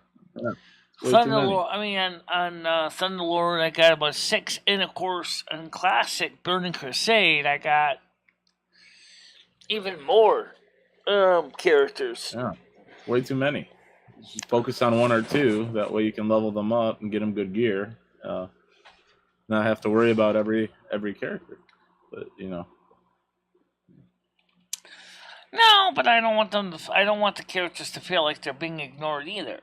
Thunderlord. I mean, on Thunderlord, I got about 6, and of course, on Classic Burning Crusade, I got even more characters. Yeah, way too many. Just focus on one or two. That way you can level them up and get them good gear. Not have to worry about every character. But No, but I don't want them to. I don't want the characters to feel like they're being ignored either.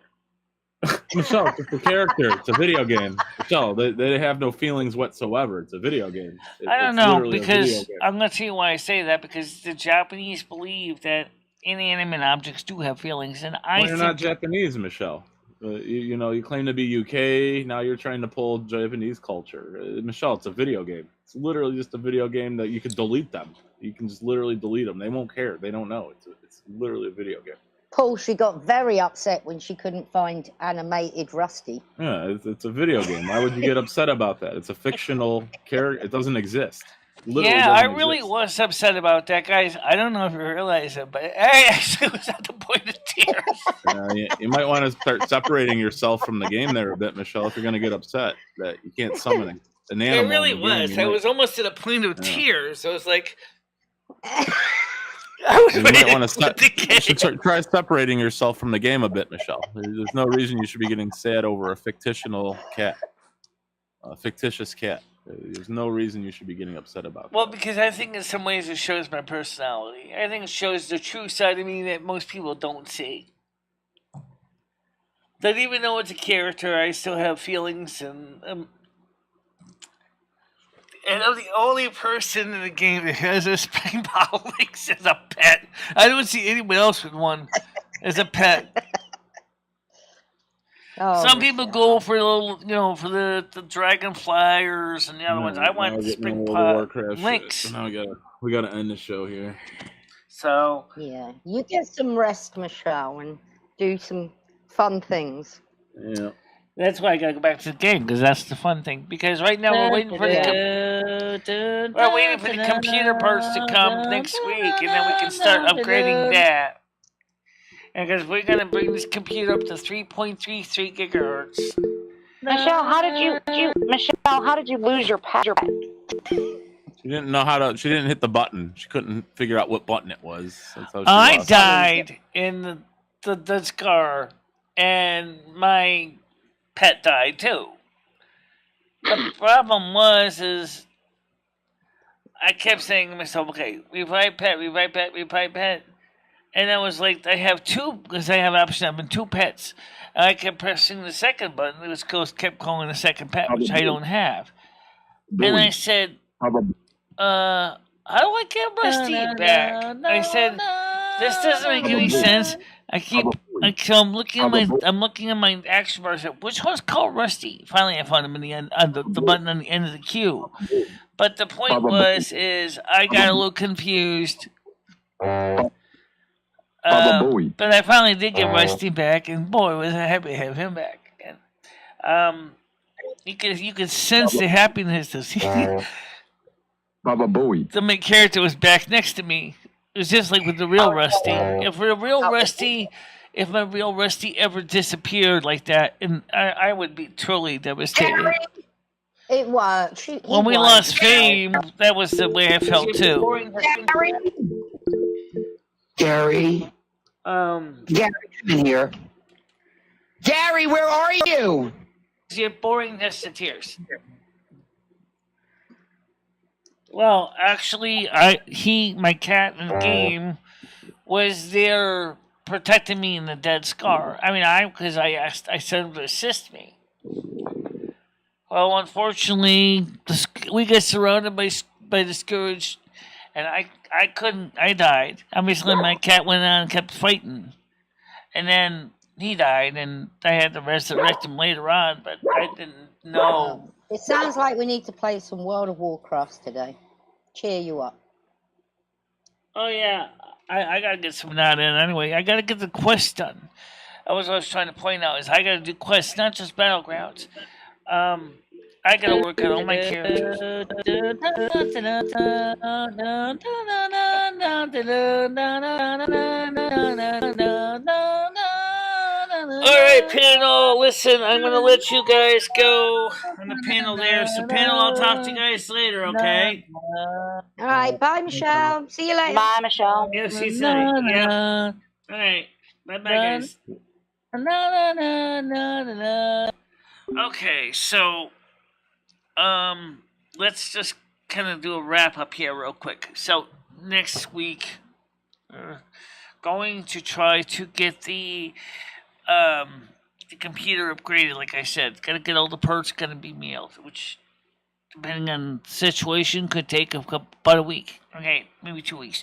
Michelle, it's a character. It's a video game. Michelle, they have no feelings whatsoever. It's a video game. I don't know, because I'm going to tell you why I say that, because the Japanese believe that inanimate objects do have feelings, and you're not Japanese, Michelle. You claim to be UK. Now you're trying to pull Japanese culture. Michelle, it's a video game. It's literally just a video game that you can delete them. You can just literally delete them. They won't care. They don't know. It's literally a video game. Paul, she got very upset when she couldn't find animated Rusty. Yeah, it's a video game. Why would you get upset about that? It's a fictional character. It doesn't exist. Yeah, I really was upset about that, guys. I don't know if you realize it, but I actually was at the point of tears. You might want to start separating yourself from the game there a bit, Michelle, if you're going to get upset that you can't summon an animal. It really was. I was almost to the point of tears. I was like... You might want to try separating yourself from the game a bit, Michelle. There's no reason you should be getting sad over a fictional cat, a fictitious cat. There's no reason you should be getting upset about that. Well, because I think in some ways it shows my personality. I think it shows the true side of me that most people don't see. That even though it's a character, I still have feelings, and I'm the only person in the game that has a spring bottle lynx as a pet. I don't see anyone else with one as a pet. Some people go for for the dragonflyers and the other ones. I want spring lynx. Now we gotta end the show here. So yeah, you get some rest, Michelle, and do some fun things. Yeah. That's why I gotta go back to the game, because that's the fun thing. Because right now we're waiting for the computer parts to come next week, and then we can start upgrading that. And because we're gonna bring this computer up to 3.33 gigahertz. Michelle, how did you lose your pet? She didn't know how to. She didn't hit the button. She couldn't figure out what button it was. That's how she I lost. died in the scar, and my pet died too. The problem is I kept saying to myself, okay, revive pet, and I was like, I have 2, because I have option having 2 pets, and I kept pressing the second button. It was kept calling the second pet, which I don't have. And I said, how do I get Rusty back? I said, this doesn't make any sense. I'm looking at my action bar. I said, which one's called Rusty? Finally, I found him in the end, on the button on the end of the queue. But the point is I got a little confused. But I finally did get Rusty back, and boy, was I happy to have him back again. You could sense the happiness. Baba Booey. The main character was back next to me. It was just like with the real Rusty. If the real Rusty, if my real Rusty ever disappeared like that, and I would be truly devastated. It was. When we lost Fame, that was the way I felt too. Gary. Gary, come in here. Gary, where are you? You're boring us to tears. Well, actually, my cat in the game was there protecting me in the dead scar. I mean, because I said him to assist me. Well, unfortunately, we got surrounded by the scourge, and I couldn't. I died. Obviously, my cat went on and kept fighting, and then he died, and I had to resurrect him later on, but I didn't know. It sounds like we need to play some World of Warcraft today. Cheer you up. Oh yeah, I gotta get some of that in anyway. I gotta get the quest done. That was what I was trying to point out, is I gotta do quests, not just battlegrounds. I gotta work on all my characters. Alright, panel, listen, I'm gonna let you guys go on the panel there. So, panel, I'll talk to you guys later, okay? Alright, bye, Michelle. See you later. Bye, Michelle. Yeah, she said it. Yeah. Alright, bye-bye, guys. Okay, so, let's just kind of do a wrap-up here real quick. So, next week, going to try to get the computer upgraded, like I said. Gotta get all the perks, gotta be mailed, which, depending on the situation, could take about a week. Okay, maybe 2 weeks.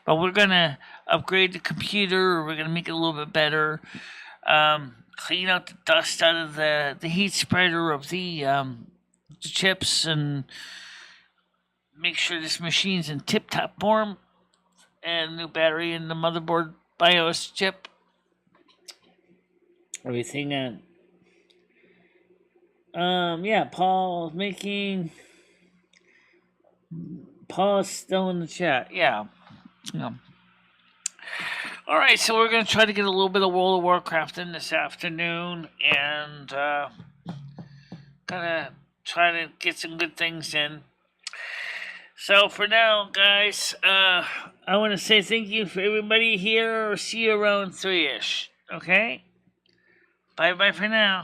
But we're gonna upgrade the computer, we're gonna make it a little bit better. Clean out the dust out of the heat spreader of the chips, and make sure this machine's in tip-top form, and new battery in the motherboard BIOS chip. Everything yeah, Paul's still in the chat. Yeah. Alright, so we're going to try to get a little bit of World of Warcraft in this afternoon, and gonna try to get some good things in. So for now, guys, I want to say thank you for everybody here. See you around 3-ish. Okay? Bye-bye for now.